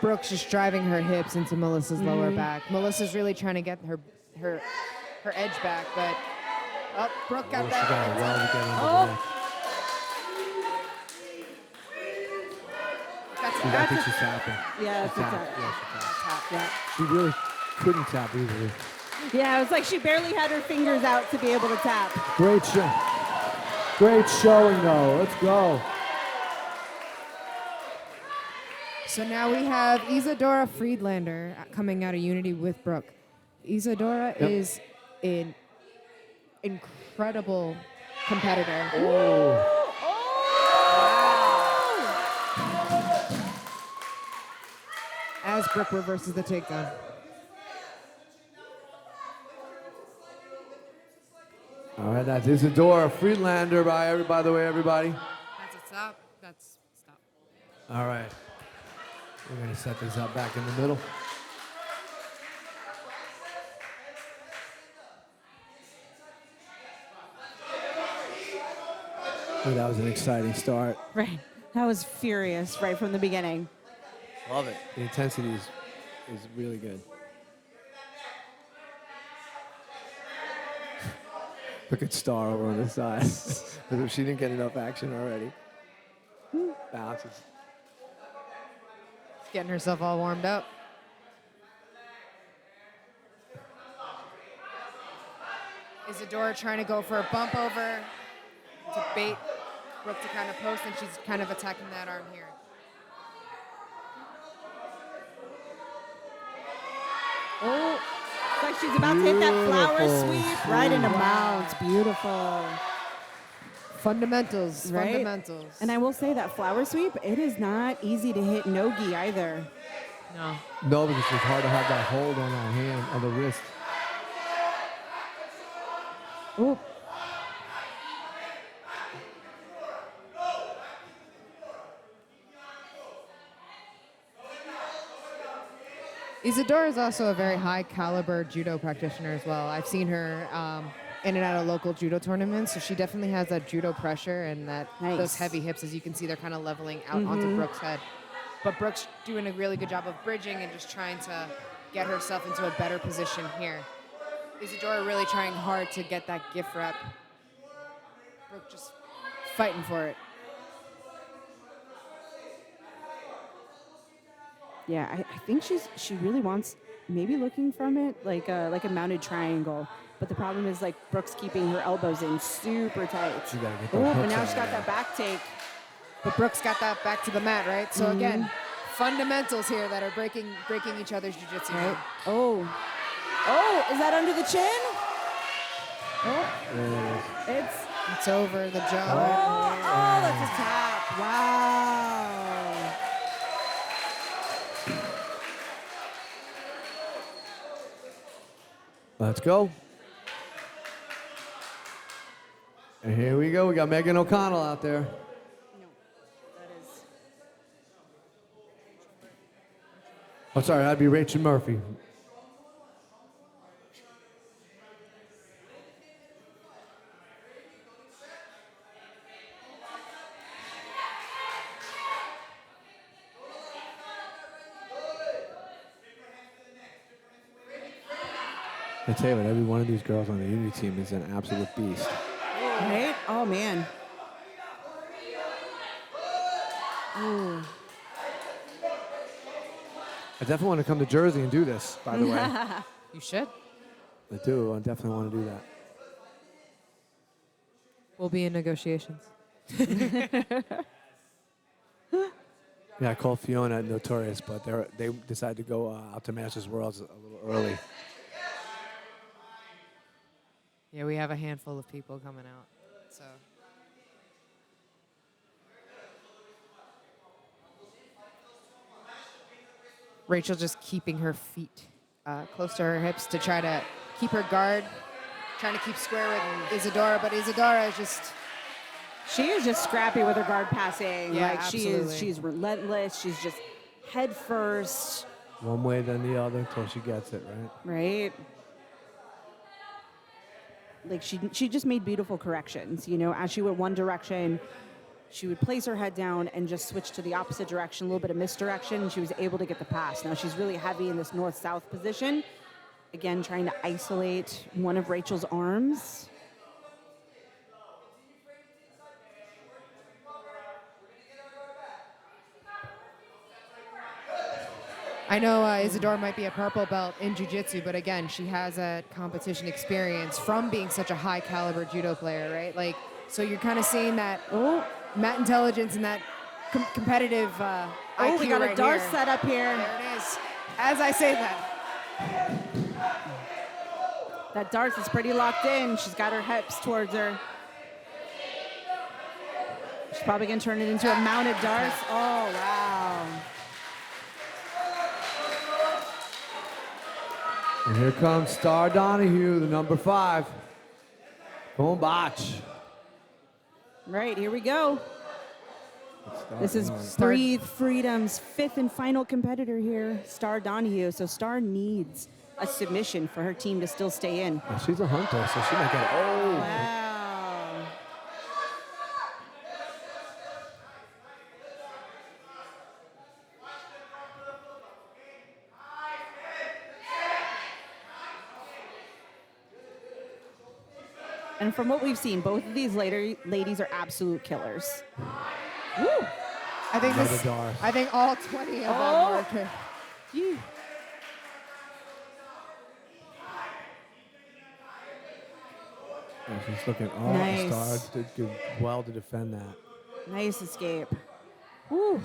Brooke's just driving her hips into Melissa's lower back. Melissa's really trying to get her edge back, but Brooke got that. She got it well to get into the neck. I think she's tapping. Yeah, it's a tap. Yeah, she tapped. Yeah. She really couldn't tap easily. Yeah, it was like she barely had her fingers out to be able to tap. Great show. Great showing, though. Let's go. So now we have Isadora Friedlander coming out of Unity with Brooke. Isadora is an incredible competitor. As Brooke reverses the takedown. All right, that's Isadora Friedlander, by the way, everybody. That's a stop. That's stop. All right. We're going to set this up back in the middle. Oh, that was an exciting start. Right. That was furious right from the beginning. Love it. The intensity is really good. Look at Star over on the side. As if she didn't get enough action already. Bounces. Getting herself all warmed up. Isadora trying to go for a bump over to bait Brooke to kind of post, and she's kind of attacking that arm here. Oh, it's like she's about to hit that flower sweep right into mount. Beautiful. Fundamentals, right? Fundamentals. And I will say that flower sweep, it is not easy to hit no-gi either. No. No, because it's hard to have that hold on that hand, on the wrist. Oh. Isadora is also a very high caliber judo practitioner as well. I've seen her in and out of local judo tournaments, so she definitely has that judo pressure and that those heavy hips. As you can see, they're kind of leveling out onto Brooke's head. But Brooke's doing a really good job of bridging and just trying to get herself into a better position here. Isadora really trying hard to get that gift rep. Brooke just fighting for it. Yeah, I think she really wants, maybe looking from it like a mounted triangle. But the problem is like Brooke's keeping her elbows in super tight. She gotta get but now she's got that back take. But Brooke's got that back to the mat, right? So again, fundamentals here that are breaking each other's jiu-jitsu. Right. Oh, is that under the chin? Oh, it's over the jaw. Oh, that's a tap. Wow. Let's go. And here we go. We got Megan O'Connell out there. No, that is. Oh, sorry, that'd be Rachel Murphy. I tell you what, every one of these girls on the Unity team is an absolute beast. Right? Oh, man. Ooh. I definitely want to come to Jersey and do this, by the way. You should. I do. I definitely want to do that. We'll be in negotiations. Yeah, I called Fiona at Notorious, but they decided to go out to Masters Worlds a little early. Yeah, we have a handful of people coming out. So. Rachel just keeping her feet close to her hips to try to keep her guard, trying to keep square with Isadora, but Isadora is just... She is just scrappy with her guard passing. Yeah, like absolutely. she's relentless. She's just head first. One way then the other until she gets it, right? Right. Like she just made beautiful corrections. You know, as she went one direction, she would place her head down and just switch to the opposite direction, a little bit of misdirection, and she was able to get the pass. Now she's really heavy in this north-south position. Again, trying to isolate one of Rachel's arms. I know Isadora might be a purple belt in jiu-jitsu, but again, she has a competition experience from being such a high caliber judo player, right? Like, so you're kind of seeing that mat intelligence and that competitive IQ we got right a dart here. set up here. There it is. As I say that. That dart is pretty locked in. She's got her hips towards her. She's probably gonna turn it into a mounted dart. Oh, wow. And here comes Star Donahue, the number 5. Boom, botch. Right, here we go. This is Breathe Freedom's 5th and final competitor here, Star Donahue. So Star needs a submission for her team to still stay in. Well, she's a hunter, so she might get it. Oh. Wow. And from what we've seen, both of these ladies are absolute killers. Woo! I think Another this. Dar. I think all 20 of them are. Phew. And she's looking, Nice. Star did well to defend that. Nice escape. Woo.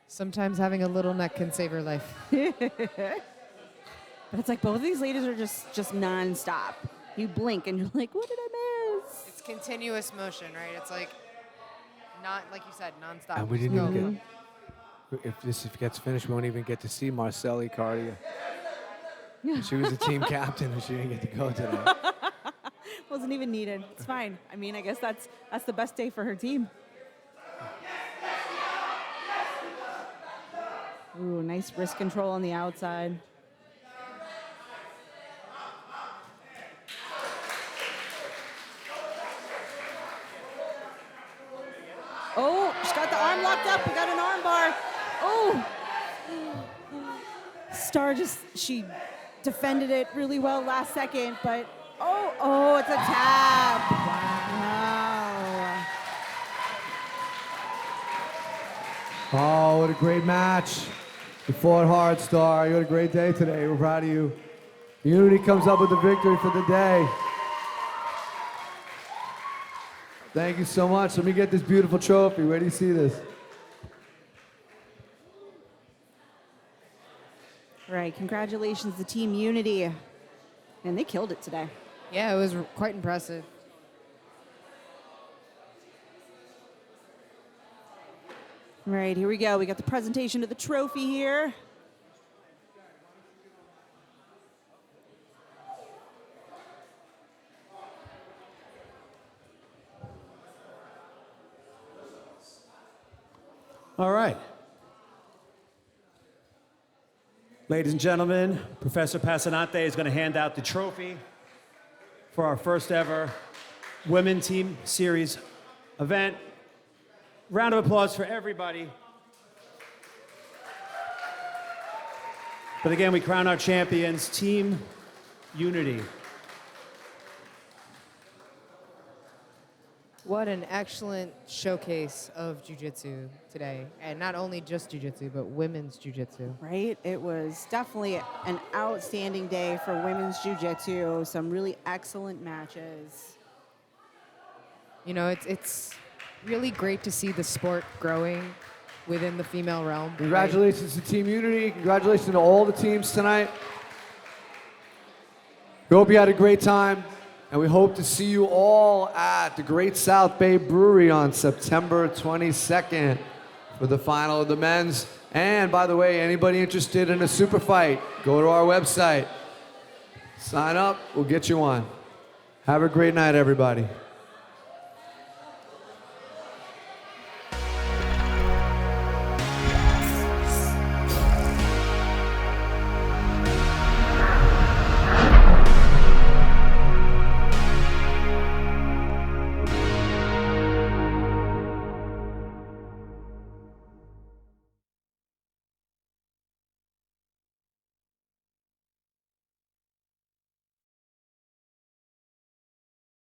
Sometimes having a little neck can save her life. But it's like both of these ladies are just nonstop. You blink and you're like, what did I miss? It's continuous motion, right? It's like not like you said, nonstop. And we Just didn't go. even get, if this gets finished, we won't even get to see Marcelo Garcia. She was the team captain and she didn't get to go today. Wasn't even needed. It's fine. I mean, I guess that's the best day for her team. Ooh, nice wrist control on the outside. Oh, she's got the arm locked up. We got an arm bar. Oh. Star she defended it really well last second, but oh, it's a tap. Wow. Oh, what a great match. You fought hard, Star. You had a great day today. We're proud of you. Unity comes up with the victory for the day. Thank you so much. Let me get this beautiful trophy. Where do you see this? Right, congratulations to Team Unity. And they killed it today. Yeah, it was quite impressive. Right, here we go. We got the presentation of the trophy here. All right. Ladies and gentlemen, Professor Passanante is going to hand out the trophy for our first ever Women Team Series event. Round of applause for everybody. But again, we crown our champions, Team Unity. What an excellent showcase of jiu-jitsu today. And not only just jiu-jitsu, but women's jiu-jitsu. Right? It was definitely an outstanding day for women's jiu-jitsu. Some really excellent matches. You know, it's really great to see the sport growing within the female realm. Congratulations to Team Unity. Congratulations to all the teams tonight. We hope you had a great time, and we hope to see you all at the Great South Bay Brewery on September 22nd for the final of the men's. And by the way, anybody interested in a super fight, go to our website. Sign up, we'll get you one. Have a great night, everybody.